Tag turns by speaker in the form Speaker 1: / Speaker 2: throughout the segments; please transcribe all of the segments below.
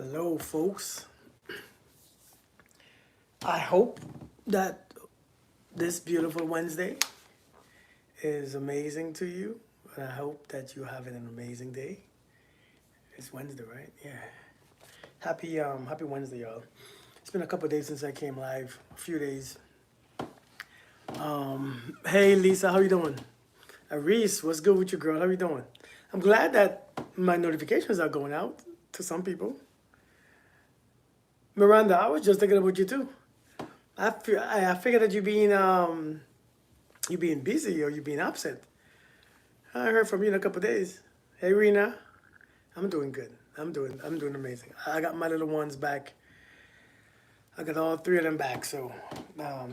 Speaker 1: Hello, folks. I hope that this beautiful Wednesday is amazing to you. And I hope that you're having an amazing day. It's Wednesday, right? Yeah. Happy Wednesday, y'all. It's been a couple days since I came live. A few days. Hey, Lisa, how you doing? Reese, what's good with you, girl? How you doing? I'm glad that my notifications are going out to some people. Miranda, I was just thinking about you too. I figured that you being busy or you being absent. I heard from you in a couple of days. Hey Rena, I'm doing good. I'm doing amazing. I got my little ones back. I got all three of them back. So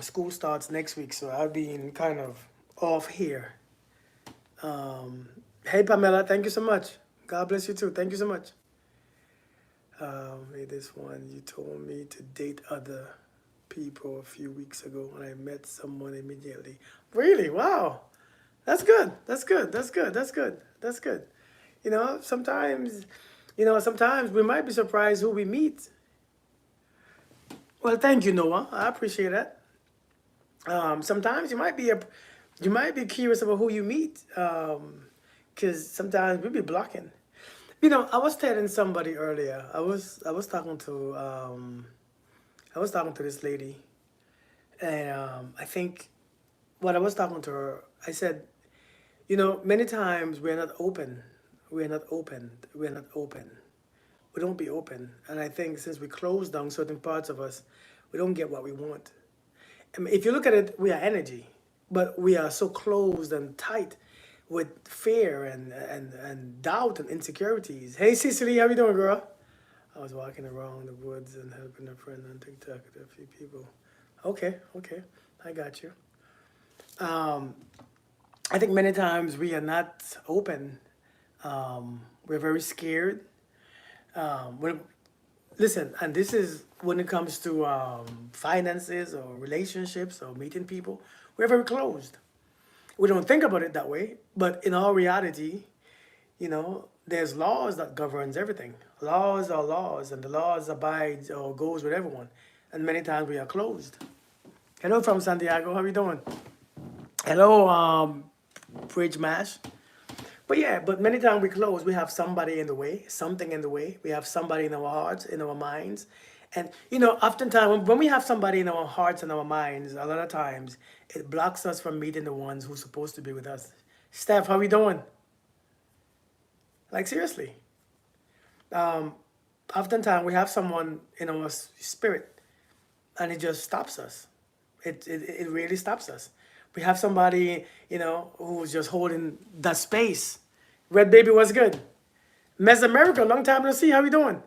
Speaker 1: school starts next week. So I'll be in kind of off here. Hey Pamela, thank you so much. God bless you too. Thank you so much. Hey, this one, you told me to date other people a few weeks ago and I met someone immediately. Really? Wow. That's good. That's good. That's good. That's good. That's good. You know, sometimes, sometimes we might be surprised who we meet. Well, thank you, Noah. I appreciate that. Sometimes you might be curious about who you meet, because sometimes we be blocking. I was telling somebody earlier. I was talking to this lady, and I think when I was talking to her, I said, many times we're not open. We're not open. We're not open. We don't be open. And I think since we close down certain parts of us, we don't get what we want. I mean, if you look at it, we are energy, but we are so closed and tight with fear and doubt and insecurities. Hey, Cecily, how you doing, girl? I was walking around the woods and helping a friend on TikTok with a few people. Okay, okay, I got you. Um, I think many times we are not open. We're very scared. When Listen, and this is when it comes to finances or relationships or meeting people, we're very closed. We don't think about it that way, but in all reality, there's laws that governs everything. Laws are laws, and the laws abide or goes with everyone. And many times we are closed. Hello from Santiago, how are you doing? Hello, Bridge Mash. But yeah, but many times we close, we have somebody in the way, something in the way. We have somebody in our hearts, in our minds. And, oftentimes when we have somebody in our hearts and our minds, a lot of times it blocks us from meeting the ones who's supposed to be with us. Steph, how we doing? Like, seriously. Um, Oftentimes we have someone in our spirit and it just stops us. It really stops us. We have somebody, who's just holding that space. Red Baby, what's good? Mesoamerica, long time no see. How you doing?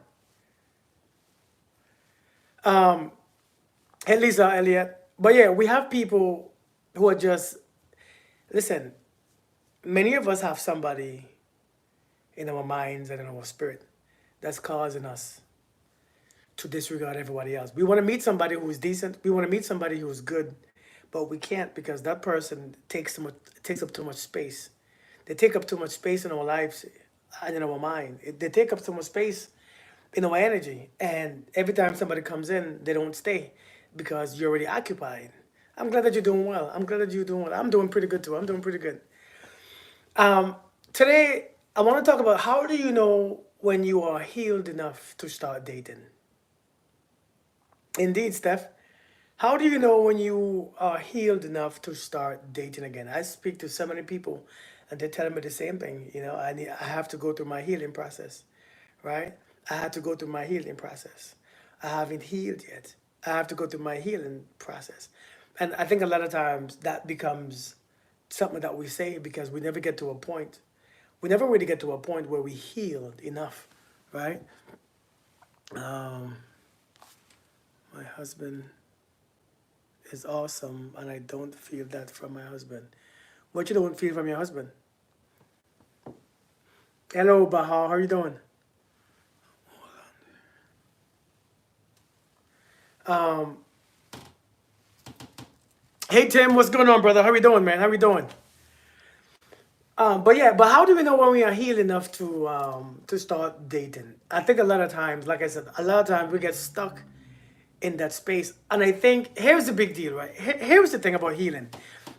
Speaker 1: Hey, Lisa, Elliot. But yeah, we have people who are just, listen, many of us have somebody in our minds and in our spirit that's causing us to disregard everybody else. We want to meet somebody who is decent. We want to meet somebody who is good, but we can't because that person takes up too much space. They take up too much space in our lives and in our mind. They take up too much space in our energy. And every time somebody comes in, they don't stay because you're already occupied. I'm glad that you're doing well. I'm glad that you're doing well. I'm doing pretty good too. I'm doing pretty good. Today, I want to talk about how do you know when you are healed enough to start dating? Indeed, Steph. How do you know when you are healed enough to start dating again? I speak to so many people and they're telling me the same thing. I have to go through my healing process, right? I had to go through my healing process. I haven't healed yet. I have to go through my healing process. And I think a lot of times that becomes something that we say because we never get to a point. We never really get to a point where we healed enough, right? Um, my husband is awesome, and I don't feel that from my husband. What you don't feel from your husband? Hello, Baha. How are you doing? Um, hey, Tim. What's going on, brother? How are you doing, man? How are you doing? But yeah, but how do we know when we are healed enough to start dating? I think a lot of times, like I said, a lot of times we get stuck in that space. And I think here's the big deal, right? Here's the thing about healing.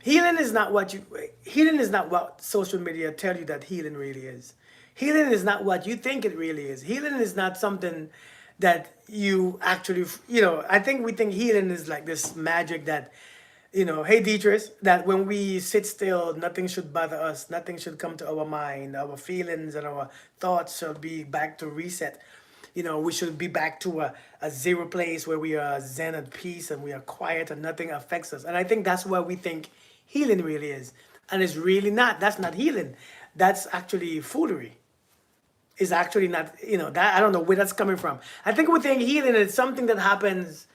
Speaker 1: Healing is not what you healing is not what social media tell you that healing really is. Healing is not what you think it really is. Healing is not something that you actually, I think we think healing is like this magic that, hey Dietrich, that when we sit still, nothing should bother us, nothing should come to our mind, our feelings and our thoughts shall be back to reset. We should be back to a zero place where we are zen and peace and we are quiet and nothing affects us. And I think that's what we think healing really is. And it's really not. That's not healing. That's actually foolery. It's actually not, that I don't know where that's coming from. I think we think healing is something that happens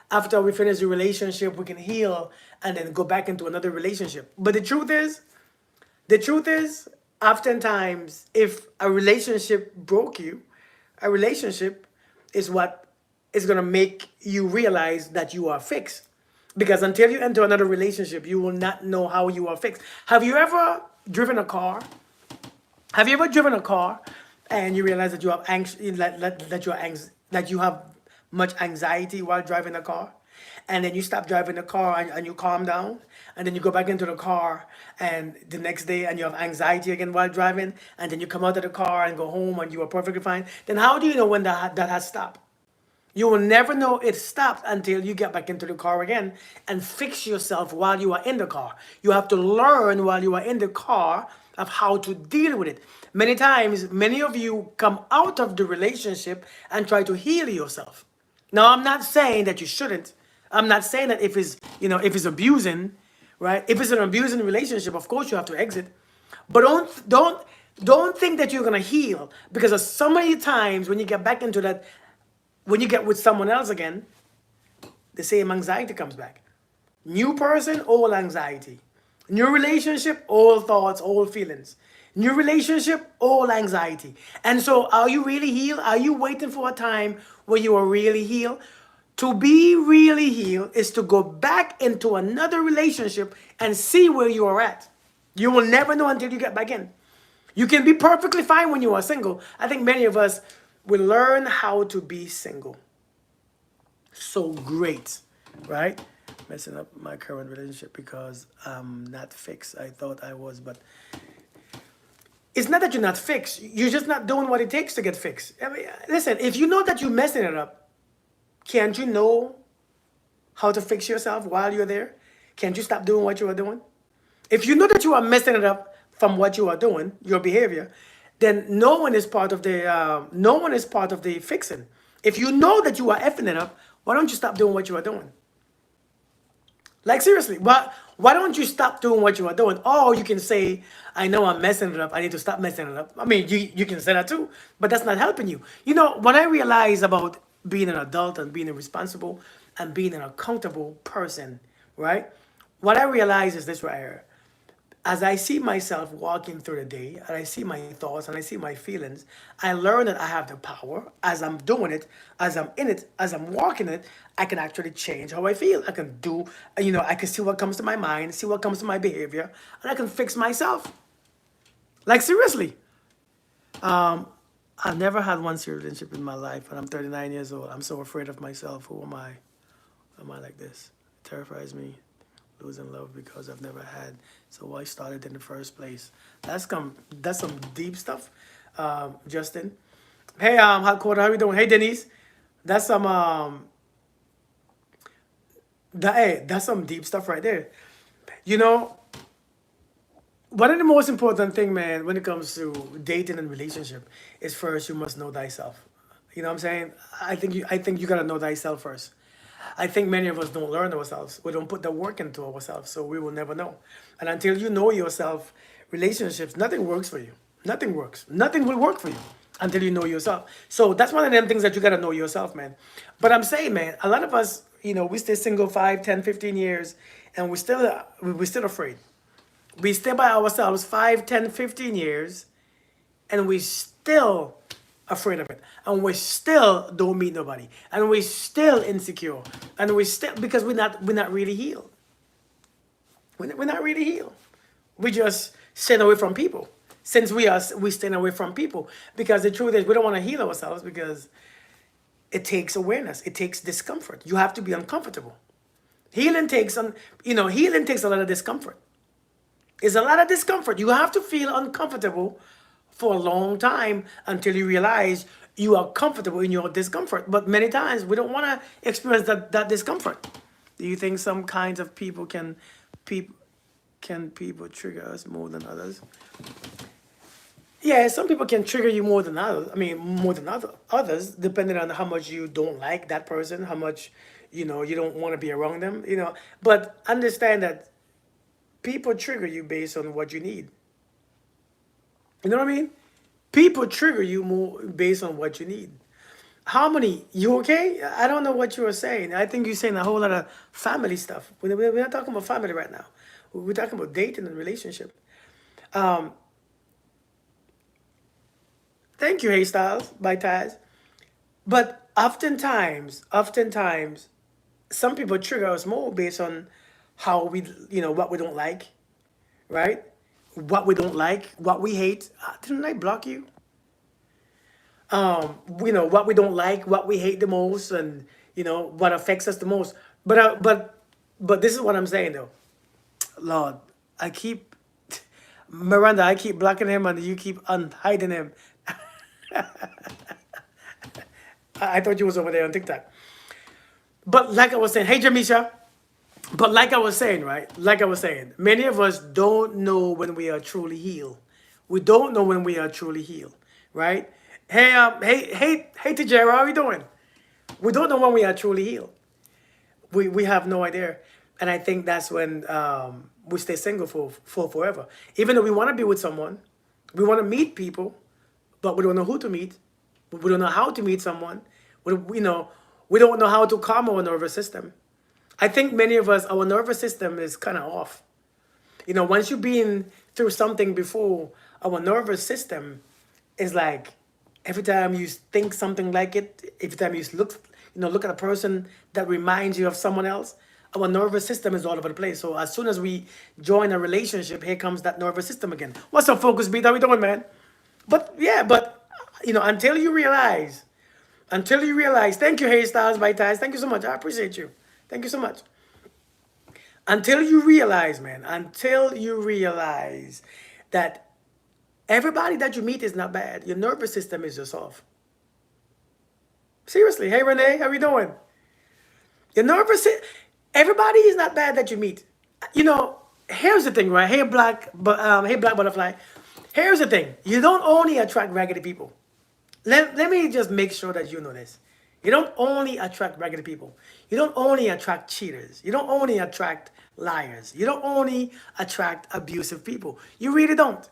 Speaker 1: after we finish the relationship, we can heal and then go back into another relationship. But the truth is, oftentimes, if a relationship broke you, a relationship is what is going to make you realize that you are fixed. Because until you enter another relationship, you will not know how you are fixed. Have you ever driven a car? Have you ever driven a car and you realize that you have that you have much anxiety while driving a car? And then you stop driving the car and you calm down, and then you go back into the car and the next day and you have anxiety again while driving, and then you come out of the car and go home and you are perfectly fine. Then how do you know when that has stopped? You will never know it stopped until you get back into the car again and fix yourself while you are in the car. You have to learn while you are in the car of how to deal with it. Many times, many of you come out of the relationship and try to heal yourself. Now, I'm not saying that you shouldn't. I'm not saying that if it's abusing, right? If it's an abusing relationship, of course you have to exit. But don't think that you're gonna heal, because of so many times when you get back into that, when you get with someone else again, the same anxiety comes back. New person, old anxiety. New relationship, old thoughts, old feelings. New relationship, old anxiety. And so, are you really healed? Are you waiting for a time where you are really healed? To be really healed is to go back into another relationship and see where you are at. You will never know until you get back in. You can be perfectly fine when you are single. I think many of us will learn how to be single. So great, right? Messing up my current relationship because I'm not fixed. I thought I was, but it's not that you're not fixed. You're just not doing what it takes to get fixed. I mean, listen, if you know that you're messing it up, can't you know how to fix yourself while you're there? Can't you stop doing what you are doing? If you know that you are messing it up from what you are doing, your behavior, then no one is part of the fixing. If you know that you are effing it up, why don't you stop doing what you are doing? Like seriously, why don't you stop doing what you are doing? Or you can say, I know I'm messing it up. I need to stop messing it up. I mean, you can say that too, but that's not helping you. What I realize about being an adult and being a responsible and being an accountable person, right? What I realize is this right here. As I see myself walking through the day and I see my thoughts and I see my feelings, I learn that I have the power as I'm doing it, as I'm in it, as I'm walking it. I can actually change how I feel. I can I can see what comes to my mind, see what comes to my behavior, and I can fix myself. Like seriously. I've never had one serious relationship in my life, and I'm 39 years old. I'm so afraid of myself. Who am I? Am I like this? It terrifies me. Losing love because I've never had. So why started in the first place? That's some deep stuff, Justin. Hey, hot quarter, how you doing? Hey, Denise. That's some that's some deep stuff right there. You know, one of the most important thing, man, when it comes to dating and relationship, is first you must know thyself. You know what I'm saying? I think you gotta know thyself first. I think many of us don't learn ourselves. We don't put the work into ourselves, so we will never know. And until you know yourself, relationships, nothing works for you. Nothing works. Nothing will work for you until you know yourself. So that's one of them things that you gotta know yourself, man. But I'm saying, man, a lot of us, we stay single 5, 10, 15 years, and we're still afraid. We stay by ourselves 5, 10, 15 years, and we still afraid of it, and we still don't meet nobody, and we still insecure, and we still, because we're not really healed. We're not really healed. We just staying away from people. Since we staying away from people, because the truth is we don't want to heal ourselves because it takes awareness, it takes discomfort. You have to be uncomfortable. Healing takes healing takes a lot of discomfort. It's a lot of discomfort. You have to feel uncomfortable for a long time until you realize you are comfortable in your discomfort. But many times we don't want to experience that discomfort. Do you think some kinds of people people can people trigger us more than others? Yeah, some people can trigger you more than others. I mean, more than others, depending on how much you don't like that person, how much you don't want to be around them. But understand that people trigger you based on what you need. You know what I mean? People trigger you more based on what you need. How many? You okay? I don't know what you were saying. I think you're saying a whole lot of family stuff. We're not talking about family right now. We're talking about dating and relationship. Um, Thank you, Hey Styles by Taz. But oftentimes, some people trigger us more based on how what we don't like, right? What we don't like, what we hate. Didn't I block you? What we don't like, what we hate the most, and what affects us the most. But this is what I'm saying though. Lord, I keep Miranda, I keep blocking him, and you keep unhiding him. I thought you was over there on TikTok. But like I was saying, hey Jamisha. But like I was saying, right? Like I was saying, many of us don't know when we are truly healed. We don't know when we are truly healed, right? Hey, Tijera, how are you doing? We don't know when we are truly healed. We have no idea, and I think that's when we stay single for forever. Even though we want to be with someone, we want to meet people, but we don't know who to meet. We don't know how to meet someone. We don't know how to calm our nervous system. I think many of us, our nervous system is kind of off. Once you've been through something before, our nervous system is like every time you think something like it, every time you look at a person that reminds you of someone else, our nervous system is all over the place. So as soon as we join a relationship, here comes that nervous system again. What's up, Focus Beat? How we doing, man? But yeah, until you realize, thank you, Hairstyles by Ties. Thank you so much. I appreciate you. Thank you so much. Until you realize, man, until you realize that everybody that you meet is not bad. Your nervous system is just off. Seriously. Hey, Renee, how you doing? Your everybody is not bad that you meet. Here's the thing, right? Hey, Black Butterfly. Here's the thing. You don't only attract raggedy people. Let me just make sure that you know this. You don't only attract raggedy people. You don't only attract cheaters. You don't only attract liars. You don't only attract abusive people. You really don't.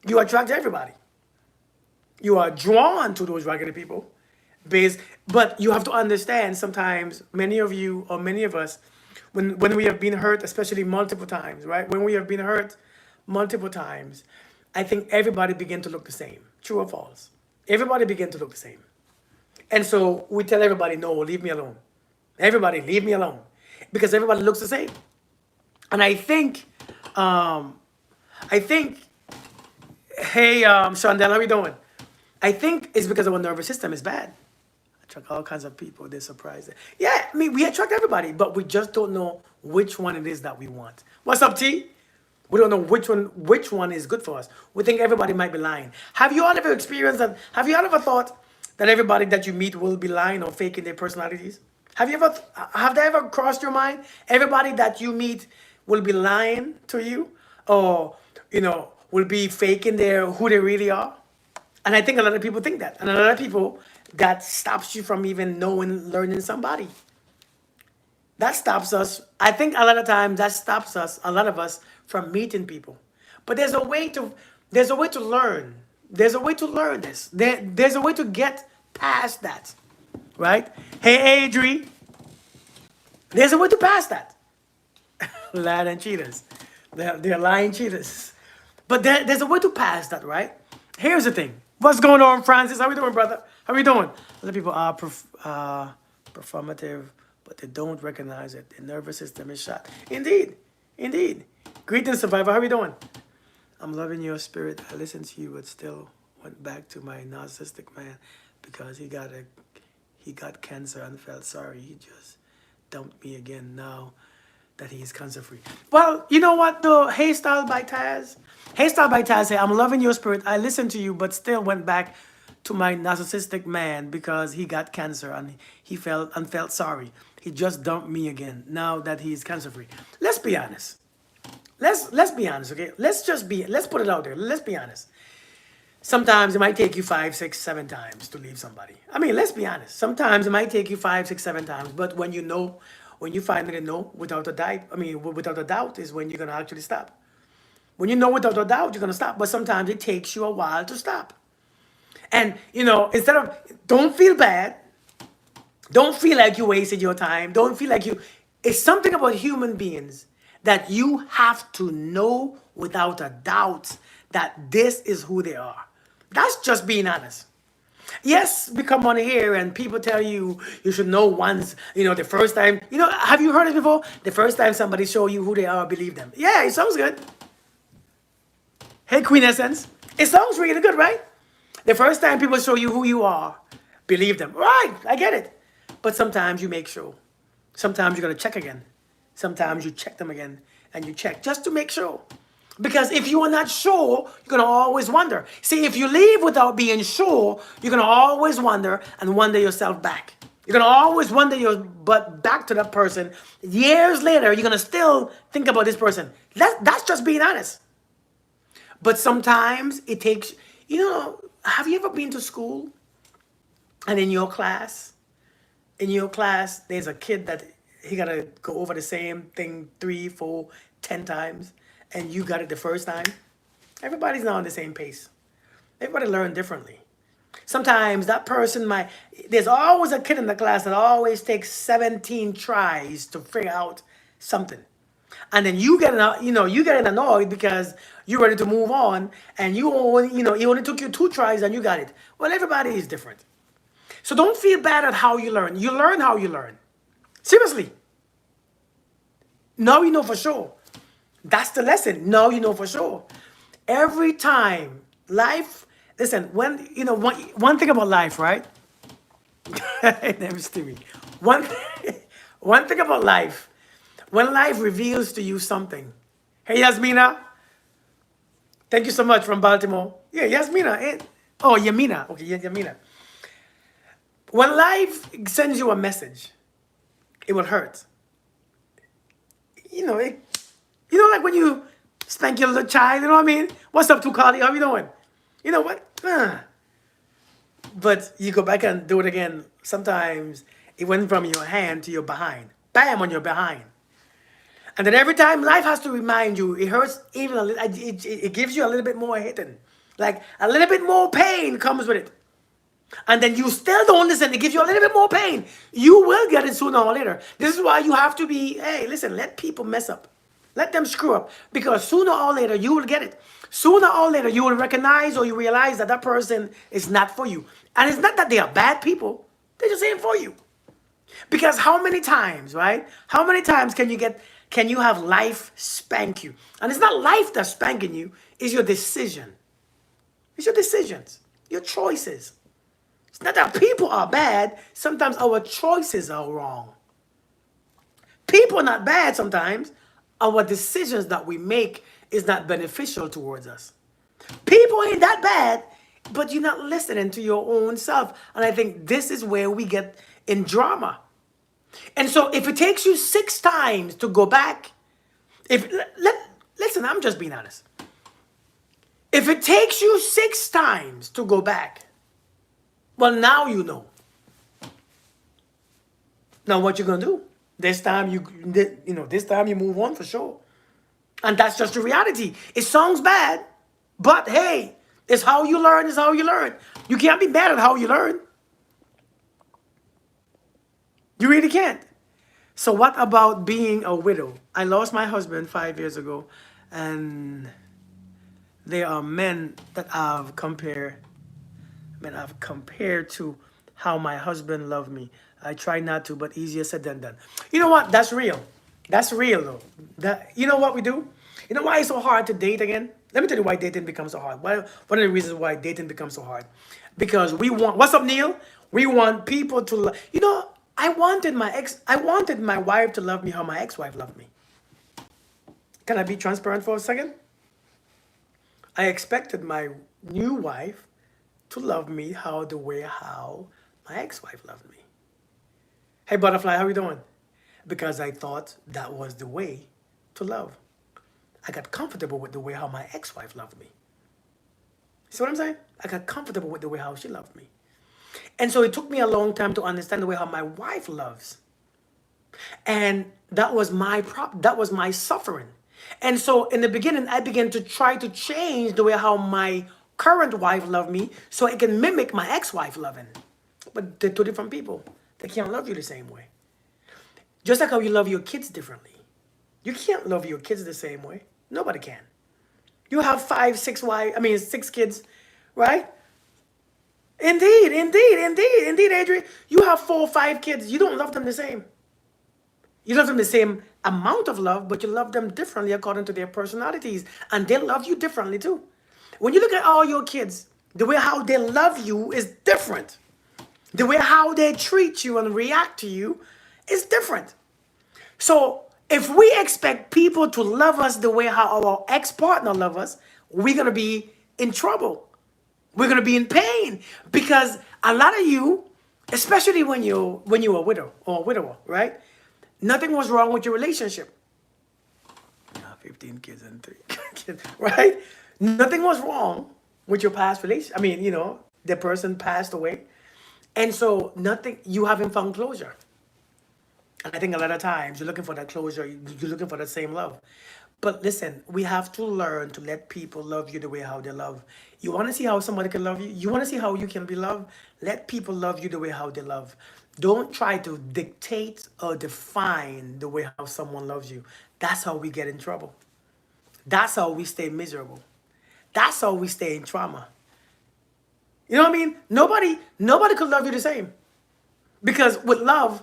Speaker 1: You attract everybody. You are drawn to those raggedy people. But you have to understand sometimes, many of you or many of us, when we have been hurt, especially multiple times, right? When we have been hurt multiple times, I think everybody begin to look the same. True or false? Everybody begin to look the same. And so we tell everybody, no, leave me alone. Everybody, leave me alone. Because everybody looks the same. And I think, hey, Shondell, how you doing? I think it's because our nervous system is bad. Attract all kinds of people, they're surprised. Yeah, I mean, we attract everybody, but we just don't know which one it is that we want. What's up, T? We don't know which one is good for us. We think everybody might be lying. Have you all ever experienced that? Have you all ever thought that everybody that you meet will be lying or faking their personalities? Have they ever crossed your mind? Everybody that you meet will be lying to you, or will be faking who they really are. And I think a lot of people think that, and a lot of people, that stops you from even learning somebody. That stops us. I think a lot of times that stops us, a lot of us, from meeting people. But there's a way to learn. There's a way to learn this. There's a way to get past that. Right? Hey, Adri. There's a way to pass that. Lying cheaters. They're lying cheaters. But there's a way to pass that, right? Here's the thing. What's going on, Francis? How we doing, brother? How we doing? A lot of people are performative, but they don't recognize it. Their nervous system is shot. Indeed. Greetings, survivor. How we doing? I'm loving your spirit. I listened to you, but still went back to my narcissistic man because he got cancer and felt sorry. He just dumped me again now that he's cancer free. Well, you know what though? Haystyle by Taz. Haystyle by Taz say, I'm loving your spirit. I listened to you, but still went back to my narcissistic man because he got cancer and he felt sorry. He just dumped me again now that he's cancer free. Let's be honest. Let's be honest, okay? Let's put it out there. Let's be honest. Sometimes it might take you 5, 6, 7 times to leave somebody. I mean, let's be honest. Sometimes it might take you 5, 6, 7 times, but when you know, when you finally know without a doubt, I mean, without a doubt is when you're gonna actually stop. When you know without a doubt, you're gonna stop. But sometimes it takes you a while to stop. And instead of don't feel bad, don't feel like you wasted your time. Don't feel like you. It's something about human beings that you have to know without a doubt that this is who they are. That's just being honest. Yes, we come on here and people tell you you should know once, the first time. Have you heard it before? The first time somebody show you who they are, believe them. Yeah, it sounds good. Hey, Queen Essence. It sounds really good, right? The first time people show you who you are, believe them. Right, I get it. But sometimes you make sure. Sometimes you're going to check again. Sometimes you check them again and you check just to make sure. Because if you are not sure, you're going to always wonder. See, if you leave without being sure, you're going to always wonder and wonder yourself back. You're going to always wonder your butt back to that person. Years later, you're going to still think about this person. That's just being honest. But sometimes it takes, have you ever been to school and in your class, there's a kid that he got to go over the same thing 3, 4, 10 times, and you got it the first time? Everybody's not on the same pace. Everybody learn differently. Sometimes that person there's always a kid in the class that always takes 17 tries to figure out something. And then you get annoyed because you're ready to move on, and it only took you 2 tries and you got it. Well, everybody is different. So don't feel bad at how you learn. You learn how you learn. Seriously. Now you know for sure. That's the lesson. Now you know for sure. Every time life, listen, one thing about life, right? Never steal me. One thing about life, when life reveals to you something. Hey, Yasmina. Thank you so much from Baltimore. Yeah, Yasmina. Oh, Yamina. Okay, Yamina. When life sends you a message, it will hurt. Like when you spank your little child, you know what I mean? What's up, Tukali? How you doing? You know what? But you go back and do it again. Sometimes it went from your hand to your behind. Bam, on your behind. And then every time life has to remind you, it hurts even a little. It gives you a little bit more hitting. Like a little bit more pain comes with it. And then you still don't listen. It gives you a little bit more pain. You will get it sooner or later. This is why you have to be, hey, listen, let people mess up. Let them screw up. Because sooner or later, you will get it. Sooner or later, you will recognize or you realize that that person is not for you. And it's not that they are bad people. They're just ain't for you. Because how many times, right? How many times can you have life spank you? And it's not life that's spanking you. It's your decision. It's your decisions. Your choices. It's not that people are bad. Sometimes our choices are wrong. People are not bad sometimes. Our decisions that we make is not beneficial towards us. People ain't that bad, but you're not listening to your own self. And I think this is where we get in drama. And so if it takes you 6 times to go back, listen, I'm just being honest. If it takes you 6 times to go back, well, now you know. Now what you gonna do? This time this time you move on for sure. And that's just the reality. It sounds bad, but hey, it's how you learn, it's how you learn. You can't be mad at how you learn. You really can't. So what about being a widow? I lost my husband 5 years ago, and there are men that I've compared to how my husband loved me. I try not to, but easier said than done. You know what? That's real. That's real, though. You know what we do? You know why it's so hard to date again? Let me tell you why dating becomes so hard. One of the reasons why dating becomes so hard, because we want. What's up, Neil? We want people to. I wanted my wife to love me how my ex-wife loved me. Can I be transparent for a second? I expected my new wife to love me how my ex-wife loved me. Hey, butterfly, how you doing? Because I thought that was the way to love. I got comfortable with the way how my ex-wife loved me. See what I'm saying? I got comfortable with the way how she loved me. And so it took me a long time to understand the way how my wife loves. And that was my suffering. And so in the beginning, I began to try to change the way how my current wife loved me so I can mimic my ex-wife loving. But they're two different people. They can't love you the same way. Just like how you love your kids differently. You can't love your kids the same way. Nobody can. You have 6 kids, right? Indeed, Adrian. You have 4 or 5 kids. You don't love them the same. You love them the same amount of love, but you love them differently according to their personalities. And they love you differently too. When you look at all your kids, the way how they love you is different. The way how they treat you and react to you is different. So if we expect people to love us the way how our ex-partner love us, we're going to be in trouble. We're going to be in pain because a lot of you, especially when you're a widow or a widower, right? Nothing was wrong with your relationship. 15 kids and 3 kids, right? Nothing was wrong with your past relationship. I mean, the person passed away. And so you haven't found closure. And I think a lot of times you're looking for that closure, you're looking for that same love. But listen, we have to learn to let people love you the way how they love. You want to see how somebody can love you? You want to see how you can be loved? Let people love you the way how they love. Don't try to dictate or define the way how someone loves you. That's how we get in trouble. That's how we stay miserable. That's how we stay in trauma. You know what I mean? Nobody could love you the same. Because with love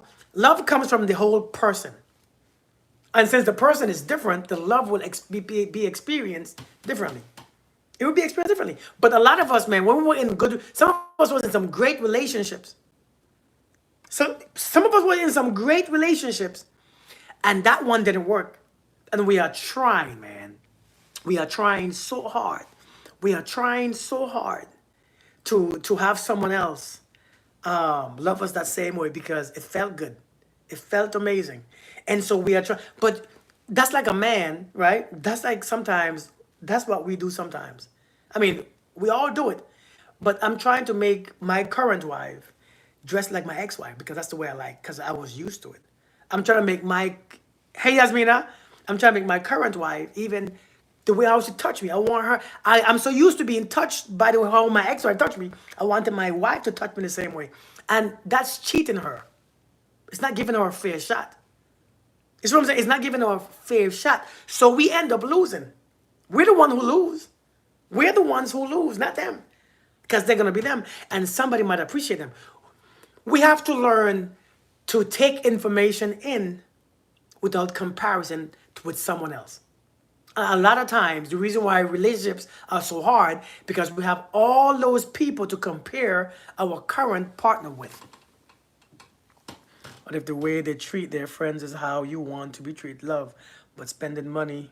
Speaker 1: comes from the whole person. And since the person is different, the love will be experienced differently. It would be experienced differently. But a lot of us, man, when we were some of us was in some great relationships. So some of us were in some great relationships, and that one didn't work. And we are trying, man. We are trying so hard. We are trying so hard to have someone else love us that same way because it felt good. It felt amazing. And so we are trying, but that's like a man, right? That's like sometimes, that's what we do sometimes. I mean, we all do it. But I'm trying to make my current wife dress like my ex-wife because that's the way I like, because I was used to it. I'm trying to make hey Yasmina, I'm trying to make my current wife even the way how she touched me. I want her, I'm so used to being touched by the way how my ex-wife touched me. I wanted my wife to touch me the same way. And that's cheating her. It's not giving her a fair shot. It's what I'm saying. It's not giving her a fair shot. So we end up losing. We're the one who lose. We're the ones who lose, not them. Because they're going to be them. And somebody might appreciate them. We have to learn to take information in without comparison with someone else. A lot of times, the reason why relationships are so hard, because we have all those people to compare our current partner with. But if the way they treat their friends is how you want to be treated, love, but spending money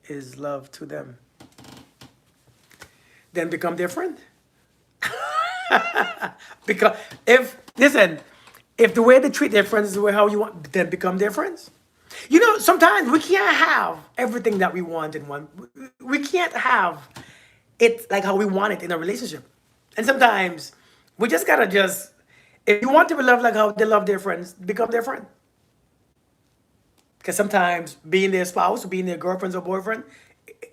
Speaker 1: is love to them, then become their friend. Because if the way they treat their friends is the way how you want, then become their friends. Sometimes we can't have everything that we want in one. We can't have it like how we want it in a relationship. And sometimes we just gotta if you want to be loved like how they love their friends, become their friend. Because sometimes being their spouse, being their girlfriend or boyfriend,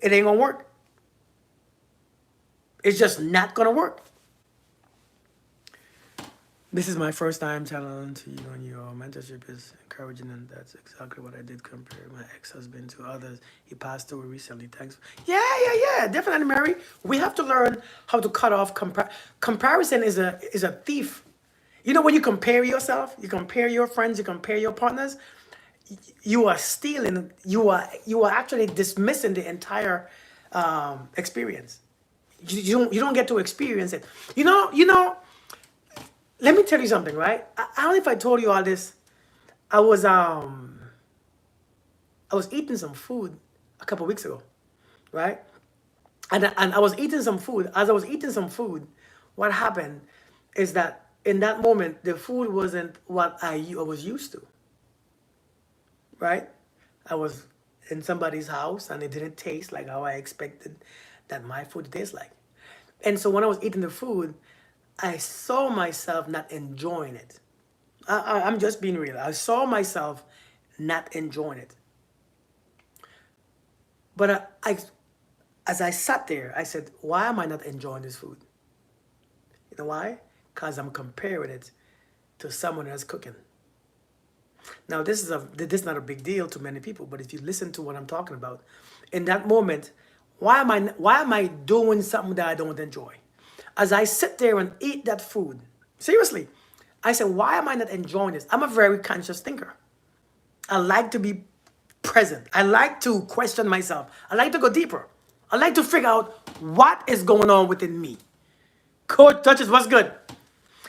Speaker 1: it ain't gonna work. It's just not gonna work. This is my first time telling to you, and your mentorship is encouraging, and that's exactly what I did compare my ex-husband to others. He passed away recently. Thanks. Yeah, definitely, Mary. We have to learn how to cut off comparison. Is a thief. When you compare yourself, you compare your friends, you compare your partners, you are stealing. You are actually dismissing the entire experience. You don't get to experience it. You know. Let me tell you something, right? I don't know if I told you all this. I was um I was eating some food a couple weeks ago, right? And I was eating some food. As I was eating some food, what happened is that in that moment the food wasn't what I was used to, right? I was in somebody's house and it didn't taste like how I expected that my food tastes like. And so when I was eating the food, I saw myself not enjoying it. I'm just being real. I saw myself not enjoying it. But as I sat there, I said, why am I not enjoying this food? You know why? Because I'm comparing it to someone else cooking. Now, this is not a big deal to many people, but if you listen to what I'm talking about, in that moment, why am I doing something that I don't enjoy? As I sit there and eat that food, seriously, I said, why am I not enjoying this? I'm a very conscious thinker. I like to be present. I like to question myself. I like to go deeper. I like to figure out what is going on within me. Coach touches what's good.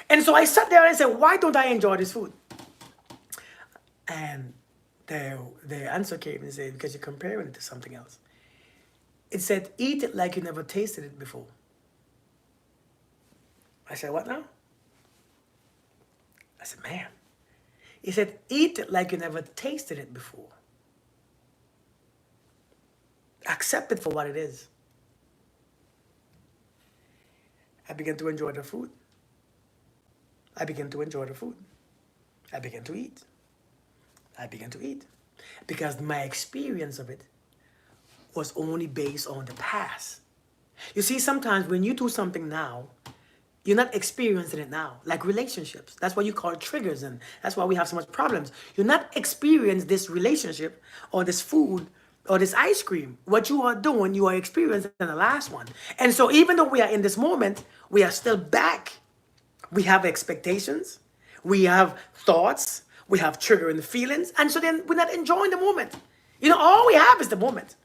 Speaker 1: And so I sat there and I said, why don't I enjoy this food? And the answer came and said, because you're comparing it to something else. It said, eat it like you never tasted it before. I said, what now? I said, man. He said, eat it like you never tasted it before. Accept it for what it is. I began to enjoy the food. I began to enjoy the food. I began to eat. I began to eat. Because my experience of it was only based on the past. You see, sometimes when you do something now, you're not experiencing it now. Like relationships. That's why you call it triggers, and that's why we have so much problems. You're not experiencing this relationship or this food or this ice cream. What you are doing, you are experiencing the last one. And so even though we are in this moment, we are still back. We have expectations. We have thoughts. We have triggering feelings. And so then we're not enjoying the moment. You know, all we have is the moment.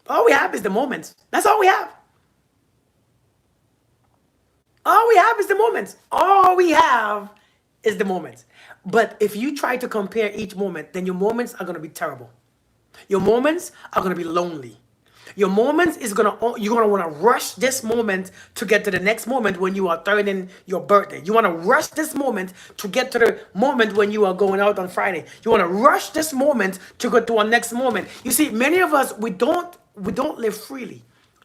Speaker 1: All we have is the moment. That's all we have. All we have is the moment. All we have is the moment. But if you try to compare each moment, then your moments are going to be terrible. Your moments are going to be lonely. Your moments is going to, you're going to want to rush this moment to get to the next moment when you are turning your birthday. You want to rush this moment to get to the moment when you are going out on Friday. You want to rush this moment to go to our next moment. You see, many of us, we don't live freely.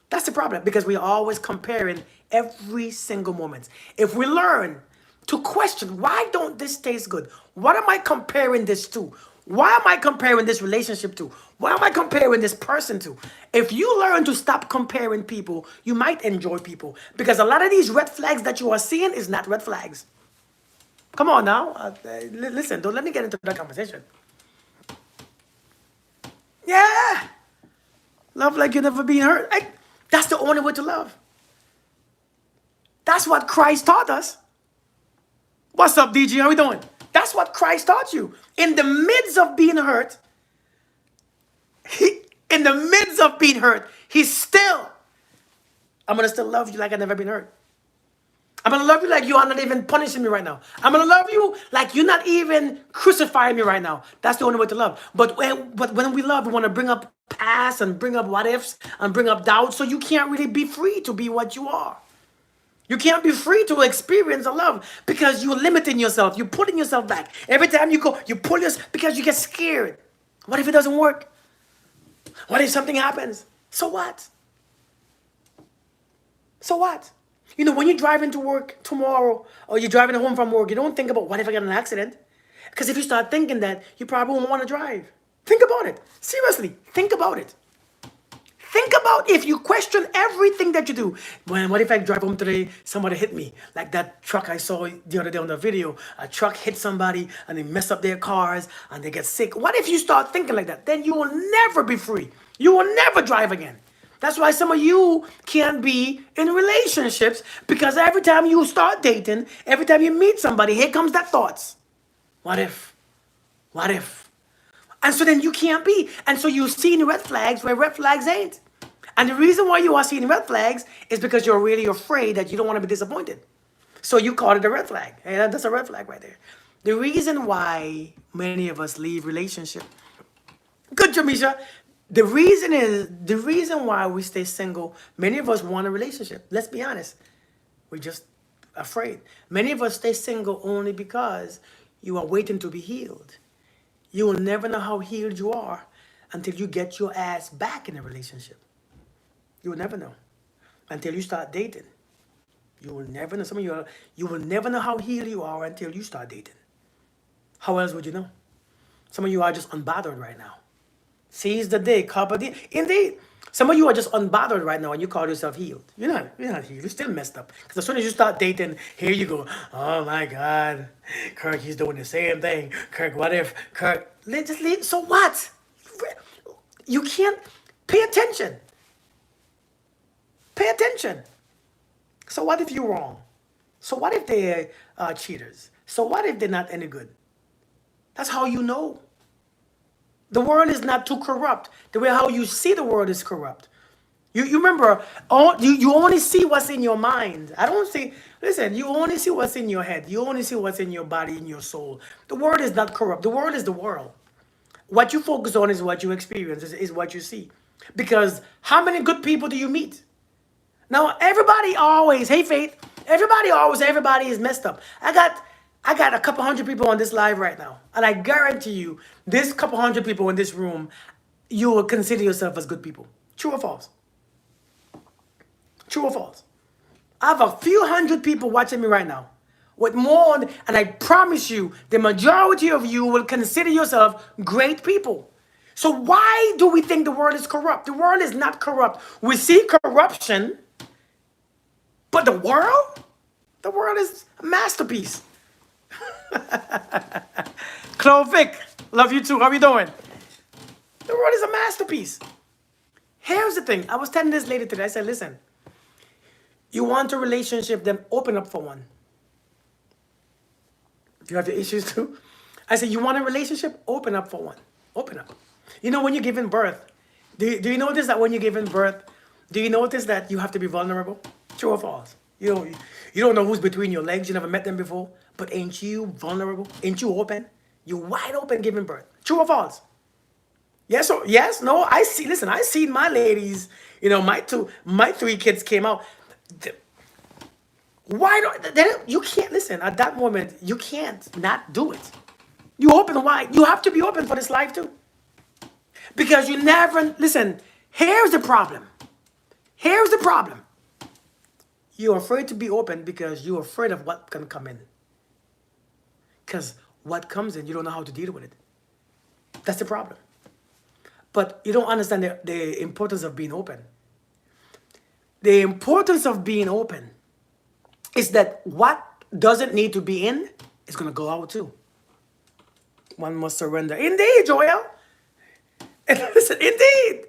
Speaker 1: That's the problem, because we are always comparing every single moment. If we learn to question, why don't this taste good? What am I comparing this to? Why am I comparing this relationship to? Why am I comparing this person to? If you learn to stop comparing people, you might enjoy people, because a lot of these red flags that you are seeing is not red flags. Come on now. Listen, don't let me get into that conversation. Yeah. Love like you've never been hurt. That's the only way to love. That's what Christ taught us. What's up, DG? How we doing? That's what Christ taught you. In the midst of being hurt, in the midst of being hurt, I'm going to still love you like I've never been hurt. I'm going to love you like you are not even punishing me right now. I'm going to love you like you're not even crucifying me right now. That's the only way to love. But when we love, we want to bring up past and bring up what ifs and bring up doubts, so you can't really be free to be what you are. You can't be free to experience the love because you're limiting yourself. You're putting yourself back. Every time you go, you pull yourself because you get scared. What if it doesn't work? What if something happens? So what? So what? You know, when you're driving to work tomorrow or you're driving home from work, you don't think about what if I get in an accident? Because if you start thinking that, you probably won't want to drive. Think about it. Seriously, think about it. Think about if you question everything that you do. Man, what if I drive home today, somebody hit me? Like that truck I saw the other day on the video. A truck hit somebody and they mess up their cars and they get sick. What if you start thinking like that? Then you will never be free. You will never drive again. That's why some of you can't be in relationships, because every time you start dating, every time you meet somebody, here comes that thoughts. What if? What if? And so then you can't be. And so you're seeing red flags where red flags ain't. And the reason why you are seeing red flags is because you're really afraid that you don't want to be disappointed. So you call it a red flag. And that's a red flag right there. The reason why many of us leave relationship. Good, Jamisha. The reason why we stay single, many of us want a relationship. Let's be honest. We're just afraid. Many of us stay single only because you are waiting to be healed. You will never know how healed you are until you get your ass back in a relationship. You will never know until you start dating. You will never know. Some of you will never know how healed you are until you start dating. How else would you know? Some of you are just unbothered right now. Seize the day, carpe diem. Indeed, some of you are just unbothered right now, and you call yourself healed. You're not healed. You're still messed up. Because as soon as you start dating, here you go. Oh my God, Kirk, he's doing the same thing. Kirk, what if Kirk? Just leave. So what? You can't pay attention. Pay attention. So what if you're wrong? So what if they're cheaters? So what if they're not any good? That's how you know. The world is not too corrupt. The way how you see the world is corrupt. You remember, you only see what's in your mind. I don't see, listen, you only see what's in your head. You only see what's in your body, in your soul. The world is not corrupt. The world is the world. What you focus on is what you experience, is what you see. Because how many good people do you meet? Now, everybody always, hey Faith, everybody is messed up. I got a couple hundred people on this live right now. And I guarantee you, this couple hundred people in this room, you will consider yourself as good people. True or false? True or false? I have a few hundred people watching me right now. With more, and I promise you, the majority of you will consider yourself great people. So why do we think the world is corrupt? The world is not corrupt. We see corruption, but the world is a masterpiece. Clovic, love you too. How you doing? The world is a masterpiece. Here's the thing. I was telling this lady today. I said, listen, you want a relationship, then open up for one. You have your issues too? I said, you want a relationship? Open up for one. Open up. You know, when you're giving birth, do you notice that when you're giving birth, do you notice that you have to be vulnerable? True or false? You don't know who's between your legs. You never met them before. But ain't you vulnerable? Ain't you open? You're wide open giving birth. True or false? Yes or yes? No? I see. Listen, I seen my ladies. You know, my three kids came out. Why don't you can't listen at that moment? You can't not do it. You open wide. You have to be open for this life too, because you never listen. Here's the problem. Here's the problem. You're afraid to be open because you're afraid of what can come in. Because what comes in, you don't know how to deal with it. That's the problem. But you don't understand the importance of being open. The importance of being open is that what doesn't need to be in is going to go out too. One must surrender. Indeed, Joel. Listen, indeed.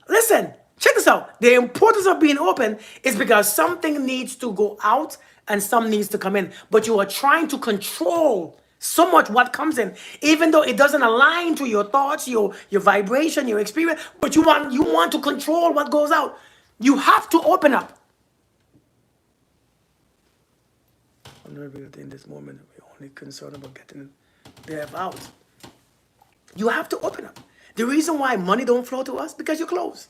Speaker 1: Listen, check this out. The importance of being open is because something needs to go out and some needs to come in. But you are trying to control so much what comes in, even though it doesn't align to your thoughts, your vibration, your experience. But you want to control what goes out. You have to open up. In this moment, we're only concerned about getting the F out. You have to open up. The reason why money don't flow to us, because you're closed.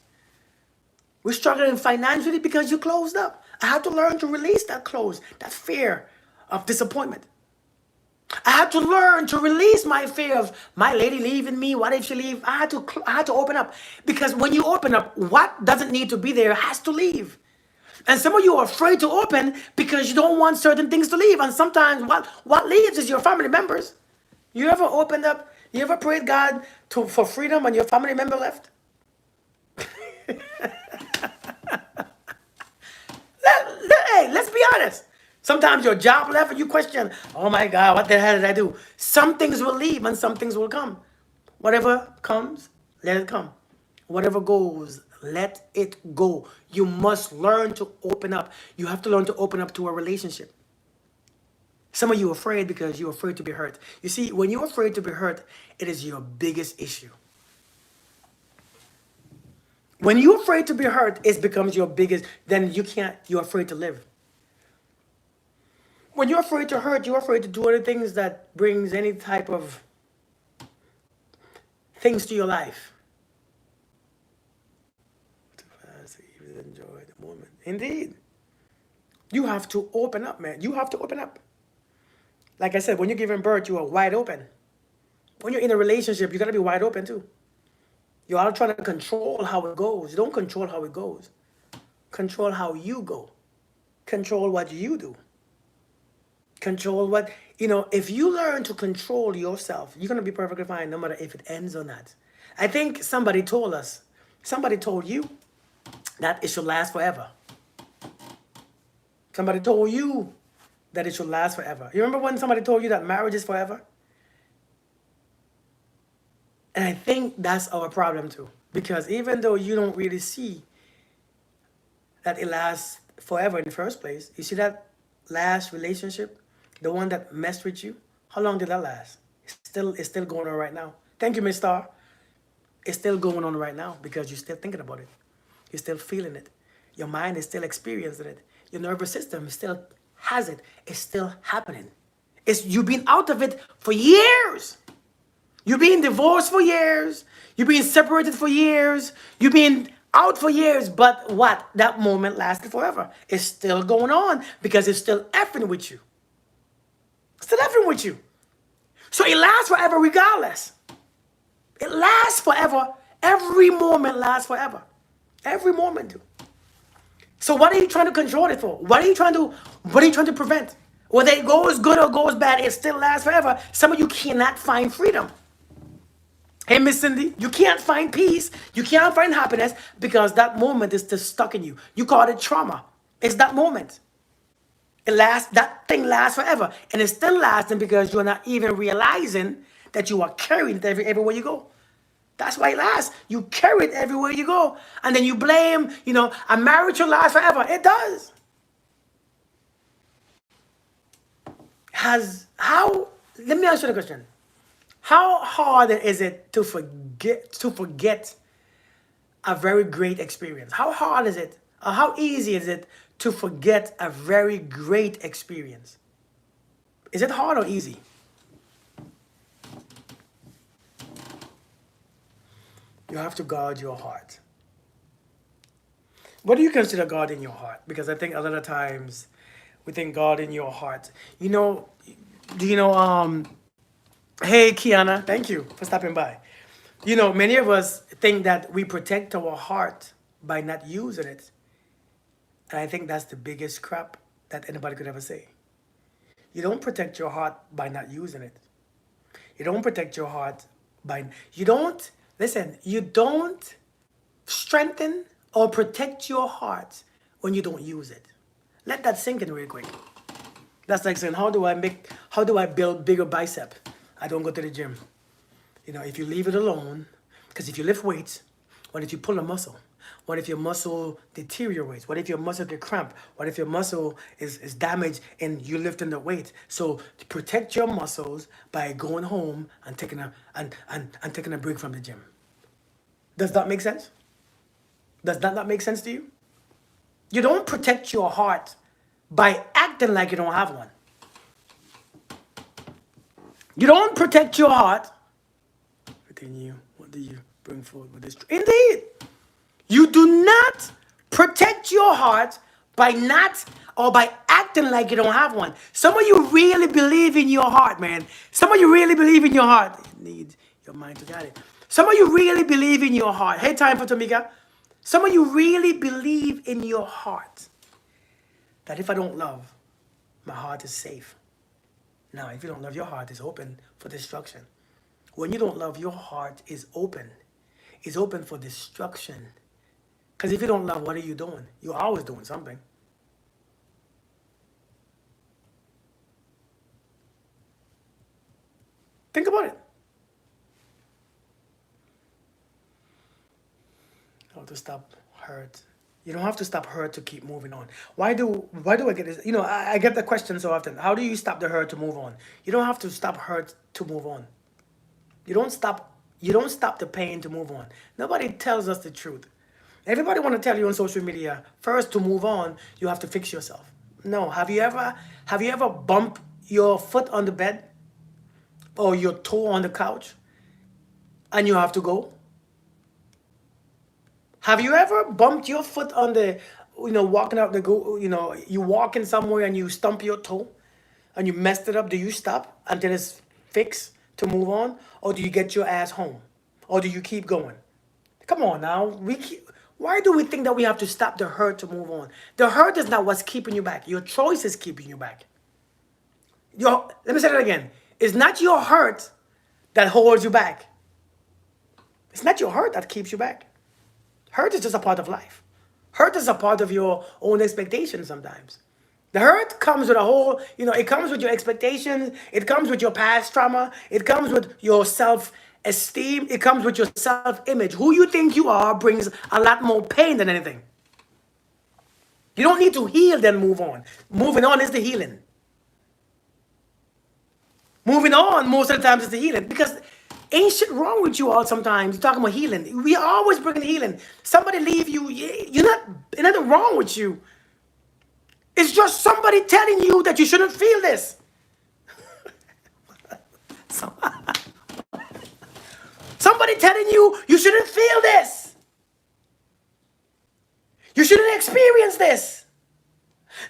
Speaker 1: We're struggling financially because you're closed up. I had to learn to release that close, that fear of disappointment. I had to learn to release my fear of my lady leaving me. What if she leave? I had to open up, because when you open up, what doesn't need to be there has to leave. And some of you are afraid to open because you don't want certain things to leave. And sometimes what leaves is your family members. You ever opened up? You ever prayed God for freedom and your family member left? Hey, let's be honest. Sometimes your job left and you question, oh my God, what the hell did I do? Some things will leave and some things will come. Whatever comes, let it come. Whatever goes, let it go. You must learn to open up. You have to learn to open up to a relationship. Some of you are afraid because you're afraid to be hurt. You see, when you're afraid to be hurt, it is your biggest issue. When you're afraid to be hurt, it becomes your biggest, then you're afraid to live. When you're afraid to hurt, you're afraid to do other things that brings any type of things to your life. Too fast to even enjoy the moment. Indeed. You have to open up, man. You have to open up. Like I said, when you're giving birth, you are wide open. When you're in a relationship, you gotta be wide open too. You're all trying to control how it goes. You don't control how it goes. Control how you go. Control what you do. Control what, if you learn to control yourself, you're going to be perfectly fine no matter if it ends or not. I think somebody told you that it should last forever. Somebody told you that it should last forever. You remember when somebody told you that marriage is forever? And I think that's our problem too. Because even though you don't really see that it lasts forever in the first place, you see that last relationship, the one that messed with you, how long did that last? It's still going on right now. Thank you, Miss Star. It's still going on right now because you're still thinking about it. You're still feeling it. Your mind is still experiencing it. Your nervous system still has it. It's still happening. You've been out of it for years. You've been divorced for years. You've been separated for years. You've been out for years. But what? That moment lasted forever. It's still going on because it's still effing with you. Still effing with you. So it lasts forever regardless. It lasts forever. Every moment lasts forever. Every moment do. So what are you trying to control it for? What are you trying to prevent? Whether it goes good or goes bad, it still lasts forever. Some of you cannot find freedom. Hey, Miss Cindy, you can't find peace. You can't find happiness because that moment is still stuck in you. You call it trauma. It's that moment. That thing lasts forever. And it's still lasting because you're not even realizing that you are carrying it everywhere you go. That's why it lasts. You carry it everywhere you go. And then you blame, a marriage will last forever. It does. Let me ask you the question. How hard is it to forget a very great experience? How hard is it? Or how easy is it to forget a very great experience? Is it hard or easy? You have to guard your heart. What do you consider God in your heart? Because I think a lot of times we think God in your heart. Do you know, hey, Kiana, thank you for stopping by. Many of us think that we protect our heart by not using it. And I think that's the biggest crap that anybody could ever say. You don't protect your heart by not using it. You don't protect your heart you don't strengthen or protect your heart when you don't use it. Let that sink in real quick. That's like saying, how do I build bigger bicep? I don't go to the gym. If you leave it alone, because if you lift weights, what if you pull a muscle? What if your muscle deteriorates? What if your muscle get cramped? What if your muscle is damaged and you're lifting the weight? So to protect your muscles by going home and taking a break from the gym. Does that make sense? Does that not make sense to you? You don't protect your heart by acting like you don't have one. You don't protect your heart within you. What do you bring forward with this? Indeed. You do not protect your heart by acting like you don't have one. Some of you really believe in your heart, man. Some of you really believe in your heart. You need your mind to guide it. Some of you really believe in your heart. Hey, time for Tamika. Some of you really believe in your heart that if I don't love, my heart is safe. Now, if you don't love, your heart is open for destruction. When you don't love, your heart is open. It's open for destruction. Because if you don't love, what are you doing? You're always doing something. Think about it. How to stop hurt. You don't have to stop hurt to keep moving on. Why do I get this? I get the question so often. How do you stop the hurt to move on? You don't have to stop hurt to move on. You don't stop the pain to move on. Nobody tells us the truth. Everybody want to tell you on social media, first to move on, you have to fix yourself. No, have you ever bumped your foot on the bed or your toe on the couch and you have to go? Have you ever bumped your foot on the, walking out the go, you walking somewhere and you stump your toe and you messed it up? Do you stop until it's fixed to move on, or do you get your ass home, or do you keep going? Come on now, why do we think that we have to stop the hurt to move on? The hurt is not what's keeping you back. Your choice is keeping you back. Let me say that again. It's not your hurt that holds you back. It's not your hurt that keeps you back. Hurt is just a part of life. Hurt is a part of your own expectations sometimes. The hurt comes with it comes with your expectations. It comes with your past trauma. It comes with your self-esteem. It comes with your self-image. Who you think you are brings a lot more pain than anything. You don't need to heal, then move on. Moving on is the healing. Moving on most of the times is the healing, because ain't shit wrong with you all sometimes. You're talking about healing. We are always bringing healing. Somebody leave you, there's nothing wrong with you. It's just somebody telling you that you shouldn't feel this. Somebody telling you shouldn't feel this. You shouldn't experience this.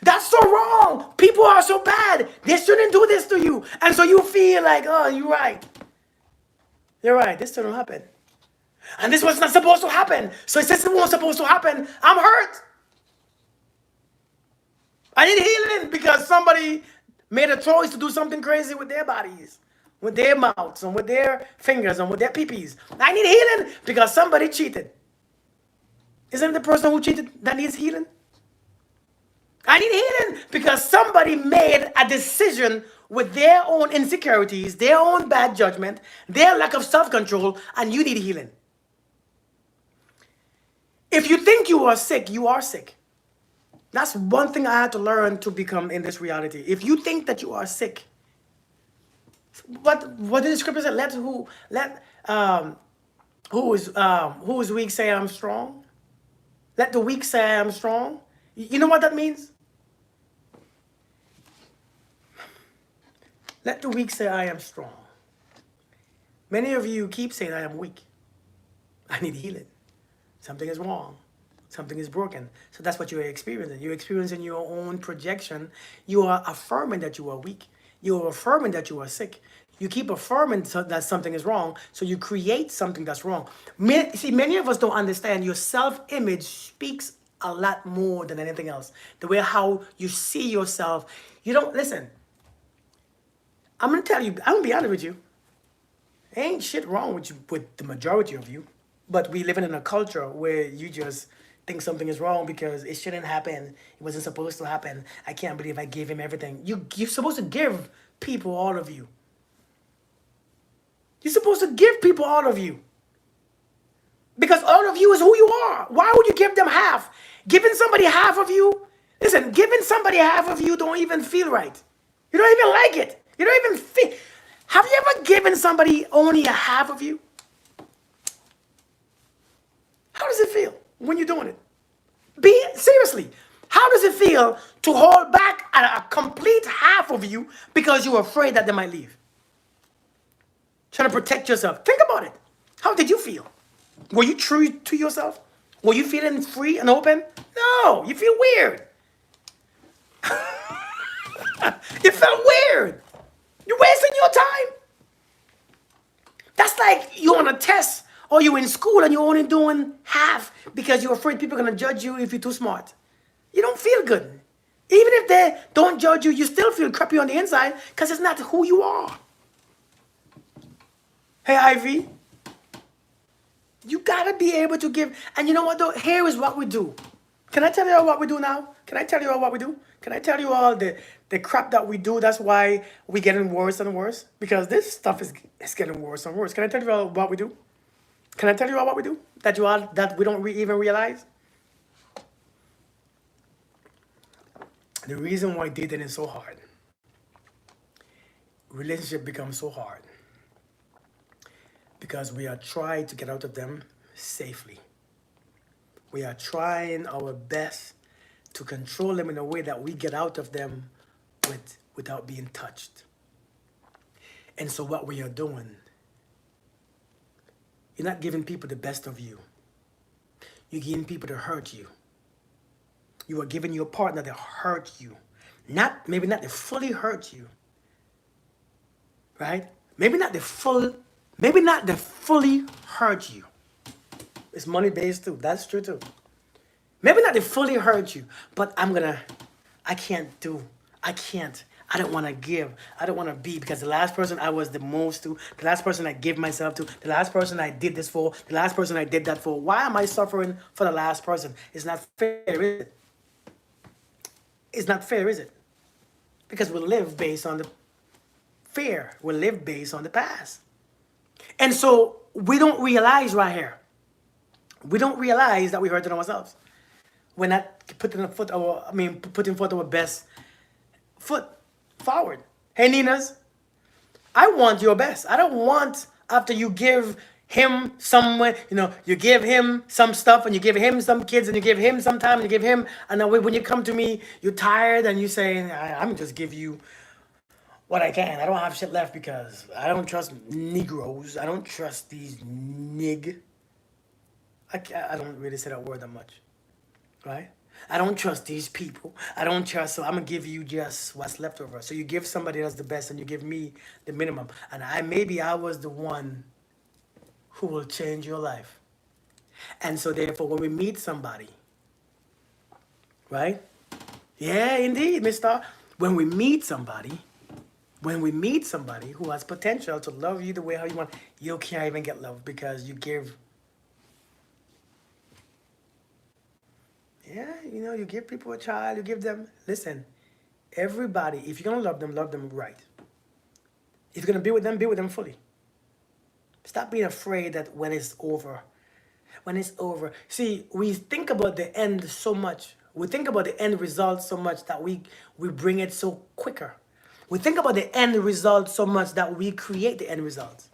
Speaker 1: That's so wrong. People are so bad. They shouldn't do this to you. And so you feel like, oh, you're right. You're right. This shouldn't happen. And this was not supposed to happen. So since it wasn't supposed to happen, I'm hurt. I need healing because somebody made a choice to do something crazy with their bodies, with their mouths, and with their fingers, and with their peepees. I need healing because somebody cheated. Isn't it the person who cheated that needs healing? I need healing because somebody made a decision with their own insecurities, their own bad judgment, their lack of self-control, and you need healing. If you think you are sick, you are sick. That's one thing I had to learn to become in this reality. If you think that you are sick, what did the scripture say? Who is weak say I'm strong. Let the weak say I am strong. You know what that means? Let the weak say I am strong. Many of you keep saying I am weak. I need healing. Something is wrong. Something is broken. So that's what you're experiencing. You're experiencing your own projection. You are affirming that you are weak. You are affirming that you are sick. You keep affirming that something is wrong, so you create something that's wrong. Many of us don't understand your self-image speaks a lot more than anything else. The way how you see yourself. You don't, listen, I'm going to be honest with you. Ain't shit wrong with you, with the majority of you. But we living in a culture where you just think something is wrong because it shouldn't happen. It wasn't supposed to happen. I can't believe I gave him everything. You're supposed to give people all of you. You're supposed to give people all of you. Because all of you is who you are. Why would you give them half? Giving somebody half of you, listen, giving somebody half of you don't even feel right. You don't even like it. You don't even feel. Have you ever given somebody only a half of you? How does it feel when you're doing it? Seriously, how does it feel to hold back a complete half of you because you're afraid that they might leave? Trying to protect yourself. Think about it. How did you feel? Were you true to yourself? Were you feeling free and open? No, you feel weird. You felt weird. You're wasting your time. That's like you're on a test or you're in school and you're only doing half because you're afraid people are going to judge you if you're too smart. You don't feel good. Even if they don't judge you, you still feel crappy on the inside because it's not who you are. Hey, Ivy, you got to be able to give. And you know what, though? Here is what we do. Can I tell you all what we do now? Can I tell you all what we do? Can I tell you all the crap that we do? That's why we're getting worse and worse. Because this stuff is getting worse and worse. Can I tell you all what we do? Can I tell you all what we do? That we don't even realize? The reason why dating is so hard. Relationship becomes so hard. Because we are trying to get out of them safely. We are trying our best to control them in a way that we get out of them without being touched. And so what we are doing, you're not giving people the best of you. You're giving people to hurt you. You are giving your partner to hurt you. Maybe not to fully hurt you. Right? Maybe not to fully hurt you. It's money based too. That's true too. Maybe not to fully hurt you, but I can't. I don't want to give. I don't want to be, because the last person I was the most to, the last person I gave myself to, the last person I did this for, the last person I did that for. Why am I suffering for the last person? It's not fair, is it? It's not fair, is it? Because we live based on the fear. We live based on the past. And so we don't realize right here. We don't realize that we're hurting ourselves. We're not putting forth our best foot forward. Hey, Ninas, I want your best. I don't want, after you give him someone, you give him some stuff and you give him some kids and you give him some time and you give him, and then when you come to me, you're tired and you say, I'm just give you what I can. I don't have shit left because I don't trust Negroes. I don't trust these I don't really say that word that much, right? I don't trust these people. I don't trust, so I'm going to give you just what's left over. So you give somebody else the best and you give me the minimum. And maybe I was the one who will change your life. And so therefore, when we meet somebody, right? Yeah, indeed, mister. When we meet somebody who has potential to love you the way how you want, you can't even get love because you give. Yeah, you give people a child, you give them, listen, everybody, if you're going to love them right. If you're going to be with them fully. Stop being afraid that when it's over. See, we think about the end so much. We think about the end result so much that we bring it so quicker. We think about the end result so much that we create the end result.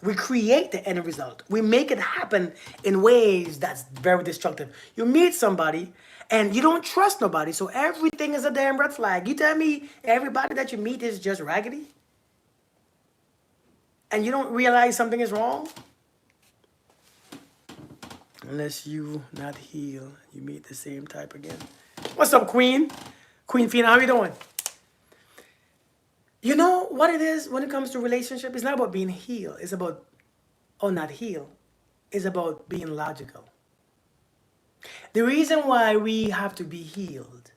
Speaker 1: We create the end result. We make it happen in ways that's very destructive. You meet somebody and you don't trust nobody, so everything is a damn red flag. You tell me everybody that you meet is just raggedy? And you don't realize something is wrong? Unless you not heal, you meet the same type again. What's up, Queen? Queen Fina, how you doing? You know what it is when it comes to relationship? It's not about being healed. It's about, not healed. It's about being logical. The reason why we have to be healed,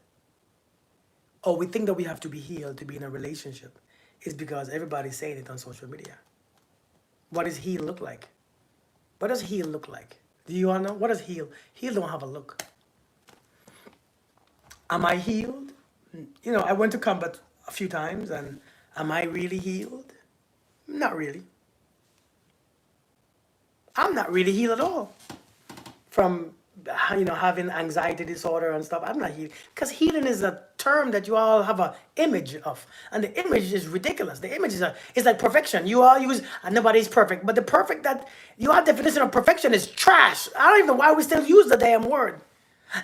Speaker 1: or we think that we have to be healed to be in a relationship, is because everybody's saying it on social media. What does heal look like? What does heal look like? Do you all know? What does heal? Heal don't have a look. Am I healed? I went to combat a few times, and am I really healed? Not really. I'm not really healed at all from having anxiety disorder and stuff. I'm not healed, because healing is a term that you all have an image of, and the image is ridiculous. The image is like perfection. You all use, and nobody's perfect, but the perfect that your definition of perfection is trash. I don't even know why we still use the damn word.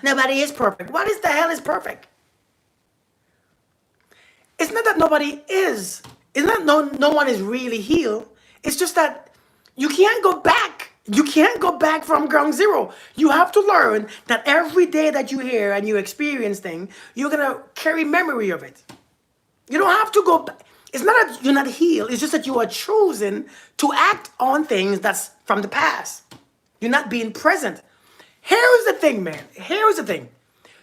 Speaker 1: Nobody is perfect. What is the hell is perfect? It's not that nobody is. It's not no one is really healed. It's just that you can't go back. You can't go back from ground zero. You have to learn that every day that you hear and you experience things, you're going to carry memory of it. You don't have to go back. It's not that you're not healed. It's just that you are choosing to act on things that's from the past. You're not being present. Here's the thing, man. Here's the thing.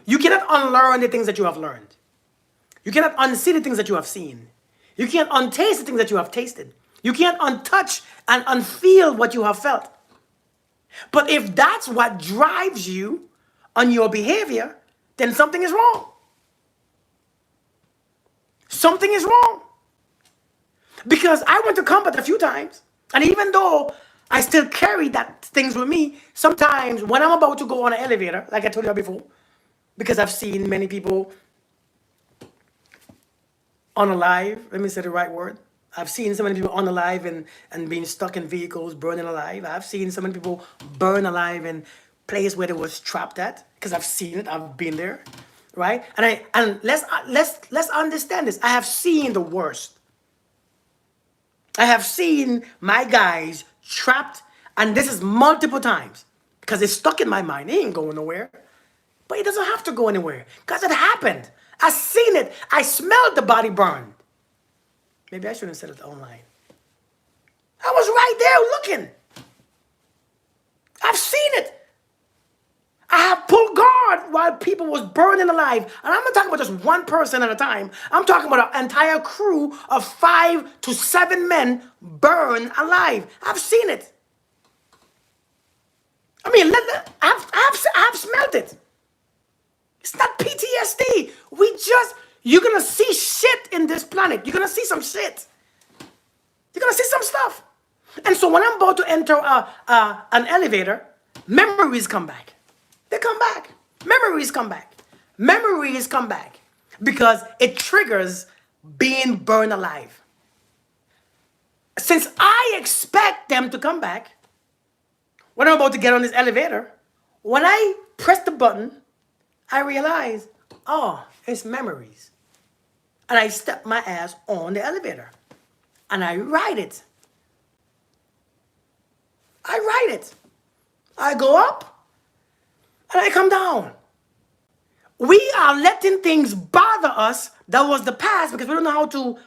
Speaker 1: You cannot unlearn the things that you have learned. You cannot unsee the things that you have seen. You can't untaste the things that you have tasted. You can't untouch and unfeel what you have felt. But if that's what drives you on your behavior, then something is wrong. Something is wrong. Because I went to combat a few times, and even though I still carry that things with me, sometimes when I'm about to go on an elevator, like I told you before, because I've seen many people unalive, let me say the right word. I've seen so many people unalive and being stuck in vehicles, burning alive. I've seen so many people burn alive and place where they was trapped at, because I've seen it, I've been there, right? And let's understand this. I have seen the worst. I have seen my guys trapped, and this is multiple times because it's stuck in my mind. It ain't going nowhere. But it doesn't have to go anywhere because it happened. I seen it. I smelled the body burn. Maybe I shouldn't have said it online. I was right there looking. I've seen it. I have pulled guard while people was burning alive. And I'm not talking about just one person at a time. I'm talking about an entire crew of 5 to 7 men burn alive. I've seen it. I mean, I've smelled it. It's not PTSD. You're going to see shit in this planet. You're going to see some shit. You're going to see some stuff. And so when I'm about to enter an elevator, memories come back. They come back. Memories come back. Memories come back because it triggers being burned alive. Since I expect them to come back, when I'm about to get on this elevator, when I press the button, I realize, oh, it's memories. And I step my ass on the elevator. And I ride it. I ride it. I go up and I come down. We are letting things bother us. That was the past because we don't know how to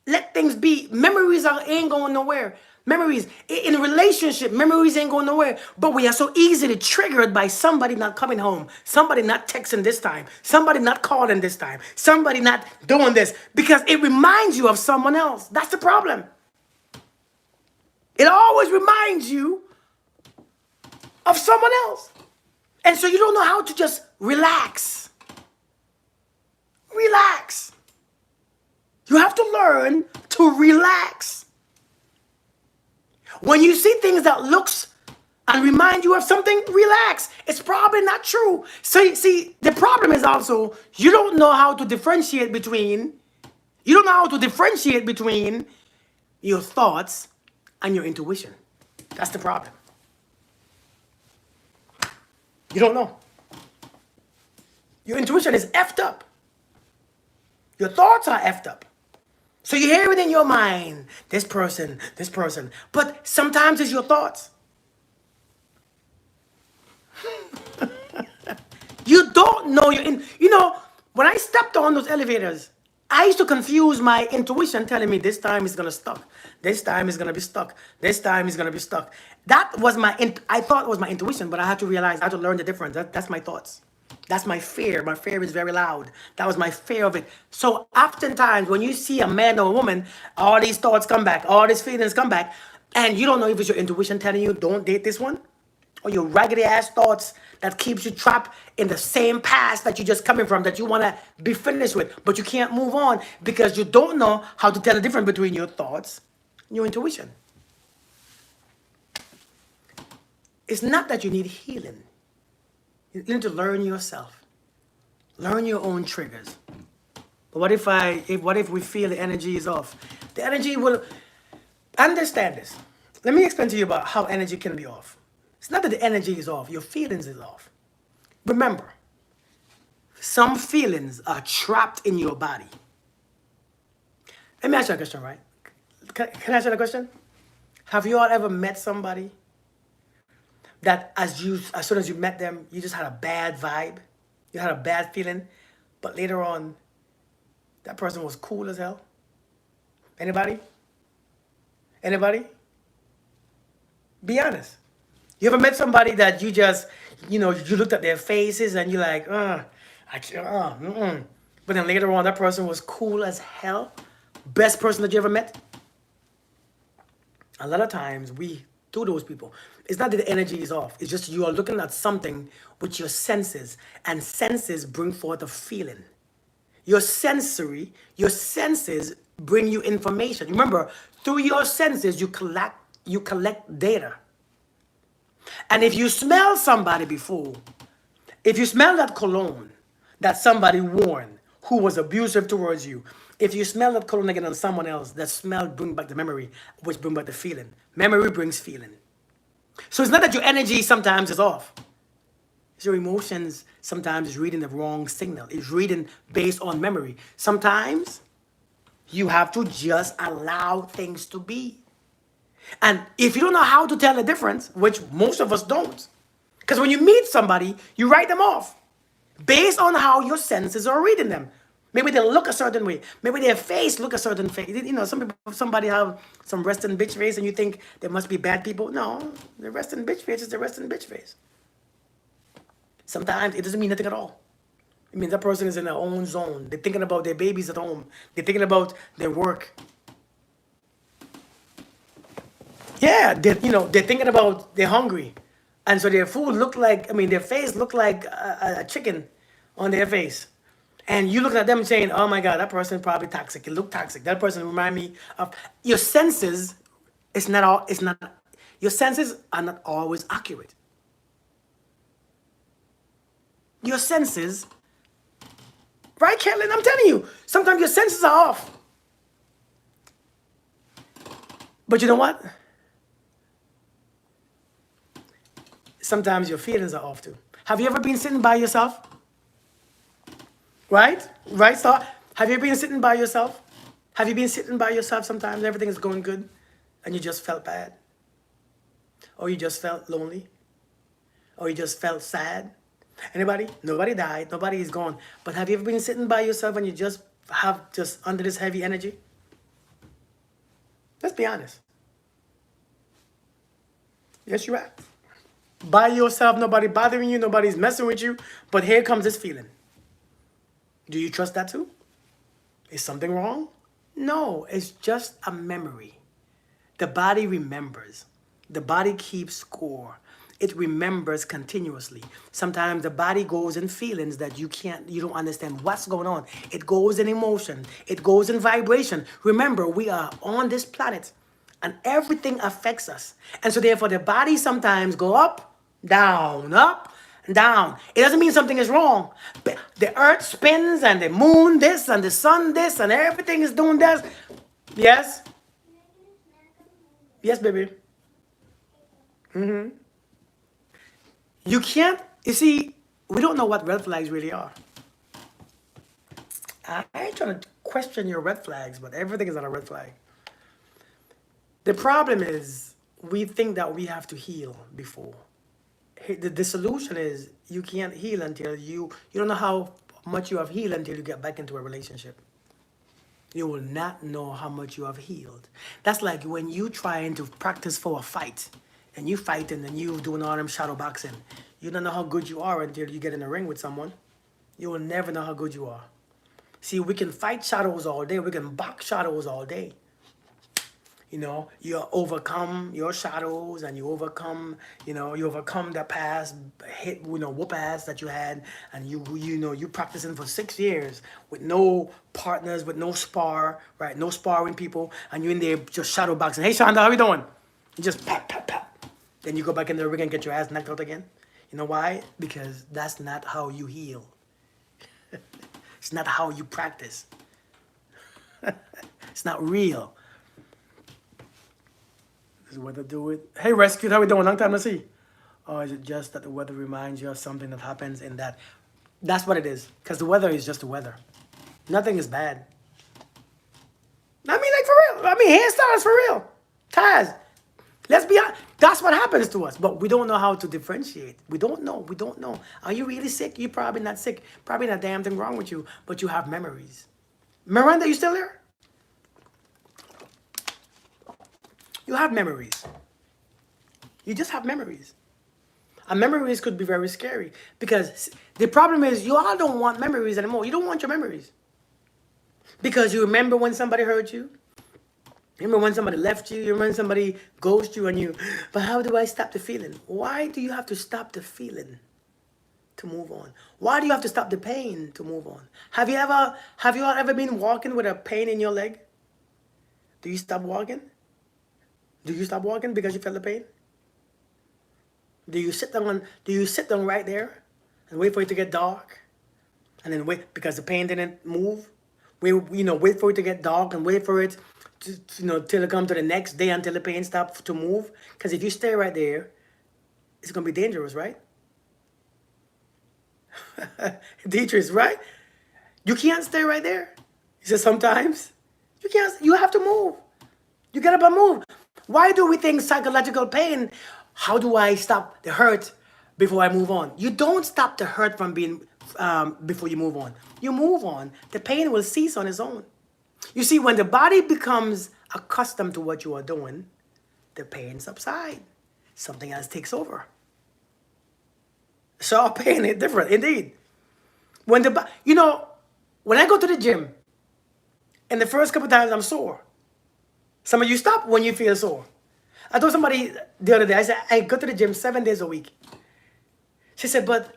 Speaker 1: let things be. Memories ain't going nowhere. Memories in a relationship, memories ain't going nowhere. But we are so easily triggered by somebody not coming home, somebody not texting this time, somebody not calling this time, somebody not doing this because it reminds you of someone else. That's the problem. It always reminds you of someone else. And so you don't know how to just relax. Relax. You have to learn to relax. When you see things that looks and remind you of something, relax. It's probably not true. So see, the problem is also you don't know how to differentiate between your thoughts and your intuition. That's the problem. You don't know. Your intuition is effed up. Your thoughts are effed up. So you hear it in your mind, this person. But sometimes it's your thoughts. You don't know when I stepped on those elevators, I used to confuse my intuition telling me this time is going to stuck. This time is going to be stuck. This time is going to be stuck. That was I thought it was my intuition, but I had to realize, I had to learn the difference. That's my thoughts. That's my fear. My fear is very loud. That was my fear of it. So oftentimes when you see a man or a woman, all these thoughts come back, all these feelings come back, and you don't know if it's your intuition telling you, don't date this one, or your raggedy ass thoughts that keeps you trapped in the same past that you're just coming from, that you want to be finished with, but you can't move on because you don't know how to tell the difference between your thoughts and your intuition. It's not that you need healing. You need to learn yourself. Learn your own triggers. But what if we feel the energy is off? The energy will... Understand this. Let me explain to you about how energy can be off. It's not that the energy is off. Your feelings is off. Remember, some feelings are trapped in your body. Let me ask you a question, right? Can I ask you a question? Have you all ever met somebody that as soon as you met them, you just had a bad vibe? You had a bad feeling, but later on, that person was cool as hell? Anybody? Anybody? Be honest. You ever met somebody that you just, you looked at their faces and you're like, but then later on, that person was cool as hell? Best person that you ever met? A lot of times we do those people. It's not that the energy is off. It's just you are looking at something with your senses, and senses bring forth a feeling. Your senses bring you information. Remember, through your senses, you collect data. And if you smell somebody before, if you smell that cologne that somebody worn who was abusive towards you, if you smell that cologne again on someone else, that smell brings back the memory, which brings back the feeling. Memory brings feeling. So it's not that your energy sometimes is off. So emotions sometimes is reading the wrong signal. It's reading based on memory. Sometimes you have to just allow things to be. And if you don't know how to tell the difference, which most of us don't, because when you meet somebody, you write them off based on how your senses are reading them. Maybe they look a certain way. Maybe their face look a certain face. You know, some people, somebody have some resting bitch face, and you think they must be bad people. No, the resting bitch face is the resting bitch face. Sometimes it doesn't mean nothing at all. It means that person is in their own zone. They're thinking about their babies at home. They're thinking about their work. Yeah, they're thinking about they're hungry, and so their food look like, I mean, their face look like a chicken on their face, and you looking at them saying, "Oh my God, that person probably toxic. It look toxic. That person remind me of your senses." It's not all. It's not. Your senses are not always accurate. Your senses, right, Caitlin? I'm telling you, sometimes your senses are off. But you know what? Sometimes your feelings are off too. Have you ever been sitting by yourself? Right? Right, Star? Have you been sitting by yourself? Have you been sitting by yourself sometimes? Everything is going good and you just felt bad? Or you just felt lonely? Or you just felt sad? Anybody? Nobody died. Nobody is gone. But have you ever been sitting by yourself and you just have just under this heavy energy? Let's be honest. Yes, you have. By yourself, nobody bothering you, nobody's messing with you. But here comes this feeling. Do you trust that too? Is something wrong? No, it's just a memory. The body remembers. The body keeps score. It remembers continuously. Sometimes the body goes in feelings that you don't understand what's going on. It goes in emotion. It goes in vibration. Remember, we are on this planet and everything affects us. And so therefore the body sometimes go up, down, down. It doesn't mean something is wrong. The earth spins and the moon this and the sun this and everything is doing this. Yes? Yes, baby. You can't, you see, we don't know what red flags really are. I ain't trying to question your red flags, but everything is not a red flag. The problem is we think that we have to heal before. The solution is you can't heal until you don't know how much you have healed until you get back into a relationship. You will not know how much you have healed. That's like when you trying to practice for a fight and you fighting and you doing all them shadow boxing. You don't know how good you are until you get in a ring with someone. You will never know how good you are. See, we can fight shadows all day. We can box shadows all day. You know, you overcome your shadows and you overcome the past hit, whoop ass that you had, and you practicing for 6 years with no partners, with no spar, right? No sparring people, and you're in there just shadow boxing. Hey Shonda, how you doing? You just pat, pat, pat. Then you go back in the ring and get your ass knocked out again. You know why? Because that's not how you heal. It's not how you practice. It's not real. Does the weather do it? Hey, Rescued, how we doing? Long time no see. Or is it just that the weather reminds you of something that happens in that? That's what it is. Because the weather is just the weather. Nothing is bad. I mean, like, for real. I mean, hairstyles for real. Taz, let's be honest. That's what happens to us. But we don't know how to differentiate. We don't know. We don't know. Are you really sick? You're probably not sick. Probably not damn thing wrong with you. But you have memories. Miranda, you still there? You have memories. You just have memories. And memories could be very scary. Because the problem is you all don't want memories anymore. You don't want your memories. Because you remember when somebody hurt you. You remember when somebody left you. You remember when somebody ghosted you and you. But how do I stop the feeling? Why do you have to stop the feeling to move on? Why do you have to stop the pain to move on? Have you all ever been walking with a pain in your leg? Do you stop walking? Do you stop walking because you felt the pain? Do you sit down right there and wait for it to get dark? And then wait because the pain didn't move? Wait for it to get dark and wait for it till it come to the next day until the pain stops to move? Because if you stay right there, it's gonna be dangerous, right? Dietrich, right? You can't stay right there. He said, sometimes you can't, you have to move. You get up and move. Why do we think psychological pain? How do I stop the hurt before I move on? You don't stop the hurt from being before you move on. You move on. The pain will cease on its own. You see, when the body becomes accustomed to what you are doing, the pain subsides. Something else takes over. So pain is different, indeed. When when I go to the gym, and the first couple times I'm sore. Some of you stop when you feel sore. I told somebody the other day, I said, I go to the gym 7 days a week. She said, but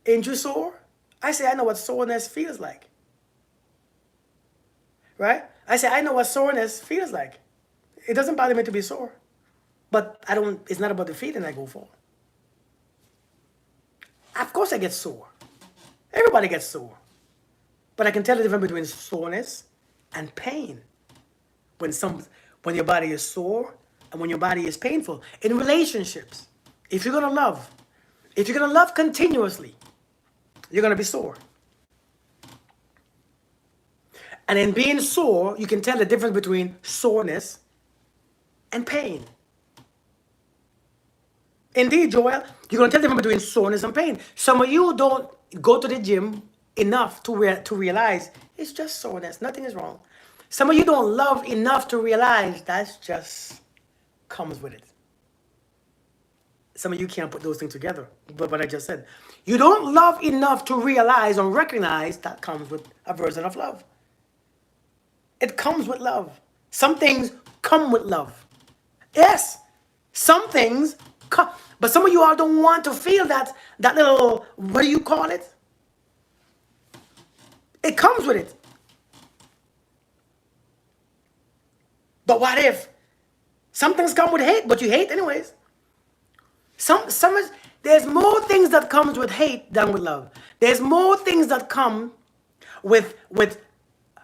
Speaker 1: ain't you sore? I said, I know what soreness feels like. Right? I said, I know what soreness feels like. It doesn't bother me to be sore. But it's not about the feeling I go for. Of course I get sore. Everybody gets sore. But I can tell the difference between soreness and pain. When your body is sore and when your body is painful. In relationships, if you're gonna love continuously, you're gonna be sore. And in being sore, you can tell the difference between soreness and pain. Indeed, Joel, you're gonna tell the difference between soreness and pain. Some of you don't go to the gym enough to realize it's just soreness. Nothing is wrong. Some of you don't love enough to realize that's just comes with it. Some of you can't put those things together. But what I just said, you don't love enough to realize or recognize that comes with a version of love. It comes with love. Some things come with love. Yes, some things come. But some of you all don't want to feel that little, what do you call it? It comes with it. But what if some things come with hate, but you hate anyways? There's more things that comes with hate than with love. There's more things that come with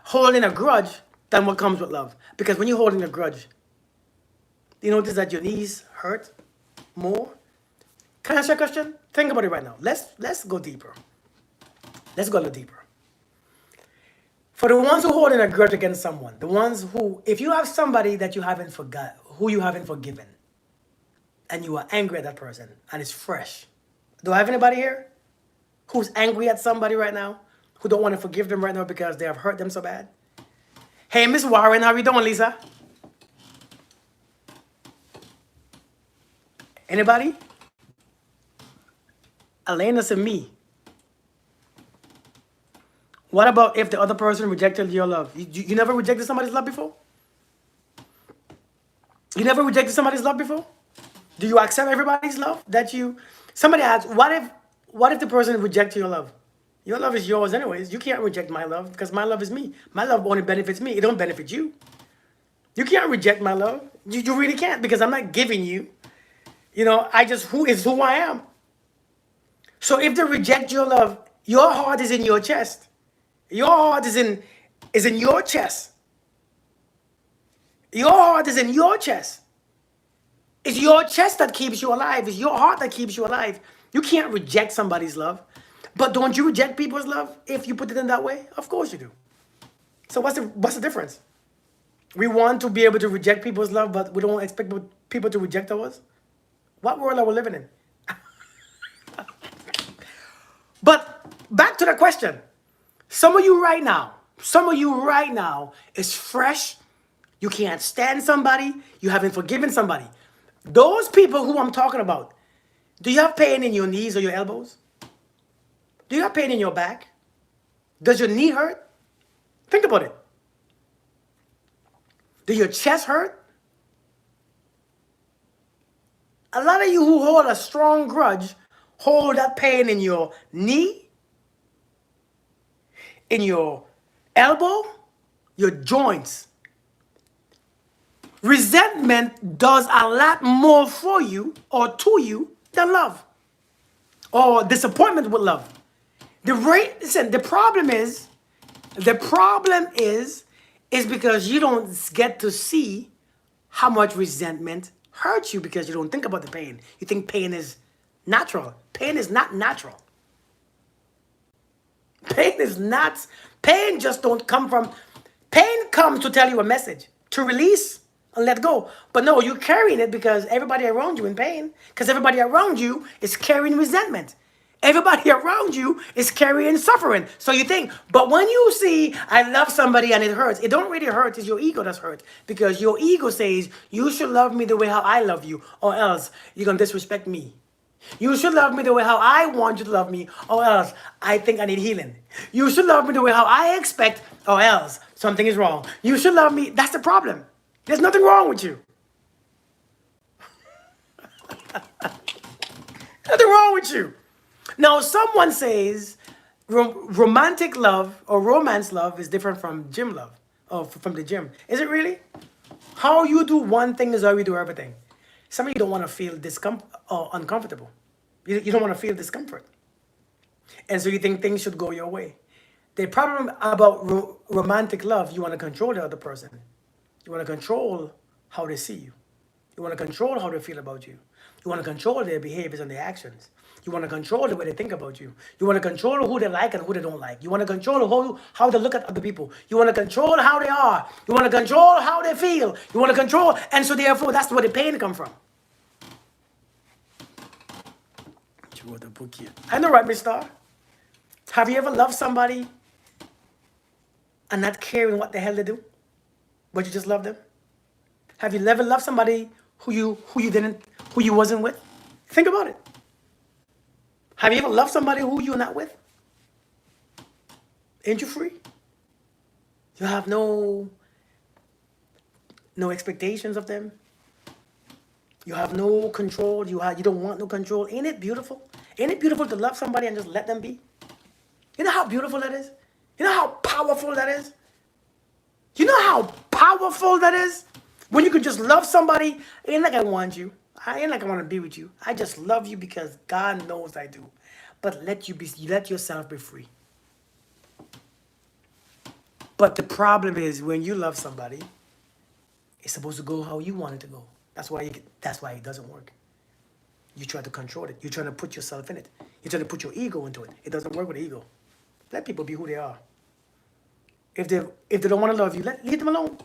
Speaker 1: holding a grudge than what comes with love. Because when you're holding a grudge, you notice that your knees hurt more. Can I ask you a question? Think about it right now. Let's go deeper. Let's go a little deeper. For the ones who hold in a grudge against someone, the ones who, if you have somebody that you haven't forgot, who you haven't forgiven, and you are angry at that person, and it's fresh. Do I have anybody here who's angry at somebody right now, who don't want to forgive them right now because they have hurt them so bad? Hey, Miss Warren, how are you doing, Lisa? Anybody? Elena said me. What about if the other person rejected your love? You never rejected somebody's love before? You never rejected somebody's love before? Do you accept everybody's love? Somebody asked, what if the person rejects your love? Your love is yours anyways. You can't reject my love because my love is me. My love only benefits me. It don't benefit you. You can't reject my love. You really can't because I'm not giving you. Who is who I am. So if they reject your love, your heart is in your chest. Your heart is in your chest. Your heart is in your chest. It's your chest that keeps you alive. It's your heart that keeps you alive. You can't reject somebody's love. But don't you reject people's love if you put it in that way? Of course you do. So what's the difference? We want to be able to reject people's love, but we don't expect people to reject ours? What world are we living in? But back to the question. Some of you right now is fresh. You can't stand somebody. You haven't forgiven somebody. Those people who I'm talking about, do you have pain in your knees or your elbows? Do you have pain in your back? Does your knee hurt? Think about it. Does your chest hurt? A lot of you who hold a strong grudge hold that pain in your knee, in your elbow, your joints. Resentment does a lot more for you or to you than love or disappointment with love. The problem is because you don't get to see how much resentment hurts you because you don't think about the pain. You think pain is natural. Pain is not natural. Pain is not, pain just don't come from, pain comes to tell you a message, to release and let go. But no, you're carrying it because everybody around you in pain, because everybody around you is carrying resentment. Everybody around you is carrying suffering. So you think, but when you see, I love somebody and it hurts, it don't really hurt, it's your ego that's hurt. Because your ego says, you should love me the way how I love you, or else you're going to disrespect me. You should love me the way how I want you to love me, or else I think I need healing. You should love me the way how I expect, or else something is wrong. You should love me. That's the problem. There's nothing wrong with you. Nothing wrong with you. Now, someone says romantic love or romance love is different from gym love, or from the gym. Is it really? How you do one thing is how you do everything. Some of you don't want to feel discomfort or uncomfortable. You don't want to feel discomfort. And so you think things should go your way. The problem about romantic love, you want to control the other person. You want to control how they see you. You want to control how they feel about you. You want to control their behaviors and their actions. You want to control the way they think about you. You want to control who they like and who they don't like. You want to control how they look at other people. You want to control how they are. You want to control how they feel. You want to control, and so therefore that's where the pain comes from. You wrote the book here. I know, right, Miss Star? Have you ever loved somebody and not caring what the hell they do, but you just love them? Have you ever loved somebody who you wasn't with? Think about it. Have you ever loved somebody who you're not with? Ain't you free? You have no expectations of them. You have no control. You don't want no control. Ain't it beautiful? Ain't it beautiful to love somebody and just let them be? You know how beautiful that is? You know how powerful that is? You know how powerful that is? When you can just love somebody, ain't like I want you. I ain't like I want to be with you. I just love you because God knows I do. But let yourself be free. But the problem is when you love somebody, it's supposed to go how you want it to go. That's why it doesn't work. You try to control it. You're trying to put yourself in it. You're trying to put your ego into it. It doesn't work with the ego. Let people be who they are. If they don't want to love you, leave them alone.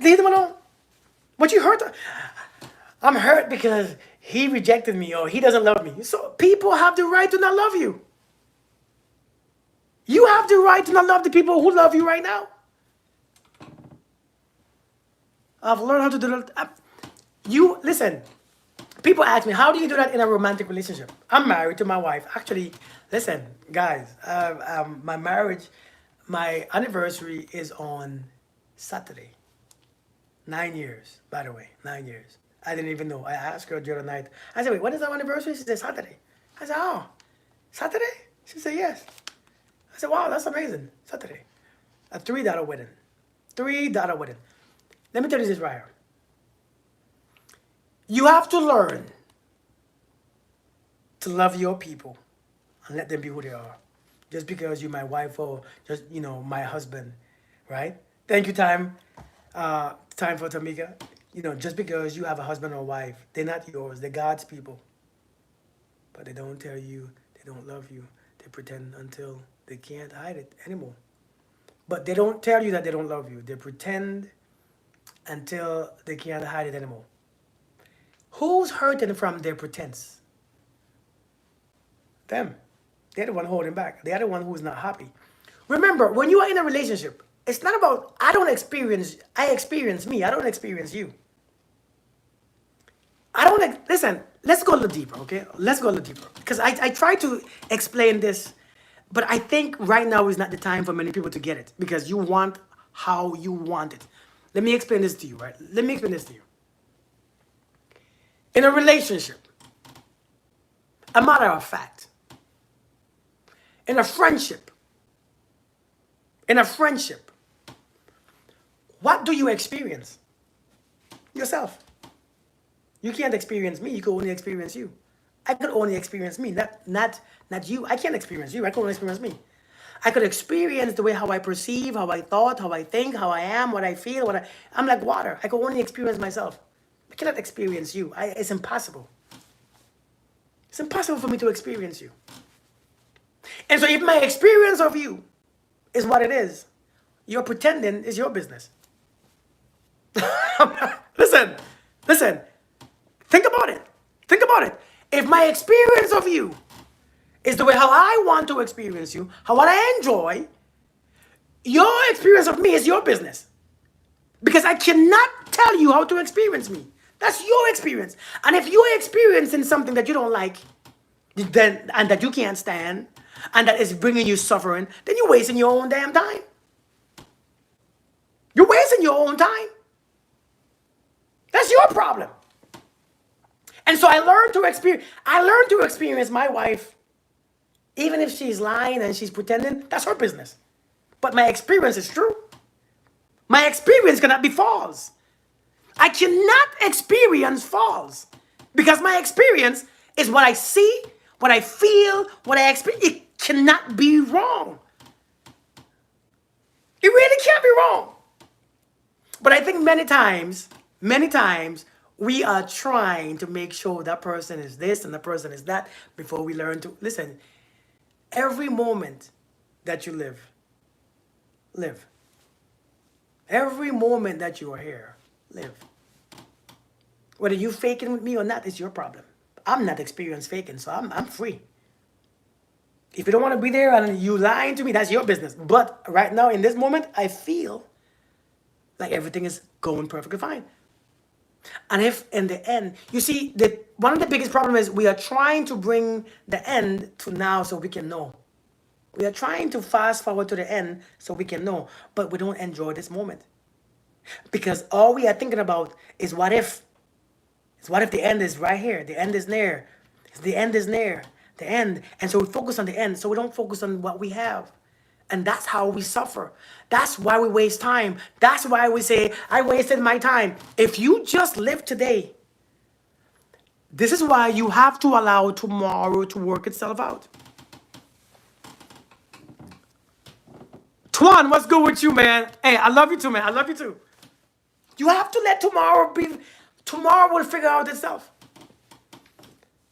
Speaker 1: Leave them alone. But you hurt. I'm hurt because he rejected me or he doesn't love me. So people have the right to not love you. You have the right to not love the people who love you right now. I've learned how to do that. Listen, people ask me, how do you do that in a romantic relationship? I'm married to my wife. Actually, listen, guys, my marriage, my anniversary is on Saturday. 9 years, by the way, 9 years. I didn't even know. I asked her the other night. I said, wait, when is our anniversary? She said, Saturday. I said, oh, Saturday? She said, yes. I said, wow, that's amazing. Saturday. A $3 wedding. $3 wedding. Let me tell you this right here. You have to learn to love your people and let them be who they are. Just because you're my wife or just, my husband, right? Thank you, time for Tamika. Just because you have a husband or wife, they're not yours. They're God's people. But they don't tell you they don't love you. They pretend until they can't hide it anymore. But they don't tell you that they don't love you. They pretend until they can't hide it anymore. Who's hurting from their pretense? Them. They're the one holding back. They're the one who's not happy. Remember, when you are in a relationship, it's not about, I experience me. I don't experience you. Listen, let's go a little deeper, okay? Let's go a little deeper. Because I try to explain this, but I think right now is not the time for many people to get it. Because you want how you want it. Let me explain this to you, right? Let me explain this to you. In a relationship, a matter of fact, in a friendship, what do you experience? Yourself. You can't experience me. You can only experience you. I could only experience me, not you. I can't experience you. I can only experience me. I could experience the way how I perceive, how I thought, how I think, how I am, what I feel. I'm like water. I can only experience myself. I cannot experience you. It's impossible. It's impossible for me to experience you. And so if my experience of you is what it is, your pretending is your business. Listen, listen. Think about it. Think about it. If my experience of you is the way how I want to experience you, how what I enjoy, your experience of me is your business. Because I cannot tell you how to experience me. That's your experience. And if you're experiencing something that you don't like, then and that you can't stand, and that is bringing you suffering, then you're wasting your own damn time. You're wasting your own time. That's your problem. And so I learned to experience my wife, even if she's lying and she's pretending, that's her business. But my experience is true. My experience cannot be false. I cannot experience false because my experience is what I see, what I feel, what I experience. It cannot be wrong. It really can't be wrong. But I think many times, we are trying to make sure that person is this and that person is that before we learn to listen. Every moment that you live, live. Every moment that you are here, live. Whether you faking with me or not, it's your problem. I'm not experienced faking, so I'm free. If you don't want to be there and you lying to me, that's your business. But right now, in this moment, I feel like everything is going perfectly fine. And if in the end, you see, one of the biggest problems is we are trying to bring the end to now so we can know. We are trying to fast forward to the end so we can know, but we don't enjoy this moment. Because all we are thinking about is what if. It's what if the end is right here, the end is near. The end is near, the end. And so we focus on the end, so we don't focus on what we have. And that's how we suffer. That's why we waste time. That's why we say, I wasted my time. If you just live today, this is why you have to allow tomorrow to work itself out. Twan, what's good with you, man? Hey, I love you too, man. I love you too. You have to let tomorrow be. Tomorrow will figure out itself.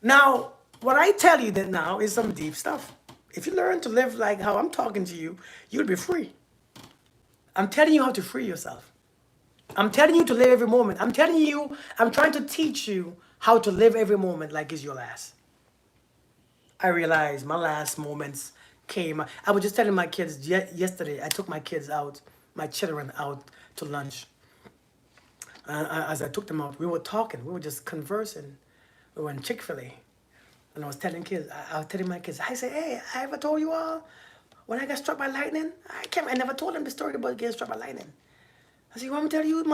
Speaker 1: Now, what I tell you that now is some deep stuff. If you learn to live like how I'm talking to you, you'll be free. I'm telling you how to free yourself. I'm telling you to live every moment. I'm telling you, I'm trying to teach you how to live every moment like it's your last. I realized my last moments came. I was just telling my kids yesterday, I took my kids out, my children out to lunch. As I took them out, we were talking, we were just conversing. We were in Chick-fil-A. And I was telling my kids, I said, hey, I ever told you all when I got struck by lightning? I never told them the story about getting struck by lightning. I said, you want me to tell you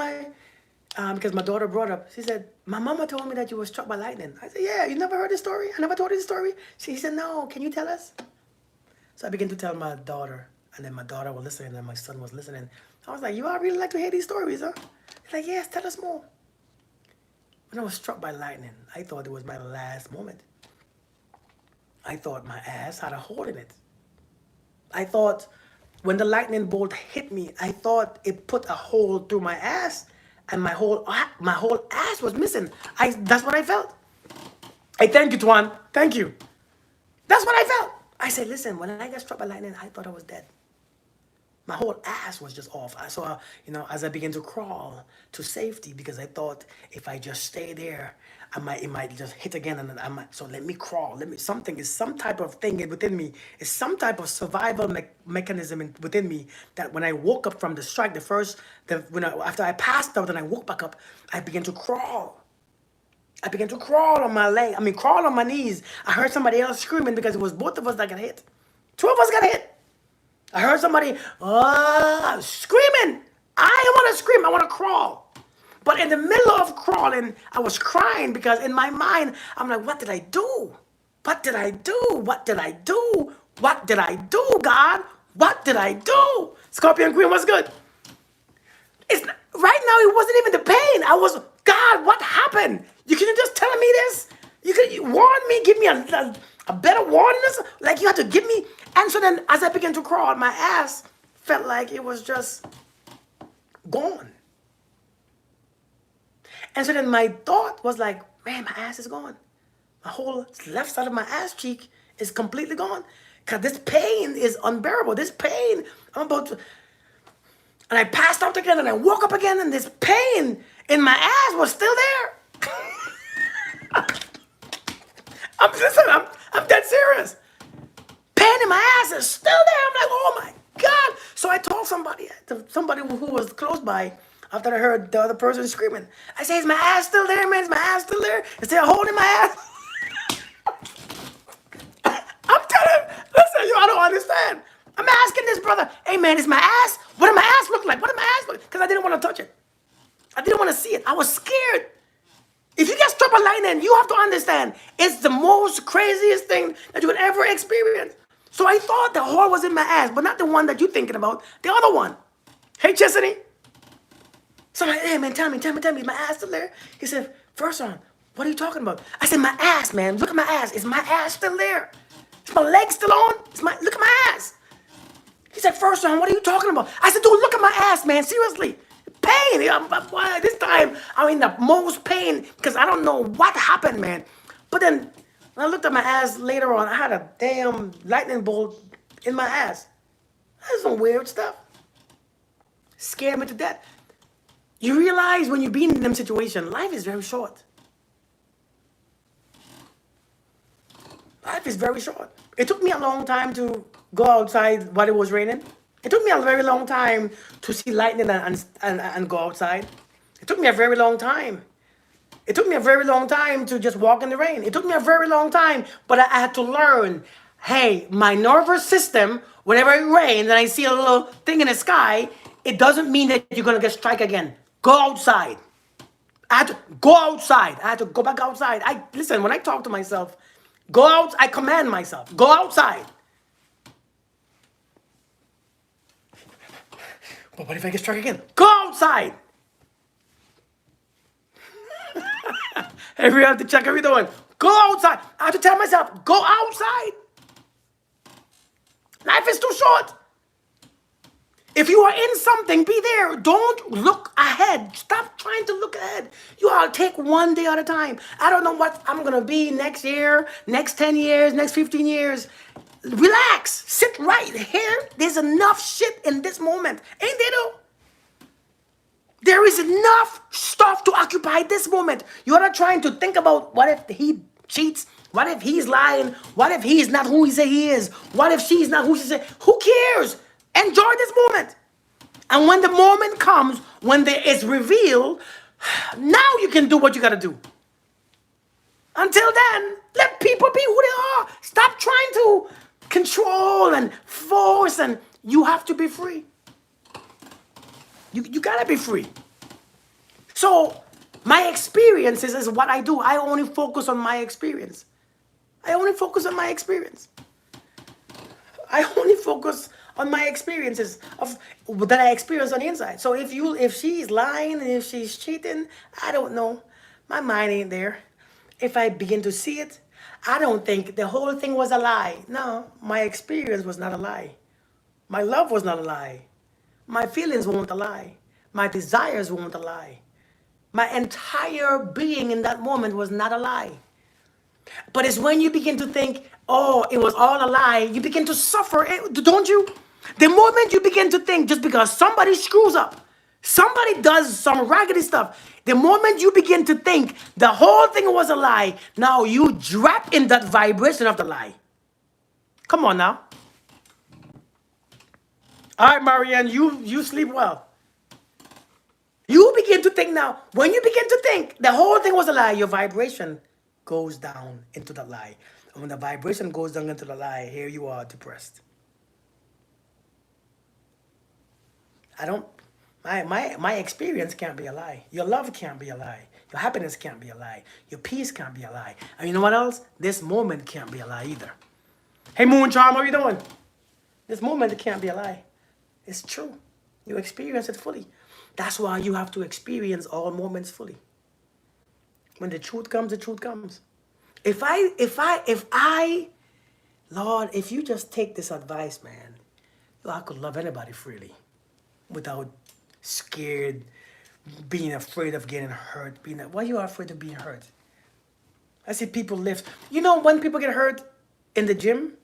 Speaker 1: because my daughter brought up, she said, my mama told me that you were struck by lightning. I said, yeah, you never heard this story? I never told you the story? She said, no, can you tell us? So I began to tell my daughter, and then my daughter was listening, and my son was listening. I was like, you all really like to hear these stories, huh? He's like, yes, tell us more. When I was struck by lightning, I thought it was my last moment. I thought my ass had a hole in it. I thought when the lightning bolt hit me, I thought it put a hole through my ass and my whole ass was missing. That's what I felt. I thank you, Tuan. Thank you. That's what I felt. I said, listen, when I got struck by lightning, I thought I was dead. My whole ass was just off. I saw, as I began to crawl to safety because I thought if I just stay there, it might just hit again and then so let me crawl. Some type of thing within me. It's some type of survival mechanism within me that when I woke up from the strike, after I passed out and I woke back up, I began to crawl. I began to crawl on my leg. Crawl on my knees. I heard somebody else screaming because it was both of us that got hit. Two of us got hit. I heard somebody screaming. I don't want to scream. I want to crawl. But in the middle of crawling, I was crying because in my mind, I'm like, what did I do? What did I do? What did I do? What did I do, God? What did I do? Scorpion Queen, what's good? Right now, it wasn't even the pain. I was, God, what happened? You couldn't just tell me this? You could warn me, give me a better warning? Like you had to give me. And so then as I began to crawl, my ass felt like it was just gone. And so then my thought was like, man, my ass is gone. My whole left side of my ass cheek is completely gone. Because this pain is unbearable. This pain, I'm about to, and I passed out again and I woke up again and this pain in my ass was still there. I'm dead serious. Pain in my ass is still there. I'm like, oh my God. So I told somebody who was close by after I heard the other person screaming. I say, is my ass still there, man? Is my ass still there? Is they holding my ass? I'm telling him, listen, I don't understand. I'm asking this brother, hey man, is my ass, what did my ass look like? What did my ass look like? Because I didn't want to touch it. I didn't want to see it. I was scared. If you get struck by lightning, you have to understand, it's the most craziest thing that you would ever experience. So I thought the hole was in my ass, but not the one that you're thinking about, the other one. Hey, Chesney. So I'm like, hey man, tell me, is my ass still there? He said, first on, what are you talking about? I said, my ass, man, look at my ass. Is my ass still there? Is my leg still on? Look at my ass. He said, first on, what are you talking about? I said, dude, look at my ass, man, seriously. Pain. This time, I'm in the most pain because I don't know what happened, man. But then, when I looked at my ass later on, I had a damn lightning bolt in my ass. That's some weird stuff. Scared me to death. You realize when you're being in them situations, life is very short. Life is very short. It took me a long time to go outside while it was raining. It took me a very long time to see lightning and go outside. It took me a very long time. It took me a very long time to just walk in the rain. It took me a very long time, but I had to learn, hey, my nervous system, whenever it rains and I see a little thing in the sky, it doesn't mean that you're going to get struck again. Go outside. I had to go outside. I had to go back outside. Listen, when I talk to myself, go out, I command myself, go outside. But what if I get struck again? Go outside. Hey, we have to check how we doing. Go outside. I have to tell myself, go outside. Life is too short. If you are in something, be there. Don't look ahead. Stop trying to look ahead. You ought to take one day at a time. I don't know what I'm going to be next year, next 10 years, next 15 years. Relax. Sit right here. There's enough shit in this moment. Ain't there though? There is enough stuff to occupy this moment. You're not trying to think about what if he cheats? What if he's lying? What if he's not who he say he is? What if she's not who she say? Who cares? Enjoy this moment. And when the moment comes, when there is reveal, now you can do what you got to do. Until then, let people be who they are. Stop trying to control and force, and you have to be free. You got to be free. So my experiences is what I do. I only focus on my experience. I only focus on my experience. I only focus on my experiences of that I experience on the inside. So if she's lying and if she's cheating, I don't know. My mind ain't there. If I begin to see it, I don't think the whole thing was a lie. No, my experience was not a lie. My love was not a lie. My feelings weren't a lie. My desires weren't a lie. My entire being in that moment was not a lie. But it's when you begin to think, oh, it was all a lie, you begin to suffer, don't you? The moment you begin to think just because somebody screws up, somebody does some raggedy stuff, the moment you begin to think the whole thing was a lie, now you drop in that vibration of the lie. Come on now. All right, Marianne, you sleep well. You begin to think now, when you begin to think the whole thing was a lie, your vibration goes down into the lie. And when the vibration goes down into the lie, here you are depressed. My experience can't be a lie. Your love can't be a lie. Your happiness can't be a lie. Your peace can't be a lie. And you know what else? This moment can't be a lie either. Hey, Moon Charm, how are you doing? This moment can't be a lie. It's true. You experience it fully. That's why you have to experience all moments fully. When the truth comes, the truth comes. Lord, if you just take this advice, man, I could love anybody freely without scared, being afraid of getting hurt. Why you are afraid of being hurt? I see people lift. You know when people get hurt in the gym,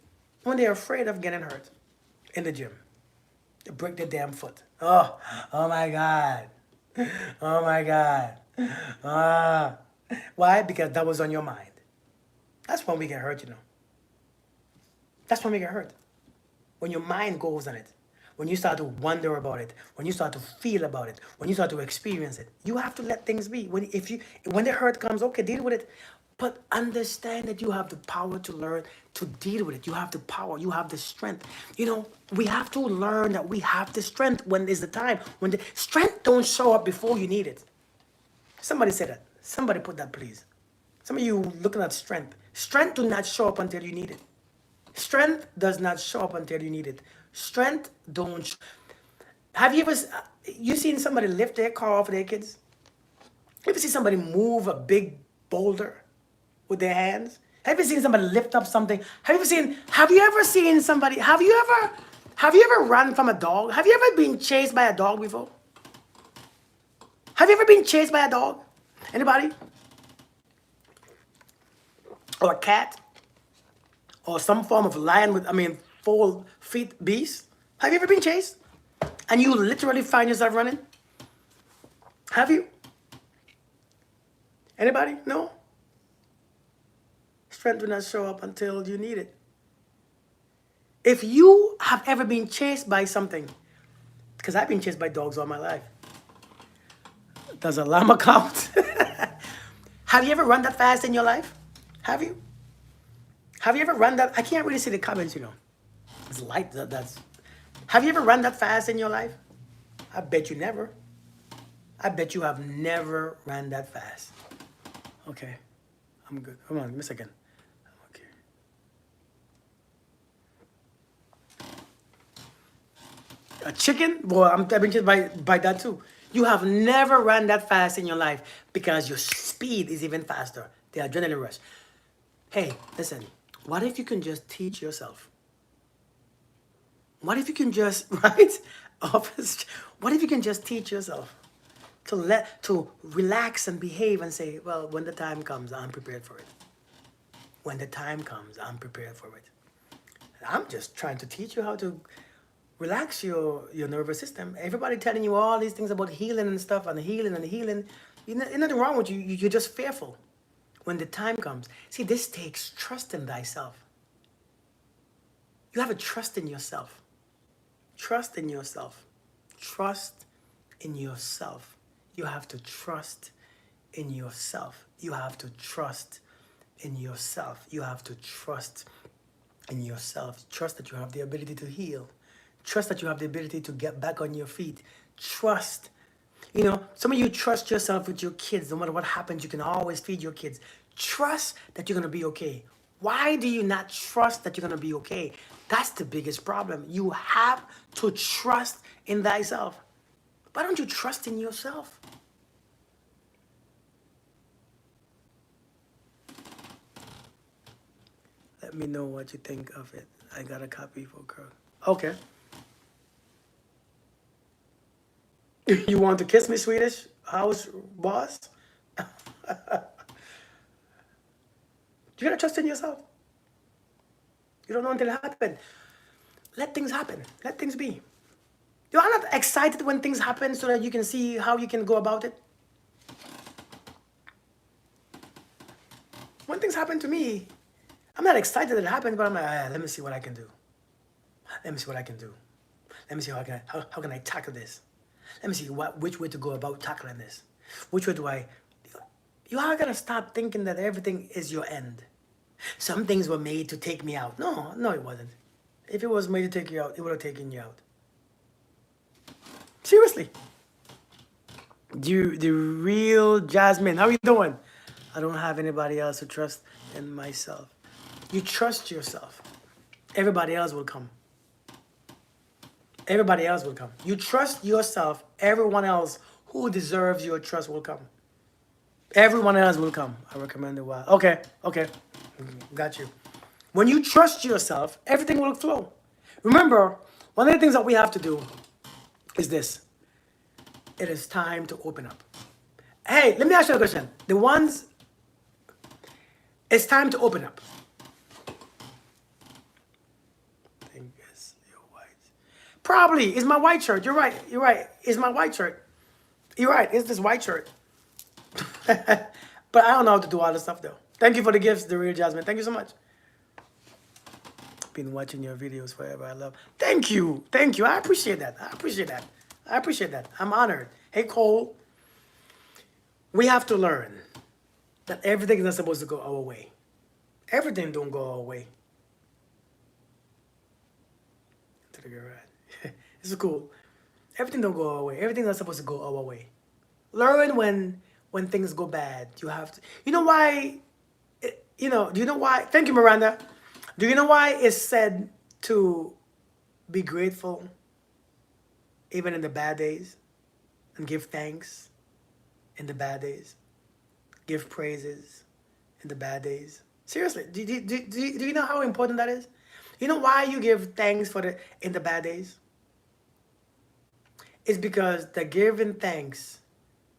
Speaker 1: When they're afraid of getting hurt in the gym. They break their damn foot. Oh my God. Oh my God. Ah. Why? Because that was on your mind. That's when we get hurt, you know. That's when we get hurt. When your mind goes on it. When you start to wonder about it. When you start to feel about it. When you start to experience it. You have to let things be. When the hurt comes, okay, deal with it. But understand that you have the power to learn to deal with it. You have the power. You have the strength. You know, we have to learn that we have the strength when is the time. When the strength don't show up before you need it. Somebody said that. Somebody put that, please. Some of you looking at strength. Strength do not show up until you need it. Strength does not show up until you need it. Strength don't. Have you ever you seen somebody lift their car off their kids? You ever see somebody move a big boulder with their hands? Have you seen somebody lift up something? Have you ever seen somebody, have you ever run from a dog? Have you ever been chased by a dog before? Have you ever been chased by a dog? Anybody? Or a cat? Or some form of lion with, 4 feet beast? Have you ever been chased? And you literally find yourself running? Have you? Anybody? No? Strength do not show up until you need it. If you have ever been chased by something, because I've been chased by dogs all my life. Does a llama count? Have you ever run that fast in your life? Have you? Have you ever run that? I can't really see the comments, you know. It's light. Have you ever run that fast in your life? I bet you never. I bet you have never ran that fast. Okay. I'm good. Hold on, give me a second. A chicken? Well, I've been chased by that too. You have never run that fast in your life because your speed is even faster. The adrenaline rush. Hey, listen. What if you can just teach yourself? What if you can just, right? What if you can just teach yourself to relax and behave and say, well, when the time comes, I'm prepared for it. When the time comes, I'm prepared for it. I'm just trying to teach you how to relax your nervous system. Everybody telling you all these things about healing and stuff and healing and healing. There's nothing wrong with you. You're just fearful. When the time comes. See, this takes trust in thyself. You have to trust in yourself. Trust in yourself. Trust in yourself. You have to trust in yourself. You have to trust in yourself. You have to trust in yourself. Trust that you have the ability to heal. Trust that you have the ability to get back on your feet. Trust. You know, some of you trust yourself with your kids. No matter what happens, you can always feed your kids. Trust that you're going to be okay. Why do you not trust that you're going to be okay? That's the biggest problem. You have to trust in thyself. Why don't you trust in yourself? Let me know what you think of it. I got a copy for Kirk. Okay. You want to kiss me, Swedish house boss? You gotta trust in yourself. You don't know until it happens. Let things happen. Let things be. You are not excited when things happen so that you can see how you can go about it. When things happen to me, I'm not excited that it happened, but I'm like, let me see what I can do. Let me see what I can do. Let me see how can I tackle this. Let me see which way to go about tackling this. Which way do I... You are going to stop thinking that everything is your end. Some things were made to take me out. No, it wasn't. If it was made to take you out, it would have taken you out. Seriously. The real Jasmine. How are you doing? I don't have anybody else to trust in myself. You trust yourself. Everybody else will come. Everybody else will come. You trust yourself. Everyone else who deserves your trust will come. Everyone else will come. I recommend it. Well. Okay. Got you. When you trust yourself, everything will flow. Remember, one of the things that we have to do is this. It is time to open up. Hey, let me ask you a question. It's time to open up. Probably. It's my white shirt. You're right. You're right. It's my white shirt. You're right. It's this white shirt. But I don't know how to do all this stuff though. Thank you for the gifts, the real Jasmine. Thank you so much. Been watching your videos forever. I love. Thank you. Thank you. I appreciate that. I appreciate that. I appreciate that. I'm honored. Hey Cole, we have to learn that everything is not supposed to go our way. Everything don't go our way. To the garage. This is cool. Everything don't go our way. Everything's not supposed to go our way. Learn when things go bad. You have to. You know why? Do you know why? Thank you, Miranda. Do you know why it's said to be grateful even in the bad days and give thanks in the bad days? Give praises in the bad days. Seriously, do you know how important that is? You know why you give thanks in the bad days? It's because the giving thanks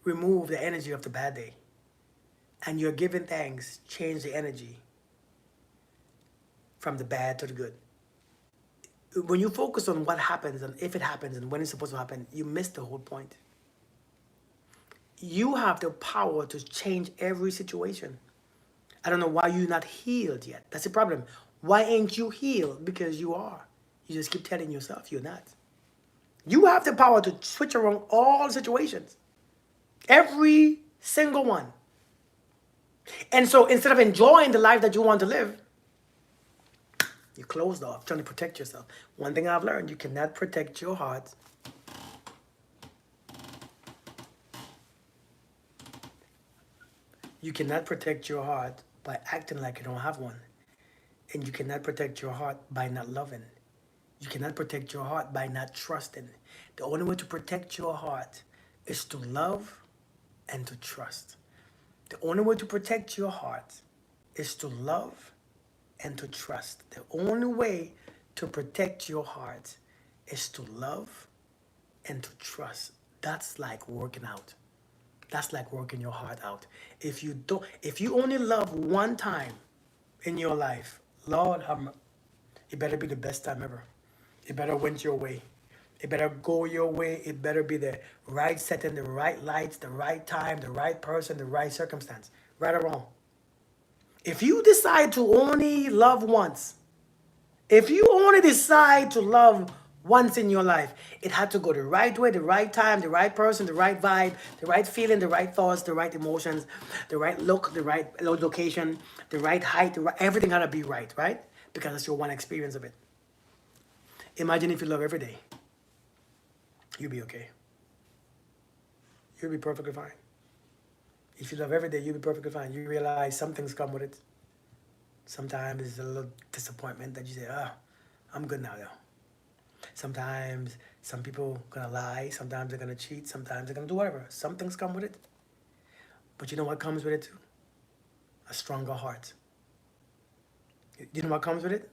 Speaker 1: remove the energy of the bad day. And your giving thanks change the energy from the bad to the good. When you focus on what happens and if it happens and when it's supposed to happen, you miss the whole point. You have the power to change every situation. I don't know why you're not healed yet. That's the problem. Why ain't you healed? Because you are. You just keep telling yourself you're not. You have the power to switch around all situations. Every single one. And so instead of enjoying the life that you want to live, you're closed off, trying to protect yourself. One thing I've learned, you cannot protect your heart. You cannot protect your heart by acting like you don't have one. And you cannot protect your heart by not loving. You cannot protect your heart by not trusting. The only way to protect your heart is to love and to trust. The only way to protect your heart is to love and to trust. The only way to protect your heart is to love and to trust. That's like working out. That's like working your heart out. If you only love one time in your life, Lord, it better be the best time ever. It better went your way. It better go your way. It better be the right setting, the right lights, the right time, the right person, the right circumstance. Right or wrong. If you decide to only love once, if you only decide to love once in your life, it had to go the right way, the right time, the right person, the right vibe, the right feeling, the right thoughts, the right emotions, the right look, the right location, the right height, everything had to be right, right? Because it's your one experience of it. Imagine if you love every day. You'll be okay. You'll be perfectly fine. If you love every day, you'll be perfectly fine. You realize some things come with it. Sometimes it's a little disappointment that you say, I'm good now though. Sometimes some people are gonna lie, sometimes they're gonna cheat, sometimes they're gonna do whatever. Some things come with it. But you know what comes with it too? A stronger heart. You know what comes with it?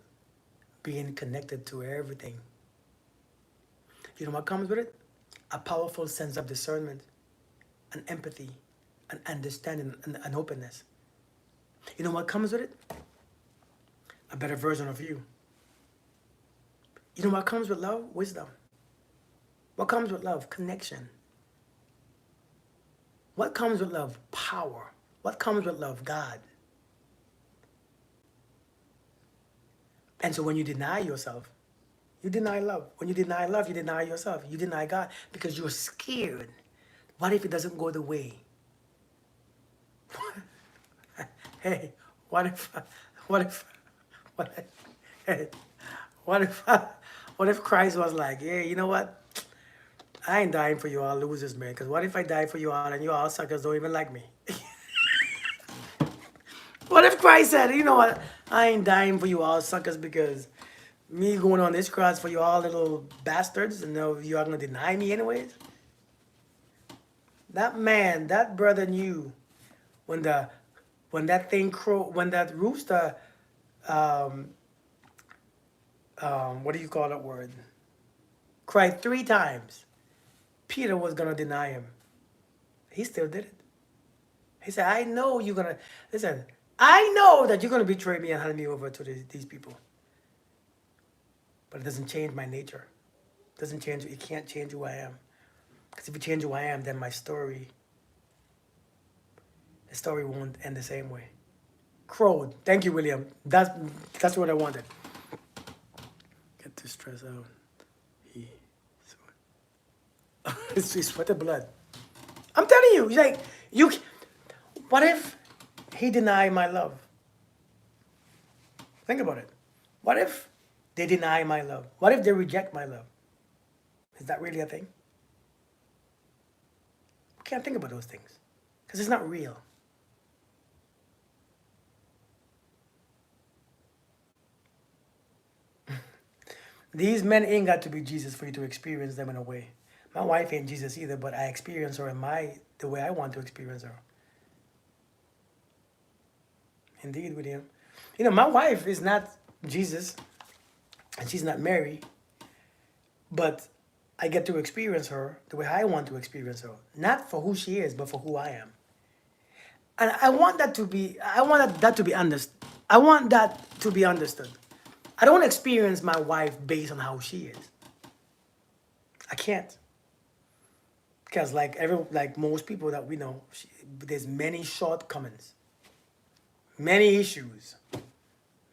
Speaker 1: Being connected to everything. You know what comes with it? A powerful sense of discernment, an empathy, an understanding, an openness. You know what comes with it? A better version of you. You know what comes with love? Wisdom. What comes with love? Connection. What comes with love? Power. What comes with love? God. And so when you deny yourself, you deny love. When you deny love, you deny yourself. You deny God because you're scared. What if it doesn't go the way? Hey, what if, hey, what if Christ was like, yeah, you know what? I ain't dying for you all losers, man. Because what if I die for you all and you all suckers don't even like me? What if Christ said, you know what? I ain't dying for you all suckers because me going on this cross for you all little bastards and now you are going to deny me anyways? That man, that brother knew when that rooster, what do you call that word? Cried 3 times. Peter was going to deny him. He still did it. He said, I know you're going to, listen, I know that you're going to betray me and hand me over to these people. But it doesn't change my nature. Doesn't change. It can't change who I am. Because if you change who I am, then the story won't end the same way. Crowed. Thank you, William. That's what I wanted. Get to stress out. He sweat. He sweated blood. I'm telling you, like you. What if he denied my love? Think about it. What if they deny my love? What if they reject my love? Is that really a thing? We can't think about those things because it's not real. These men ain't got to be Jesus for you to experience them in a way. My wife ain't Jesus either, but I experience her in the way I want to experience her. Indeed, William. You know, my wife is not Jesus, and she's not Mary, but I get to experience her the way I want to experience her. Not for who she is, but for who I am. And I want that to be, understood. I want that to be understood. I don't experience my wife based on how she is. I can't. Because like most people that we know, there's many shortcomings, many issues,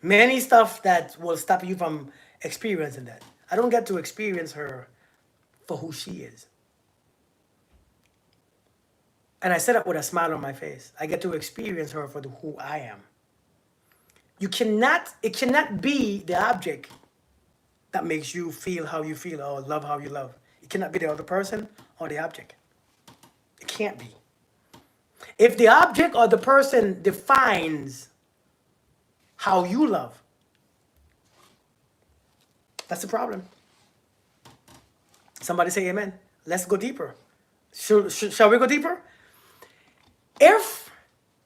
Speaker 1: many stuff that will stop you from experiencing that. I don't get to experience her for who she is. And I said it with a smile on my face. I get to experience her for who I am. It cannot be the object that makes you feel how you feel or love how you love. It cannot be the other person or the object. It can't be. If the object or the person defines how you love, that's the problem. Somebody say amen. Let's go deeper. Shall we go deeper? If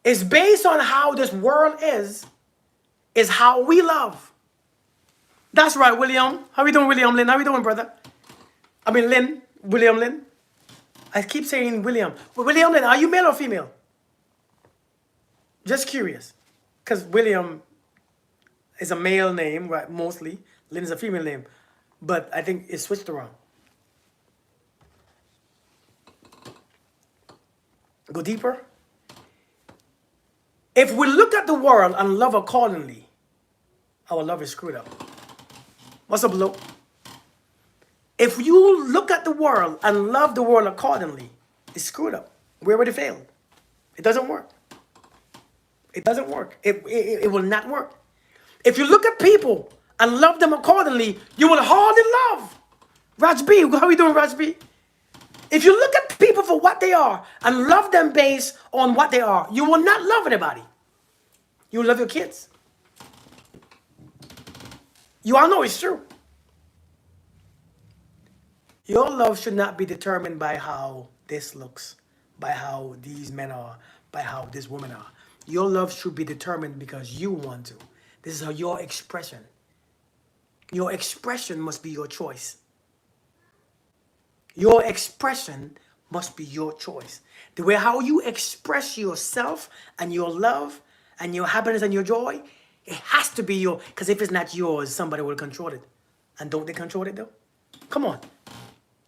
Speaker 1: it's based on how this world is how we love. That's right, William. How we doing, William Lynn? How we doing, brother? I mean, Lynn. William Lynn. I keep saying William. But William Lynn, are you male or female? Just curious. Because William is a male name, right, mostly. Lynn is a female name. But I think it's switched around. Go deeper. If we look at the world and love accordingly, our love is screwed up. What's up, Lo? If you look at the world and love the world accordingly, it's screwed up. We already failed. It doesn't work. It doesn't work. It will not work. If you look at people and love them accordingly, you will hardly love. Raj B, how are we doing, Raj B? If you look at people for what they are and love them based on what they are, you will not love anybody. You will love your kids. You all know it's true. Your love should not be determined by how this looks, by how these men are, by how this woman are. Your love should be determined because you want to. This is how your expression. Your expression must be your choice. Your expression must be your choice. The way how you express yourself and your love and your happiness and your joy, it has to be your, because if it's not yours, somebody will control it. And don't they control it though? Come on.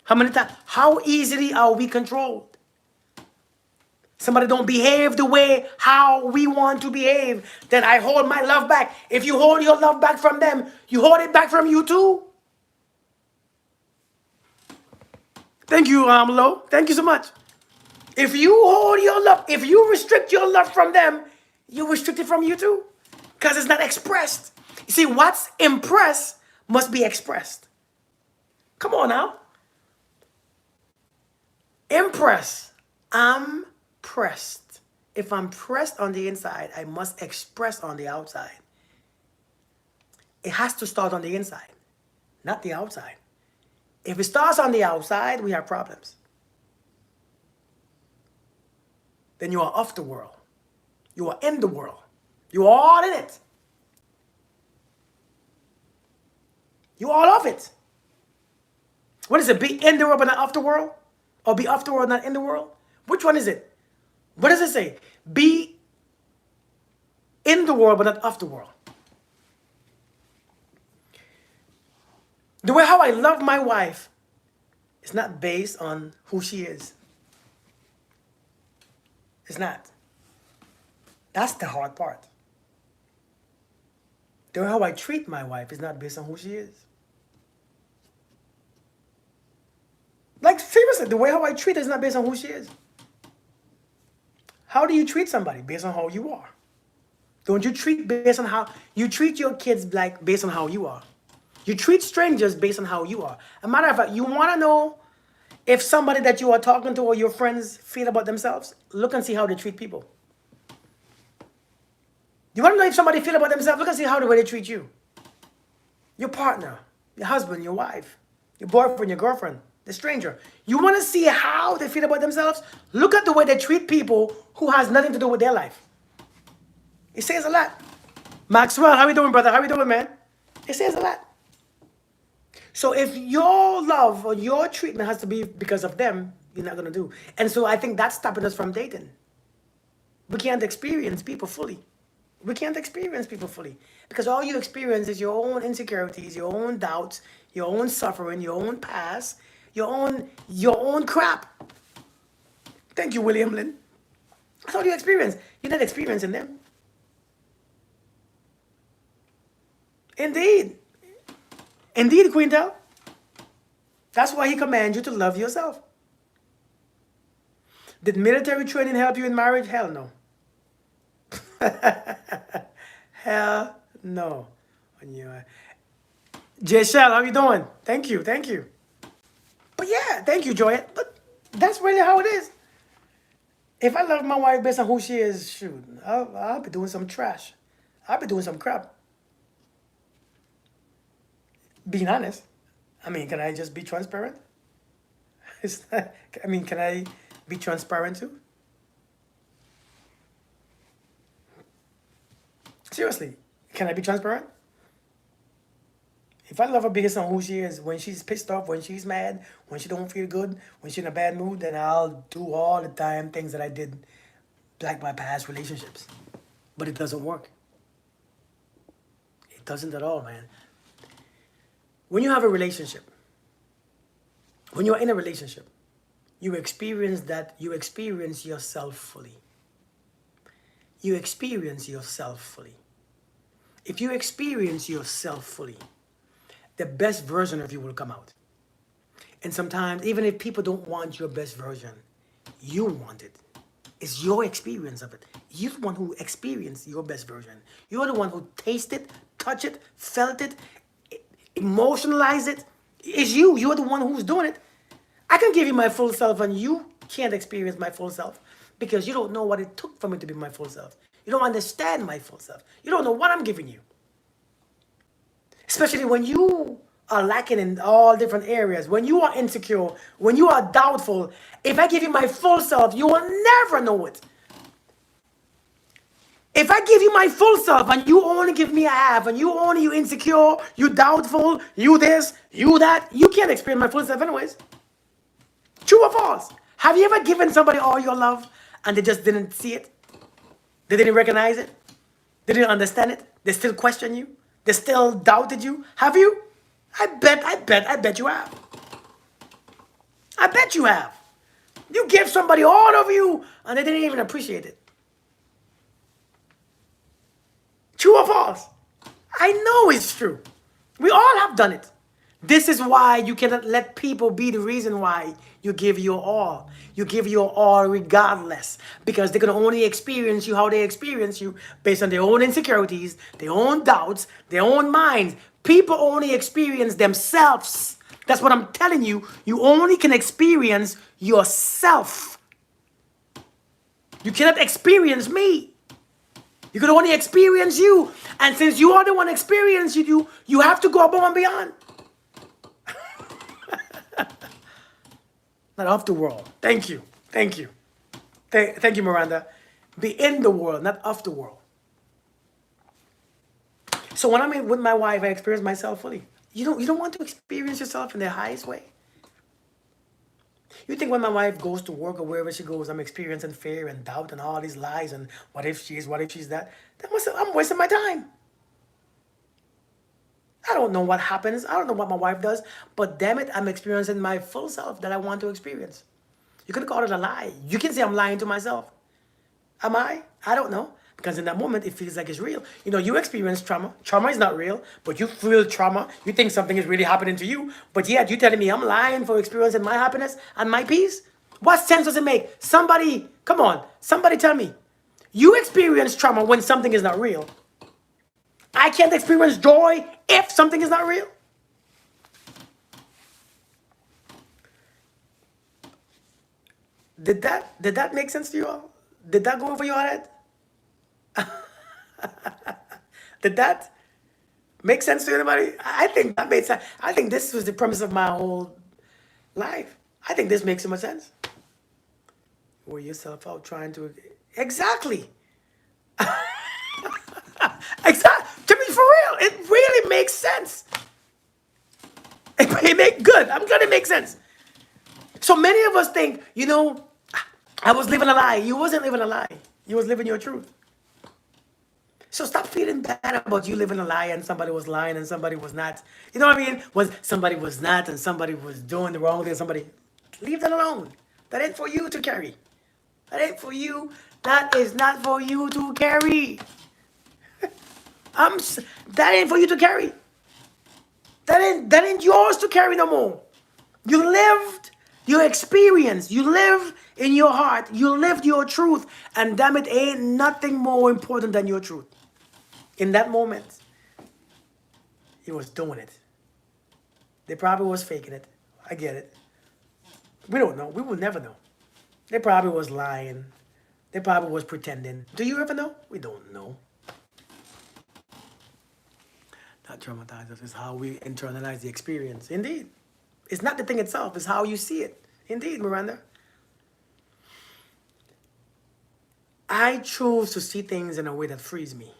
Speaker 1: How many times? How easily are we controlled? Somebody don't behave the way how we want to behave, then I hold my love back. If you hold your love back from them, you hold it back from you too. Thank you, Lo. Thank you so much. If you hold your love, if you restrict your love from them, you restrict it from you too. Because it's not expressed. You see, what's impressed must be expressed. Come on now. Impress. I'm pressed. If I'm pressed on the inside, I must express on the outside. It has to start on the inside, not the outside. If it starts on the outside, we have problems. Then you are off the world. You are in the world. You are all in it. You are all of it. What is it? Be in the world but not of the world? Or be of the world, not in the world? Which one is it? What does it say? Be in the world but not of the world. The way how I love my wife It's not based on who she is. It's not. That's the hard part. The way how I treat my wife is not based on who she is. Like, seriously, the way how I treat her is not based on who she is. How do you treat somebody? Based on how you are. Don't you treat based on how you treat your kids, like based on how you are. You treat strangers based on how you are. A matter of fact, you want to know if somebody that you are talking to or your friends feel about themselves, look and see how they treat people. You want to know if somebody feel about themselves, look and see how the way they treat you. Your partner, your husband, your wife, your boyfriend, your girlfriend, the stranger. You want to see how they feel about themselves? Look at the way they treat people who has nothing to do with their life. It says a lot. Maxwell, how you doing, brother? How you doing, man? It says a lot. So if your love or your treatment has to be because of them, you're not going to do. And so I think that's stopping us from dating. We can't experience people fully. We can't experience people fully. Because all you experience is your own insecurities, your own doubts, your own suffering, your own past, your own crap. Thank you, William Lynn. That's all you experience. You're not experiencing them. Indeed. Indeed, Quintel. That's why he commands you to love yourself. Did military training help you in marriage? Hell no. Hell no. Jay Shell, how you doing? Thank you, thank you. But yeah, thank you, Joy. But that's really how it is. If I love my wife based on who she is, shoot, I'll be doing some trash. I'll be doing some crap. Being honest. I mean, can I just be transparent? Can I be transparent too? Seriously, can I be transparent? If I love her based on who she is, when she's pissed off, when she's mad, when she don't feel good, when she's in a bad mood, then I'll do all the time things that I did like my past relationships. But it doesn't work. It doesn't at all, man. When you have a relationship, when you're in a relationship, you experience yourself fully. You experience yourself fully. If you experience yourself fully, the best version of you will come out. And sometimes, even if people don't want your best version, you want it. It's your experience of it. You're the one who experienced your best version. You're the one who tasted it, touched it, felt it, emotionalized it. It's you. You're the one who's doing it. I can give you my full self and you can't experience my full self because you don't know what it took for me to be my full self. You don't understand my full self. You don't know what I'm giving you. Especially when you are lacking in all different areas, when you are insecure, when you are doubtful. If I give you my full self, you will never know it. If I give you my full self and you only give me a half and you insecure, you doubtful, you this, you that, you can't experience my full self anyways. True or false? Have you ever given somebody all your love and they just didn't see it? They didn't recognize it? They didn't understand it? They still question you? They still doubted you? Have you? I bet you have. I bet you have. You gave somebody all of you and they didn't even appreciate it. True or false? I know it's true. We all have done it. This is why you cannot let people be the reason why you give your all. You give your all regardless. Because they're going to only experience you how they experience you based on their own insecurities, their own doubts, their own minds. People only experience themselves. That's what I'm telling you. You only can experience yourself. You cannot experience me. You can only experience you. And since you are the one experiencing you have to go above and beyond. Not of the world. Thank you. Thank you. Thank you, Miranda. Be in the world, not of the world. So when I'm with my wife, I experience myself fully. You don't want to experience yourself in the highest way. You think when my wife goes to work or wherever she goes, I'm experiencing fear and doubt and all these lies and what if she's that? I'm wasting my time. I don't know what happens. I don't know what my wife does. But damn it, I'm experiencing my full self that I want to experience. You can call it a lie. You can say I'm lying to myself. Am I? I don't know. Because in that moment, it feels like it's real. You know, you experience trauma. Trauma is not real, but you feel trauma. You think something is really happening to you. But yet, you telling me I'm lying for experiencing my happiness and my peace? What sense does it make? Somebody, come on. Somebody tell me. You experience trauma when something is not real. I can't experience joy if something is not real. Did that make sense to you all? Did that go over your head? Did that make sense to anybody? I think that made sense. I think this was the premise of my whole life. I think this makes so much sense. Wear yourself out trying to exactly. Exactly. To be for real, it really makes sense. It make good. I'm glad it makes sense. So many of us think, you know, I was living a lie. You wasn't living a lie. You was living your truth. So stop feeling bad about you living a lie and somebody was lying and somebody was not. You know what I mean? Was somebody was not and somebody was doing the wrong thing. Somebody, leave that alone. That ain't for you to carry. That ain't for you. That is not for you to carry. That ain't for you to carry. That ain't yours to carry no more. You lived your experience. You live in your heart. You lived your truth. And damn it, ain't nothing more important than your truth. In that moment, he was doing it. They probably was faking it. I get it. We don't know. We will never know. They probably was lying. They probably was pretending. Do you ever know? We don't know. That traumatizes us is how we internalize the experience. Indeed. It's not the thing itself. It's how you see it. Indeed, Miranda. I choose to see things in a way that frees me.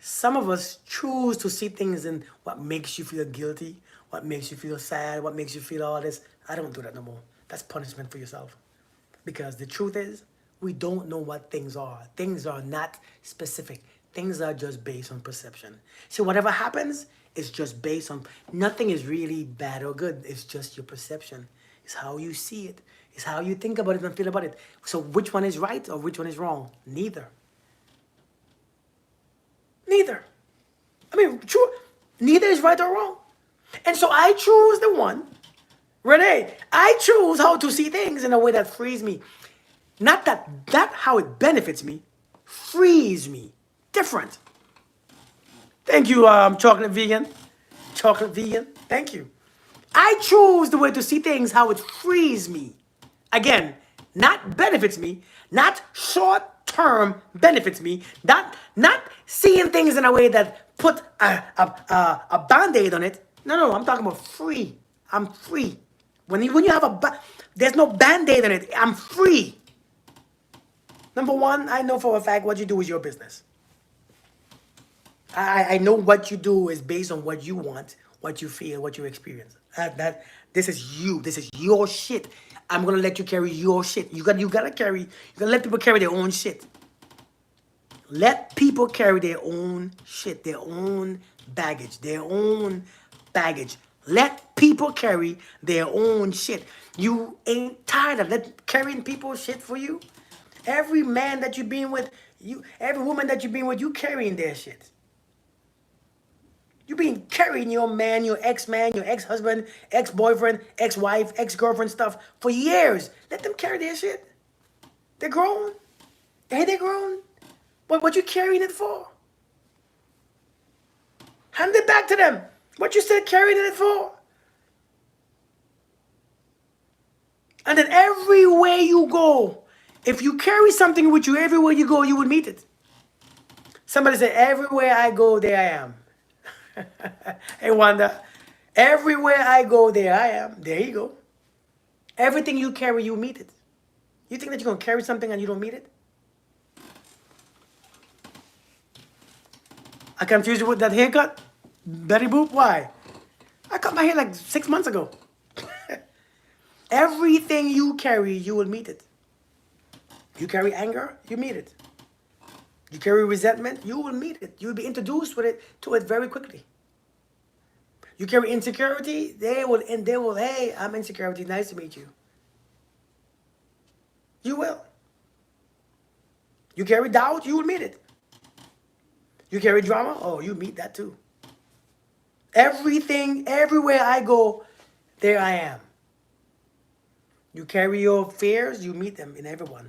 Speaker 1: Some of us choose to see things in what makes you feel guilty, what makes you feel sad, what makes you feel all this. I don't do that no more. That's punishment for yourself. Because the truth is, we don't know what things are. Things are not specific. Things are just based on perception. So whatever happens is just based on, nothing is really bad or good. It's just your perception. It's how you see it. It's how you think about it and feel about it. So which one is right or which one is wrong? Neither. Neither. I mean, true. Neither is right or wrong. And so I choose the one. Renee, I choose how to see things in a way that frees me. Not that how it benefits me, frees me. Different. Thank you, chocolate vegan. Chocolate vegan. Thank you. I choose the way to see things how it frees me. Again, not benefits me, not short-term benefits me, not seeing things in a way that put a band-aid on it. No, I'm talking about free. I'm free. When you have there's no band-aid on it. I'm free. Number one, I know for a fact what you do is your business. I know what you do is based on what you want, what you feel, what you experience. This is you. This is your shit. I'm gonna let you carry your shit. You gotta let people carry their own shit. Let people carry their own shit, their own baggage, their own baggage. Let people carry their own shit. You ain't tired of carrying people's shit for you? Every man that you've been with, every woman that you've been with, you carrying their shit. You've been carrying your man, your ex-man, your ex-husband, ex-boyfriend, ex-wife, ex-girlfriend stuff for years. Let them carry their shit. They're grown. Ain't they grown? What you carrying it for? Hand it back to them. What you still carrying it for? And then everywhere you go, if you carry something with you everywhere you go, you will meet it. Somebody said, everywhere I go, there I am. Hey, Wanda, everywhere I go, there I am. There you go. Everything you carry, you meet it. You think that you're going to carry something and you don't meet it? I confused you with that haircut? Betty Boop? Why? I cut my hair like 6 months ago. Everything you carry, you will meet it. You carry anger, you meet it. You carry resentment, you will meet it. You'll be introduced to it very quickly. You carry insecurity, they will, hey, I'm insecurity, nice to meet you. You will. You carry doubt, you will meet it. You carry drama, oh, you meet that too. Everything, everywhere I go, there I am. You carry your fears, you meet them in everyone.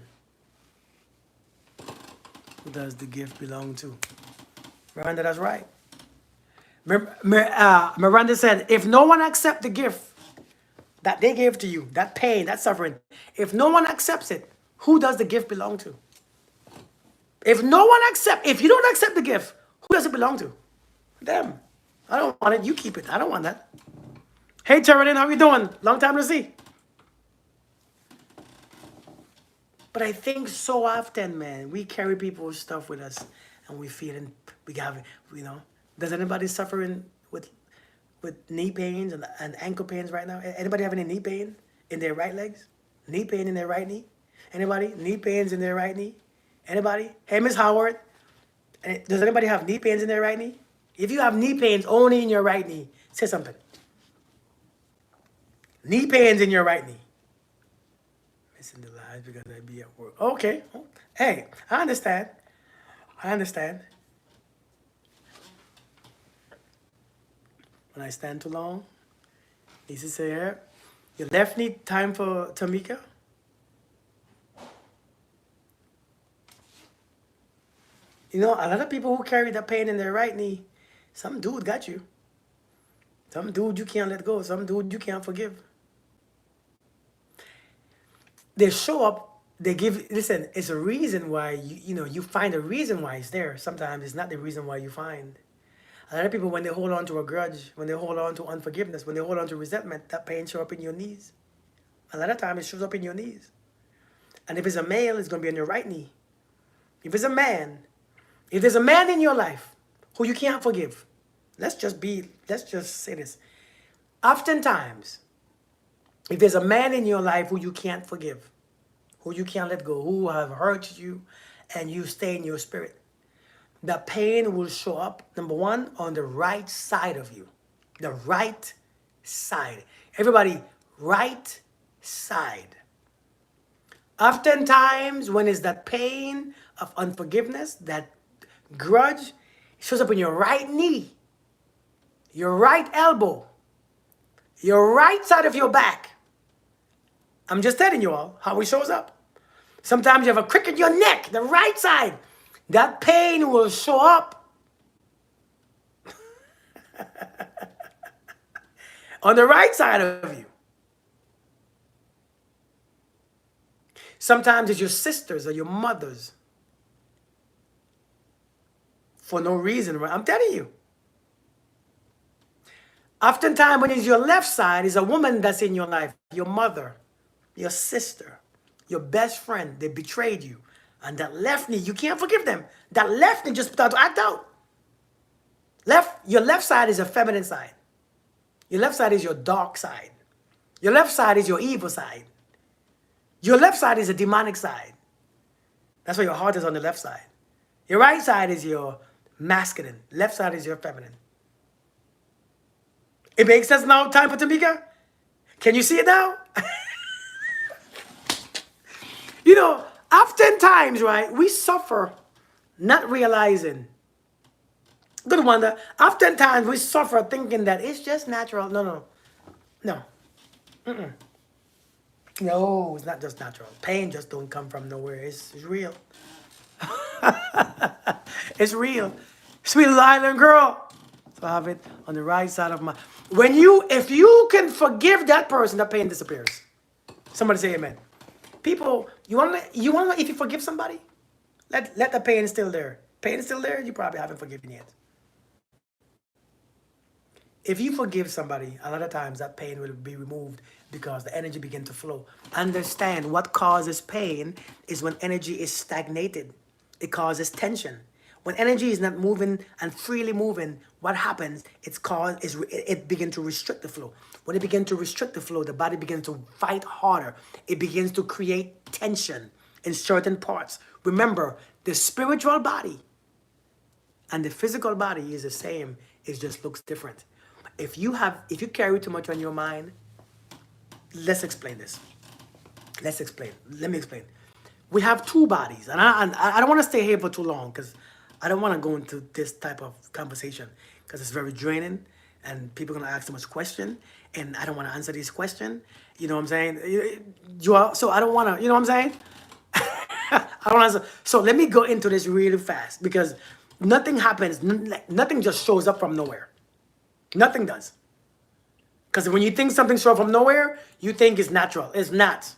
Speaker 1: Who does the gift belong to? Miranda, that's right. Miranda said, if no one accepts the gift that they gave to you, that pain, that suffering, if no one accepts it, who does the gift belong to? If you don't accept the gift, who does it belong to? Them. I don't want it. You keep it. I don't want that. Hey, Teradin, how you doing? Long time to see. But I think so often, man, we carry people's stuff with us, and we feel and we have it. Does anybody suffering with knee pains and ankle pains right now? Anybody have any knee pain in their right legs? Knee pain in their right knee? Anybody? Knee pains in their right knee? Anybody? Hey, Miss Howard, does anybody have knee pains in their right knee? If you have knee pains only in your right knee, say something. Knee pains in your right knee. Missing the lives because I be at work. Okay. Hey, I understand. When I stand too long, Lisa say, yeah. Your left knee, time for Tamika. A lot of people who carry that pain in their right knee, some dude got you. Some dude you can't let go. Some dude you can't forgive. They show up, listen, it's a reason why you find a reason why it's there. Sometimes it's not the reason why you find. A lot of people, when they hold on to a grudge, when they hold on to unforgiveness, when they hold on to resentment, that pain shows up in your knees. A lot of times it shows up in your knees. And if it's a male, it's going to be on your right knee. If there's a man in your life who you can't forgive, let's just say this. Oftentimes, if there's a man in your life who you can't forgive, who you can't let go, who have hurt you, and you stay in your spirit, the pain will show up, number one, on the right side of you. The right side. Everybody, right side. Oftentimes, when it's that pain of unforgiveness, that grudge, it shows up in your right knee, your right elbow, your right side of your back. I'm just telling you all how it shows up. Sometimes you have a crick in your neck, the right side. That pain will show up on the right side of you. Sometimes it's your sisters or your mothers. For no reason, right? I'm telling you. Oftentimes when it's your left side, it's a woman that's in your life. Your mother, your sister, your best friend. They betrayed you. And that left knee, you can't forgive them. That left knee just started to act out. Your left side is a feminine side. Your left side is your dark side. Your left side is your evil side. Your left side is a demonic side. That's why your heart is on the left side. Your right side is your masculine. Left side is your feminine. It makes sense now, time for Tamika? Can you see it now? Oftentimes, right, we suffer not realizing. Good wonder. Oftentimes we suffer thinking that it's just natural. No. No, it's not just natural. Pain just don't come from nowhere. It's real. It's real. Sweet little island girl. So I have it on the right side of my. If you can forgive that person, that pain disappears. Somebody say amen. People, you want to if you forgive somebody, let the pain still there. Pain is still there, you probably haven't forgiven yet. If you forgive somebody, a lot of times that pain will be removed because the energy begins to flow. Understand what causes pain is when energy is stagnated. It causes tension. When energy is not moving and freely moving, what happens? It begins to restrict the flow. When it begins to restrict the flow, the body begins to fight harder. It begins to create tension in certain parts. Remember, the spiritual body and the physical body is the same. It just looks different. if you carry too much on your mind, let's explain this. Let's explain. Let me explain. We have two bodies, and I don't want to stay here for too long because I don't want to go into this type of conversation because it's very draining, and people are gonna ask too much question, and I don't want to answer these questions. You know what I'm saying? So I don't want to. You know what I'm saying? I don't answer. So let me go into this really fast because nothing happens. Nothing just shows up from nowhere. Nothing does. Because when you think something shows up from nowhere, you think it's natural. It's not.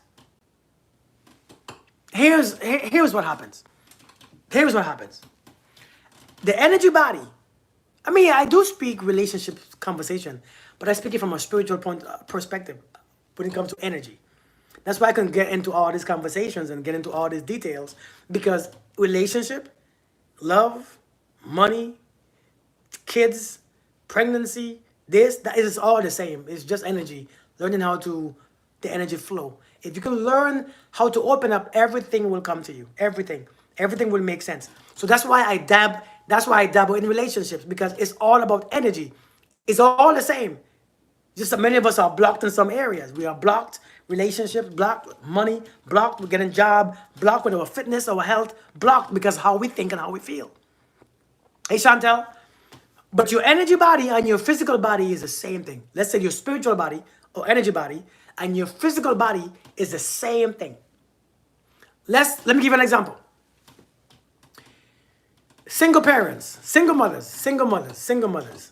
Speaker 1: Here's what happens. Here's what happens. The energy body. I mean, I do speak relationship conversation, but I speak it from a spiritual perspective when it comes to energy. That's why I can get into all these conversations and get into all these details because relationship, love, money, kids, pregnancy, this, that is all the same. It's just energy. Learning how to, the energy flow. If you can learn how to open up, everything will come to you. Everything. Everything will make sense. So that's why I dabble in relationships because it's all about energy. It's all the same. Just that many of us are blocked in some areas. We are blocked relationships, blocked money, blocked with getting job, blocked with our fitness, our health, blocked because how we think and how we feel. Hey, Chantel. But your energy body and your physical body is the same thing. Let's say your spiritual body or energy body and your physical body is the same thing. Let me give you an example. Single parents, single mothers, single mothers, single mothers.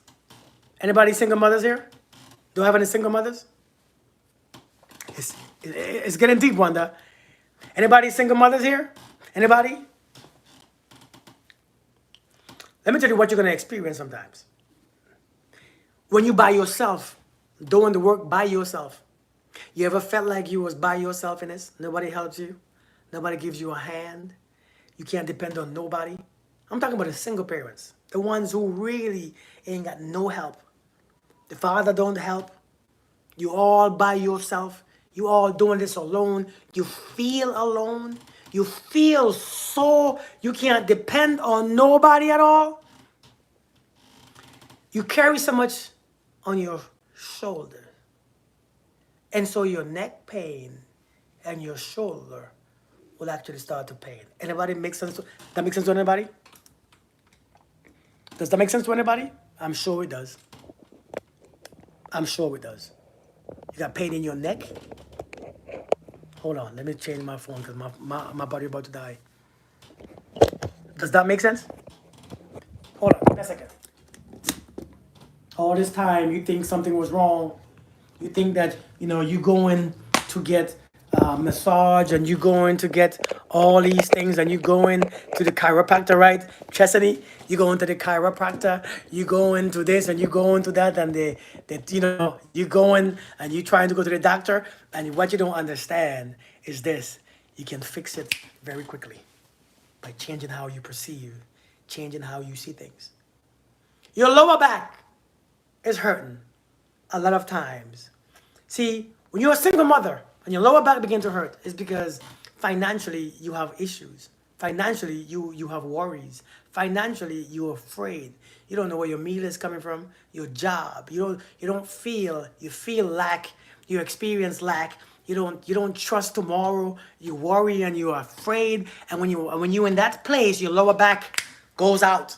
Speaker 1: Anybody single mothers here? Do I have any single mothers? It's getting deep, Wanda. Anybody single mothers here? Anybody? Let me tell you what you're going to experience sometimes. When you by yourself, doing the work by yourself. You ever felt like you was by yourself in this? Nobody helps you. Nobody gives you a hand. You can't depend on nobody. I'm talking about the single parents. The ones who really ain't got no help. The father don't help. You all by yourself. You all doing this alone. You feel alone. You feel so you can't depend on nobody at all. You carry so much on your shoulder. And so your neck pain and your shoulder will actually start to pain. Anybody make sense? That makes sense to anybody? Does that make sense to anybody? I'm sure it does. I'm sure it does. You got pain in your neck? Hold on, let me change my phone because my body about to die. Does that make sense? Hold on, give me a second. All this time you think something was wrong. You think that, you going to get massage and you going to get all these things and you going to the chiropractor, right? Chesney, you going to the chiropractor, you going to this and you going to that and you going and you trying to go to the doctor and what you don't understand is this. You can fix it very quickly by changing how you perceive, changing how you see things. Your lower back is hurting a lot of times. See, when you're a single mother and your lower back begins to hurt, it's because financially you have issues. Financially you have worries. Financially you're afraid. You don't know where your meal is coming from, your job. You feel lack, you experience lack. You don't trust tomorrow. You worry and you're afraid. And when you're in that place, your lower back goes out.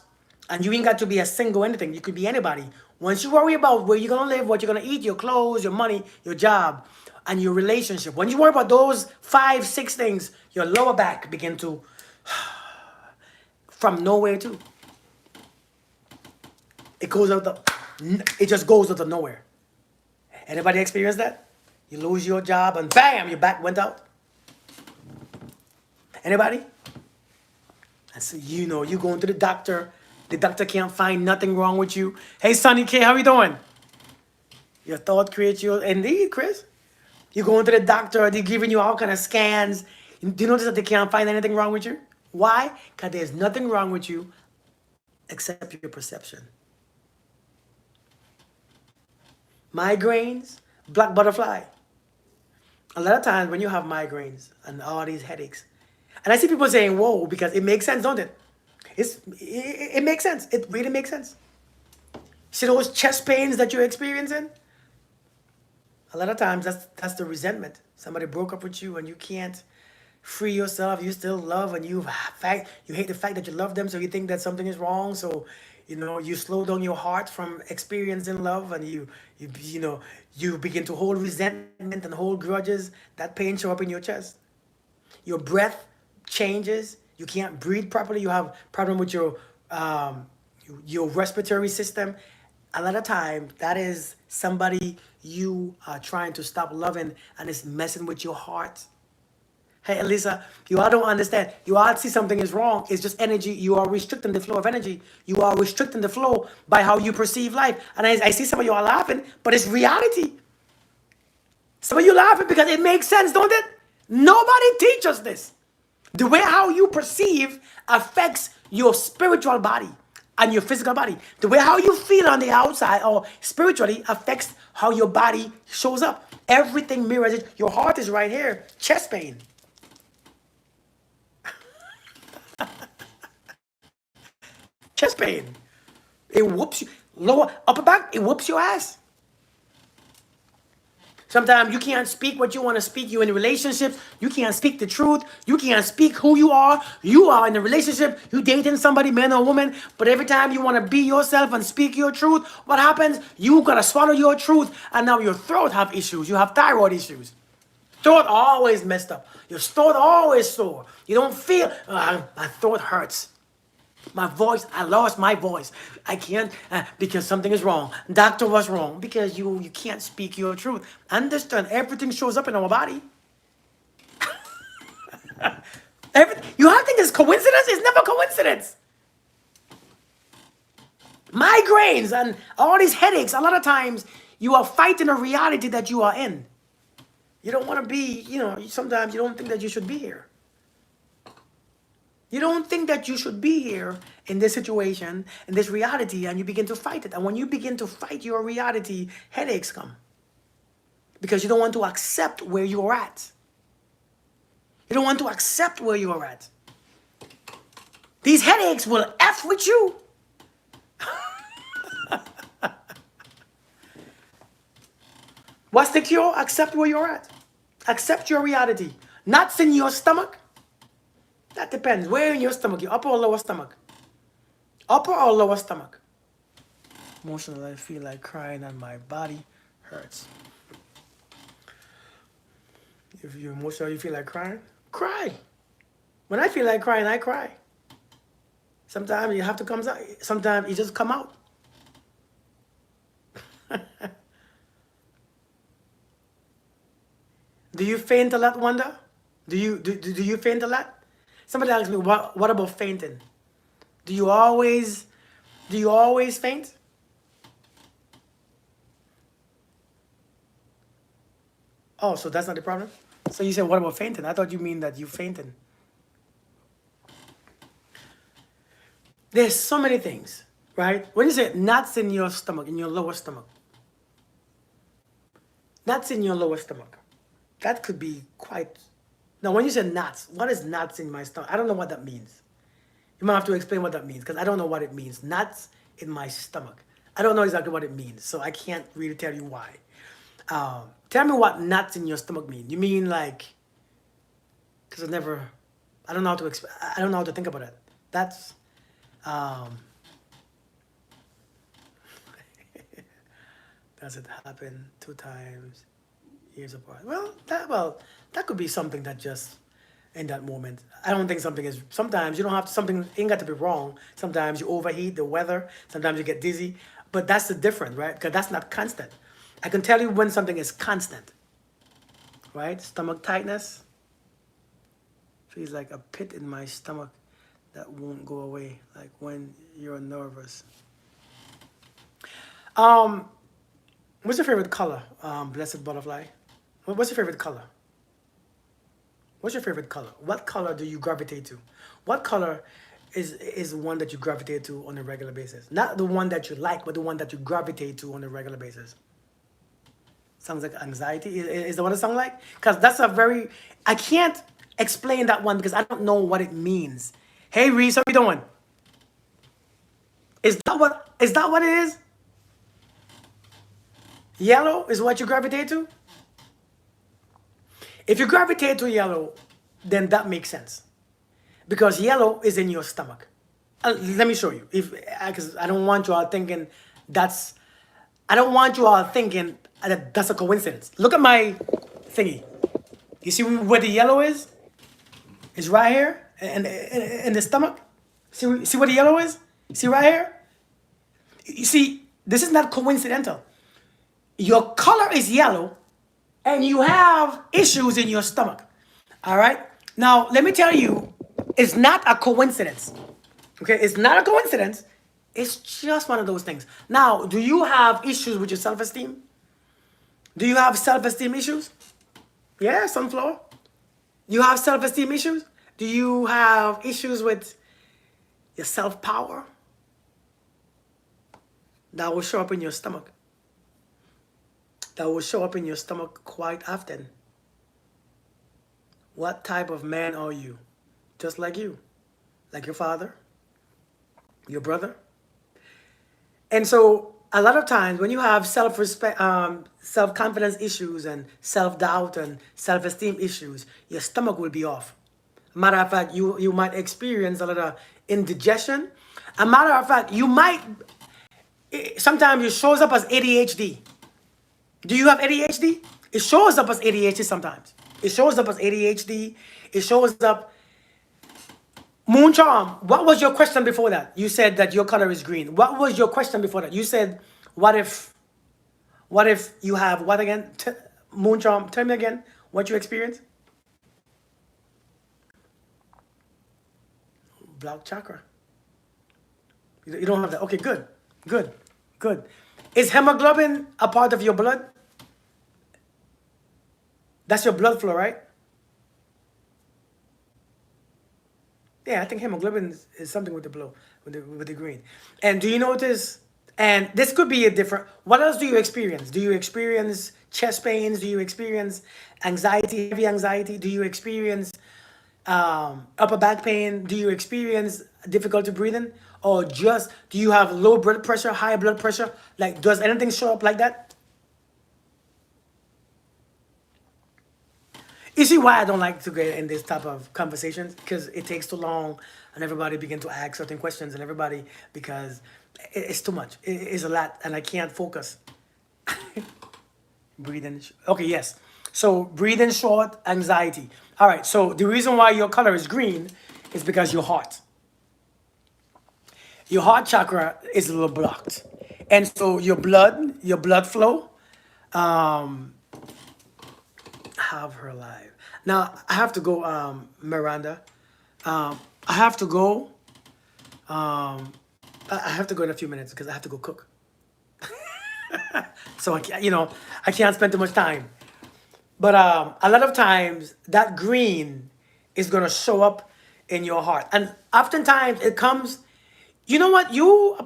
Speaker 1: And you ain't got to be a single anything. You could be anybody. Once you worry about where you're going to live, what you're going to eat, your clothes, your money, your job, and your relationship. When you worry about those 5, 6 things, your lower back begin to, from nowhere to. It just goes out of nowhere. Anybody experience that? You lose your job and bam, your back went out. Anybody? And so you going to the doctor. The doctor can't find nothing wrong with you. Hey, Sonny K, how you doing? Your thought creates your... Indeed, Chris. You going to the doctor, they're giving you all kind of scans. Do you notice that they can't find anything wrong with you? Why? Because there's nothing wrong with you except your perception. Migraines, black butterfly. A lot of times when you have migraines and all these headaches, and I see people saying, whoa, because it makes sense, don't it? It makes sense. It really makes sense. See those chest pains that you're experiencing? A lot of times that's the resentment. Somebody broke up with you and you can't free yourself. You still love and you hate the fact that you love them, so you think that something is wrong. So, you slow down your heart from experiencing love, and you begin to hold resentment and hold grudges. That pain show up in your chest. Your breath changes. You can't breathe properly. You have problem with your respiratory system. A lot of time, that is somebody you are trying to stop loving, and it's messing with your heart. Hey, Elisa, you all don't understand. You all see something is wrong. It's just energy. You are restricting the flow of energy. You are restricting the flow by how you perceive life. And I see some of you are laughing, but it's reality. Some of you laughing because it makes sense, don't it? Nobody teaches us this. The way how you perceive affects your spiritual body and your physical body. The way how you feel on the outside or spiritually affects how your body shows up. Everything mirrors it. Your heart is right here. Chest pain. Chest pain. It whoops you. Lower, upper back, it whoops your ass. Sometimes you can't speak what you want to speak. You're in relationships. You can't speak the truth. You can't speak who you are. You are in a relationship. You dating somebody, man or woman. But every time you want to be yourself and speak your truth, what happens? You got to swallow your truth. And now your throat have issues. You have thyroid issues. Throat always messed up. Your throat always sore. You don't feel, my throat hurts. My voice, I lost my voice. I can't, because something is wrong. Doctor, what's wrong? Because you can't speak your truth. Understand, everything shows up in our body. You have to think it's coincidence? It's never coincidence. Migraines and all these headaches, a lot of times you are fighting a reality that you are in. You don't want to be, sometimes you don't think that you should be here. You don't think that you should be here in this situation, in this reality, and you begin to fight it. And when you begin to fight your reality, headaches come. Because you don't want to accept where you're at. You don't want to accept where you're at. These headaches will F with you. What's the cure? Accept where you're at. Accept your reality. Knots in your stomach. That depends. Where in your stomach? Your upper or lower stomach? Upper or lower stomach? Emotional, I feel like crying and my body hurts. If you're emotional, you feel like crying? Cry. When I feel like crying, I cry. Sometimes you have to come out. Sometimes you just come out. Do you faint a lot, Wanda? Do you faint a lot? Somebody asked me, what about fainting? Do you always faint? Oh, so that's not the problem? So you said, what about fainting? I thought you mean that you fainting. There's so many things, right? When you say knots in your stomach, in your lower stomach. Knots in your lower stomach. That could be quite... Now, when you say knots, what is knots in my stomach? I don't know what that means. You might have to explain what that means, because I don't know what it means. Knots in my stomach. I don't know exactly what it means, so I can't really tell you why. Tell me what knots in your stomach mean. You mean like... Because I don't know how to I don't know how to think about it. That's... Does it happen 2 times, years apart? Well, that could be something that just in that moment. I don't think something is. Sometimes you don't have to, something ain't got to be wrong. Sometimes you overheat the weather. Sometimes you get dizzy. But that's the difference, right? Because that's not constant. I can tell you when something is constant, right? Stomach tightness. Feels like a pit in my stomach that won't go away, like when you're nervous. What's your favorite color, Blessed Butterfly? What's your favorite color? What's your favorite color? What color do you gravitate to? What color is one that you gravitate to on a regular basis? Not the one that you like, but the one that you gravitate to on a regular basis. Sounds like anxiety. Is that what it sounds like? Because that's a very... I can't explain that one because I don't know what it means. Hey, Reese, how you doing? Is that what it is? Yellow is what you gravitate to? If you gravitate to yellow, then that makes sense. Because yellow is in your stomach. Let me show you. If because I don't want you all thinking that's I don't want you all thinking that that's a coincidence. Look at my thingy. You see where the yellow is? It's right here in the stomach. See where the yellow is? See right here? You see, this is not coincidental. Your color is yellow and you have issues in your stomach. All right? Now, let me tell you, it's not a coincidence. Okay? It's not a coincidence. It's just one of those things. Now, do you have issues with your self-esteem? Do you have self-esteem issues? Yeah, sunflower. You have self-esteem issues? Do you have issues with your self-power? That will show up in your stomach. That will show up in your stomach quite often. What type of man are you? Just like you. Like your father, your brother. And so a lot of times when you have self-respect, self-confidence issues and self-doubt and self-esteem issues, your stomach will be off. Matter of fact, you might experience a lot of indigestion. A matter of fact, you might, sometimes it shows up as ADHD. Do you have ADHD? It shows up as ADHD sometimes. It shows up as ADHD. It shows up. Moon Charm, what was your question before that? You said that your color is green. What was your question before that? You said, what if you have what again? Moon Charm, tell me again what you experienced. Block chakra. You don't have that. Okay, good, good, good. Is hemoglobin a part of your blood? That's your blood flow, right? Yeah, I think hemoglobin is something with the blue, with the green. And do you notice? And this could be a different. What else do you experience? Do you experience chest pains? Do you experience anxiety, heavy anxiety? Do you experience upper back pain? Do you experience difficulty breathing? Or just do you have low blood pressure, high blood pressure? Like, does anything show up like that? You see why I don't like to get in this type of conversations? Because it takes too long and everybody begin to ask certain questions and everybody, because it's too much. It's a lot and I can't focus. Breathing. Okay, yes. So breathing short, anxiety. All right, so the reason why your color is green is because your heart. Your heart chakra is a little blocked. And so your blood flow, have her live. Now I have to go, Miranda. I have to go. I have to go in a few minutes because I have to go cook. So I can't, I can't spend too much time. But a lot of times that green is gonna show up in your heart, and oftentimes it comes. You know what? You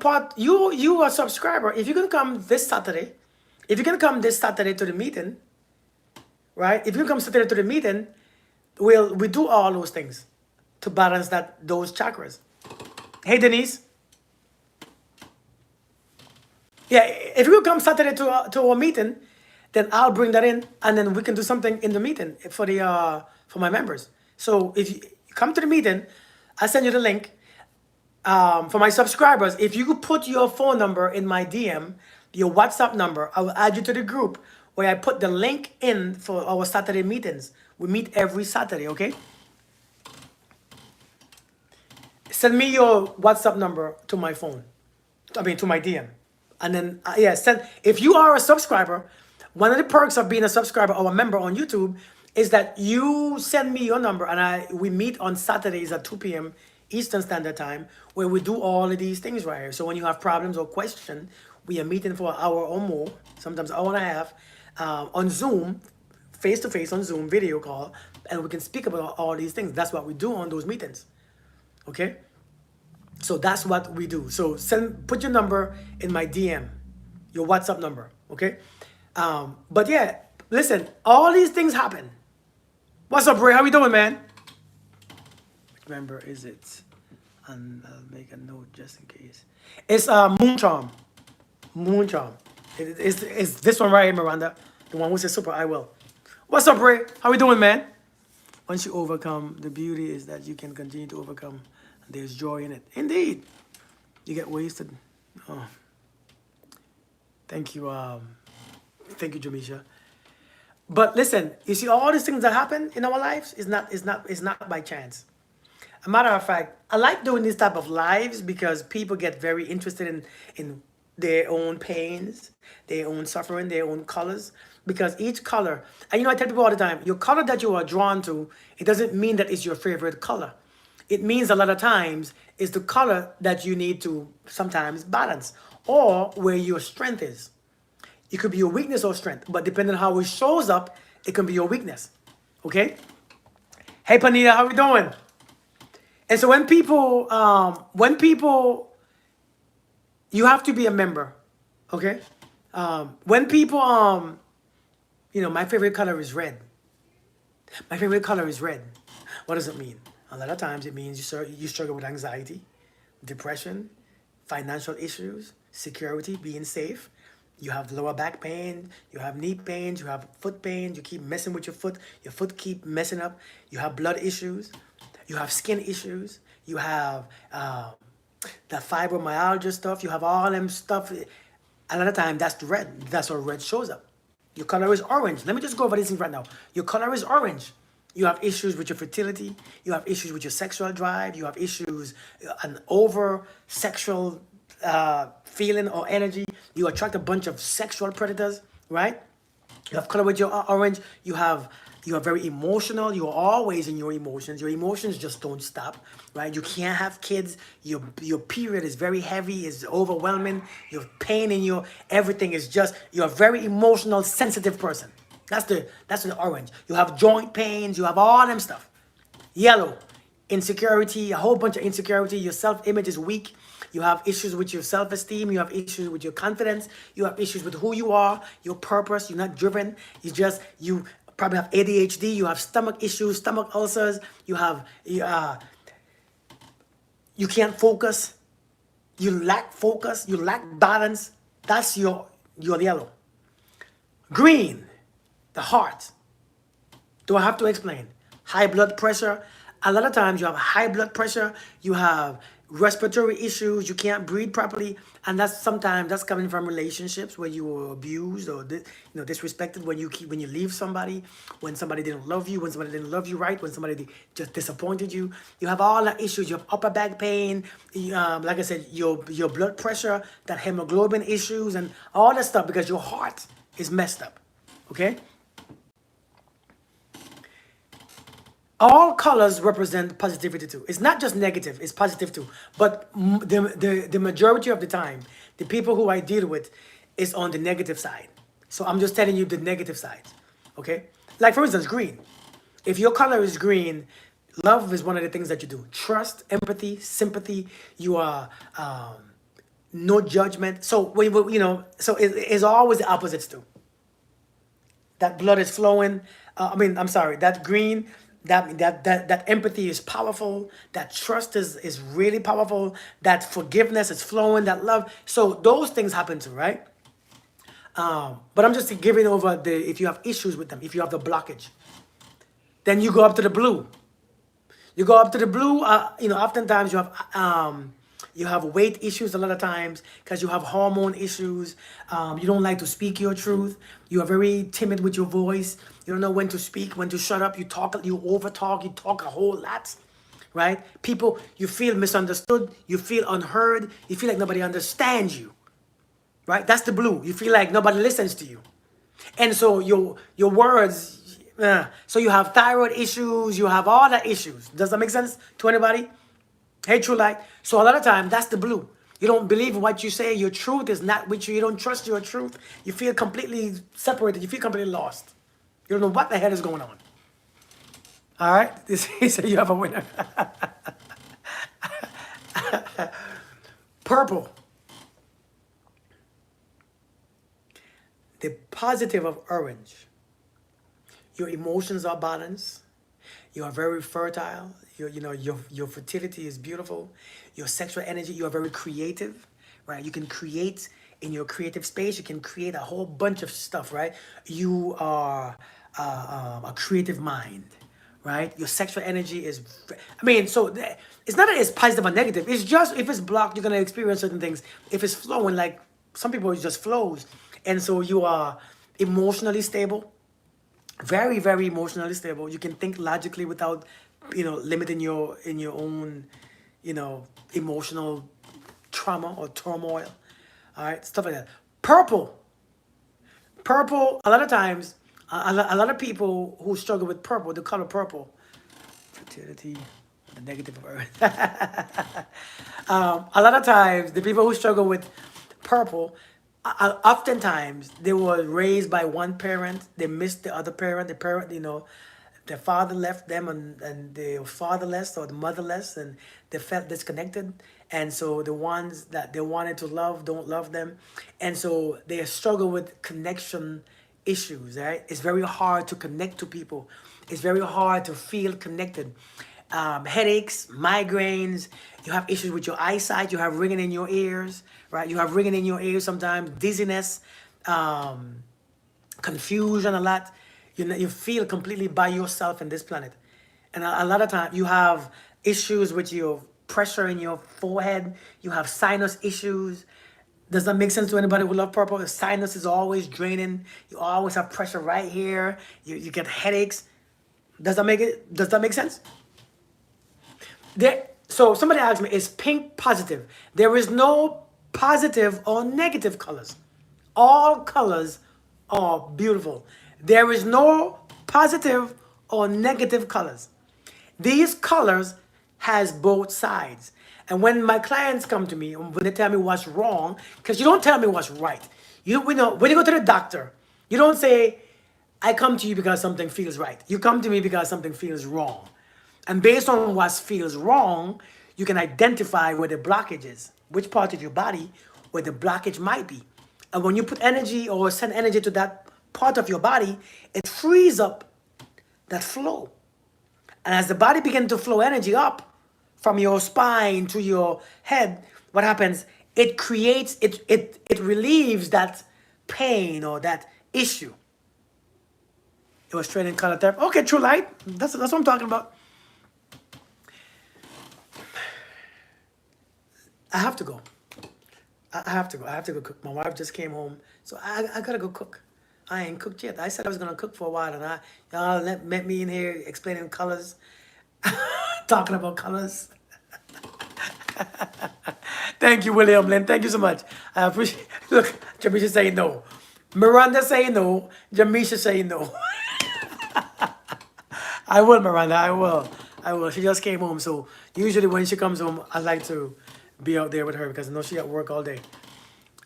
Speaker 1: a subscriber. If you're gonna come this Saturday, if you're gonna come this Saturday to the meeting, right? If you come Saturday to the meeting, we do all those things to balance those chakras. Hey Denise. Yeah, if you come Saturday to our meeting, then I'll bring that in, and then we can do something in the meeting for my members. So if you come to the meeting, I send you the link. For my subscribers, if you could put your phone number in my DM, your WhatsApp number, I will add you to the group where I put the link in for our Saturday meetings. We meet every Saturday, okay? Send me your WhatsApp number to my phone. To my DM. And then, if you are a subscriber, one of the perks of being a subscriber or a member on YouTube is that you send me your number and we meet on Saturdays at 2 p.m. Eastern Standard Time, where we do all of these things right here. So when you have problems or questions, we are meeting for an hour or more, sometimes an hour and a half, on Zoom, face-to-face on Zoom, video call, and we can speak about all these things. That's what we do on those meetings, okay? So that's what we do. So put your number in my DM, your WhatsApp number, okay? But yeah, listen, all these things happen. What's up, Ray? How we doing, man? Which member is it? And I'll make a note just in case. It's Moon Charm. Moon Charm. It's this one right here, Miranda. The one who says super, I will. What's up, Ray? How we doing, man? Once you overcome, the beauty is that you can continue to overcome. There's joy in it. Indeed. You get wasted. Oh, thank you. Thank you, Jamisha. But listen, you see, all these things that happen in our lives is not by chance. A matter of fact, I like doing this type of lives because people get very interested in their own pains, their own suffering, their own colors. Because each color, and I tell people all the time, your color that you are drawn to, it doesn't mean that it's your favorite color. It means a lot of times it's the color that you need to sometimes balance or where your strength is. It could be your weakness or strength, but depending on how it shows up, it can be your weakness. Okay? Hey, Panita, how we doing? And so when people, you have to be a member, okay? When people, my favorite color is red. My favorite color is red. What does it mean? A lot of times it means you struggle with anxiety, depression, financial issues, security, being safe. You have lower back pain, you have knee pains, you have foot pains, you keep messing with your foot keep messing up, you have blood issues, you have skin issues, you have the fibromyalgia stuff, you have all them stuff. A lot of time that's the red. That's how red shows up. Your color is orange. Let me just go over these things right now. Your color is orange. You have issues with your fertility. You have issues with your sexual drive. You have issues, an over sexual feeling or energy. You attract a bunch of sexual predators, right? You have color with your orange. You are very emotional. You are always in your emotions. Your emotions just don't stop, right? You can't have kids. Your period is very heavy. It's overwhelming. You have pain in your everything is just. You're a very emotional, sensitive person. That's the orange. You have joint pains. You have all them stuff. Yellow, insecurity, a whole bunch of insecurity. Your self-image is weak. You have issues with your self-esteem. You have issues with your confidence. You have issues with who you are, your purpose. You're not driven. You probably have ADHD. You have stomach issues, stomach ulcers. You can't focus. You lack focus. You lack balance. That's your yellow. Green, the heart. Do I have to explain? High blood pressure. A lot of times you have high blood pressure. You have respiratory issues. You can't breathe properly, and that's coming from relationships where you were abused or disrespected. When you leave somebody, when somebody didn't love you, when somebody didn't love you right, when somebody just disappointed you. You have all the issues. You have upper back pain. Like I said, your blood pressure, that hemoglobin issues, and all that stuff because your heart is messed up. Okay. All colors represent positivity too. It's not just negative, it's positive too. But the majority of the time, the people who I deal with is on the negative side. So I'm just telling you the negative sides, okay? Like for instance, green. If your color is green, love is one of the things that you do. Trust, empathy, sympathy. You are no judgment. So so it's always the opposites too. That blood is flowing. I'm sorry, that green. That empathy is powerful. That trust is really powerful. That forgiveness is flowing. That love. So those things happen too, right? But I'm just giving over if you have issues with them, if you have the blockage, then you go up to the blue. You go up to the blue. Oftentimes you have weight issues a lot of times because you have hormone issues. You don't like to speak your truth. You are very timid with your voice. You don't know when to speak, when to shut up. You over-talk, you talk a whole lot, right? People, you feel misunderstood. You feel unheard. You feel like nobody understands you, right? That's the blue. You feel like nobody listens to you. And so your words, so you have thyroid issues. You have all the issues. Does that make sense to anybody? Hey, True Light. So a lot of time, that's the blue. You don't believe in what you say. Your truth is not with you. You don't trust your truth. You feel completely separated. You feel completely lost. You don't know what the hell is going on. All right? He said you have a winner. Purple. The positive of orange. Your emotions are balanced. You are very fertile. Your fertility is beautiful. Your sexual energy, you are very creative, right? You can create in your creative space. You can create a whole bunch of stuff, right? You are a creative mind, right? Your sexual energy is, I mean, so it's not that it's positive or negative. It's just if it's blocked, you're gonna experience certain things. If it's flowing, like some people, it just flows, and so you are emotionally stable, very, very emotionally stable. You can think logically without, limiting your in your own, emotional trauma or turmoil. All right, stuff like that. Purple. Purple, a lot of times, a lot of people who struggle with purple, the color purple, fertility, the negative of earth. A lot of times, the people who struggle with purple, oftentimes they were raised by one parent, they missed the other parent, the parent, their father left them, and they were fatherless or the motherless, and they felt disconnected. And so the ones that they wanted to love don't love them. And so they struggle with connection issues, right? It's very hard to connect to people. It's very hard to feel connected. Headaches, migraines, you have issues with your eyesight, you have ringing in your ears, right? You have ringing in your ears sometimes, dizziness, confusion a lot. You feel completely by yourself in this planet. And a lot of times you have issues with your pressure in your forehead. You have sinus issues. Does that make sense to anybody who love purple? The sinus is always draining. You always have pressure right here. You get headaches. Does that make sense? So somebody asked me, is pink positive? There is no positive or negative colors. All colors are beautiful. There is no positive or negative colors. These colors has both sides. And when my clients come to me, when they tell me what's wrong, because you don't tell me what's right. We know when you go to the doctor, you don't say, I come to you because something feels right. You come to me because something feels wrong. And based on what feels wrong, you can identify where the blockage is, which part of your body where the blockage might be. And when you put energy or send energy to that part of your body, it frees up that flow. And as the body begins to flow energy up from your spine to your head, what happens? It creates, it relieves that pain or that issue. It was training color therapy. Okay, true light. That's what I'm talking about. I have to go. I have to go. I have to go cook. My wife just came home, so I gotta go cook. I ain't cooked yet. I said I was gonna cook for a while, and y'all met me in here explaining colors, talking about colors. Thank you, William Lynn. Thank you so much. I appreciate. Look, Jamisha saying no. Miranda saying no. Jamisha saying no. I will, Miranda. I will. I will. She just came home, so usually when she comes home, I like to be out there with her because I know she at work all day.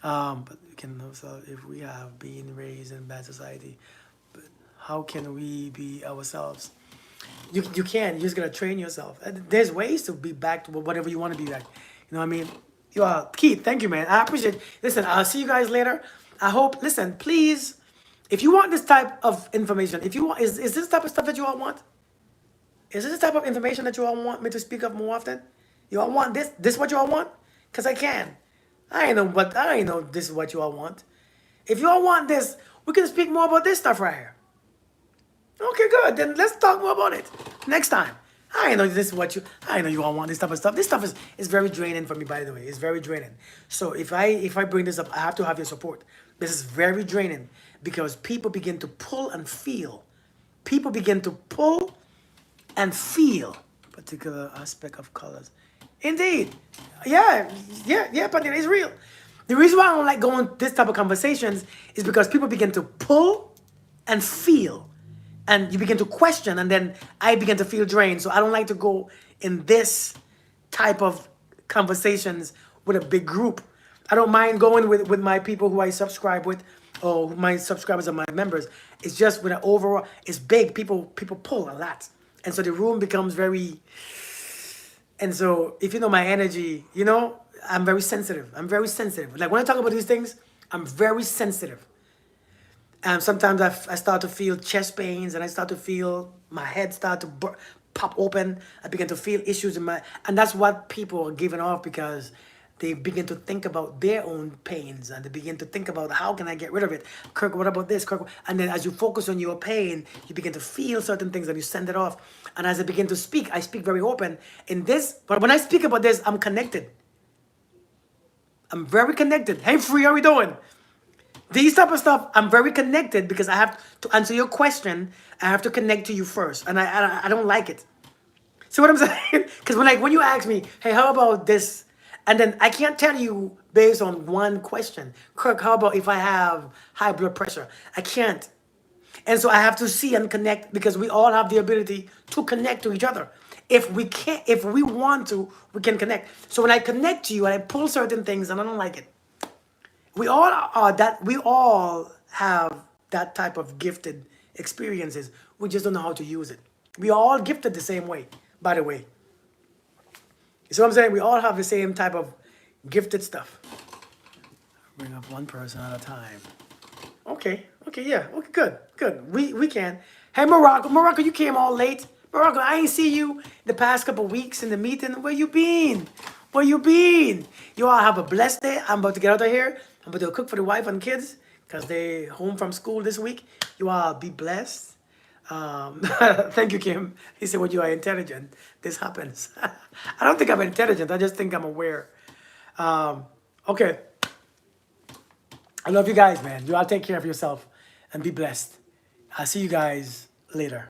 Speaker 1: But we can also, if we have been raised in bad society, but how can we be ourselves? You can. You just gotta train yourself. There's ways to be back to whatever you want to be back. You know what I mean? You are Keith. Thank you, man. I appreciate it. Listen, I'll see you guys later. I hope. Listen, please, if you want this type of information, if you want, is this type of stuff that you all want? Is this the type of information that you all want me to speak of more often? You all want this? This what you all want? Cause I can. I ain't know this is what you all want. If you all want this, we can speak more about this stuff right here. Okay, good. Then let's talk more about it next time. I ain't know this is what I know you all want this type of stuff. This stuff is very draining for me, by the way. It's very draining. So if I bring this up, I have to have your support. This is very draining because people begin to pull and feel. People begin to pull and feel particular aspect of colors. Indeed. Yeah, but it's real. The reason why I don't like going this type of conversations is because people begin to pull and feel. And you begin to question, and then I begin to feel drained. So I don't like to go in this type of conversations with a big group. I don't mind going with my people who I subscribe with, or my subscribers are my members. It's just with an overall, it's big. People pull a lot. And so the room becomes very, and so if you know my energy, I'm very sensitive. I'm very sensitive. Like when I talk about these things, I'm very sensitive. And sometimes I start to feel chest pains, and I start to feel my head start to pop open. I begin to feel issues in and that's what people are giving off because they begin to think about their own pains, and they begin to think about how can I get rid of it. Kirk, what about this? Kirk, and then as you focus on your pain, you begin to feel certain things and you send it off. And as I begin to speak, I speak very open. In this, but when I speak about this, I'm connected. I'm very connected. Hey, Free, how we doing? These type of stuff, I'm very connected because I have to answer your question. I have to connect to you first, and I don't like it. See what I'm saying? Because when you ask me, hey, how about this? And then I can't tell you based on one question. Kirk, how about if I have high blood pressure? I can't. And so I have to see and connect because we all have the ability to connect to each other. If we can't, if we want to, we can connect. So when I connect to you and I pull certain things and I don't like it, we all have that type of gifted experiences. We just don't know how to use it. We are all gifted the same way, by the way. You see what I'm saying? We all have the same type of gifted stuff. Bring up one person at a time. Okay, yeah. Okay, good. We can. Hey, Morocco, you came all late. Morocco, I ain't see you the past couple weeks in the meeting. Where you been? You all have a blessed day. I'm about to get out of here. I'm about to cook for the wife and kids because they home from school this week. You all be blessed. Thank you, Kim. He said, well, you are intelligent. This happens. I don't think I'm intelligent. I just think I'm aware. Okay. I love you guys, man. You all take care of yourself and be blessed. I'll see you guys later.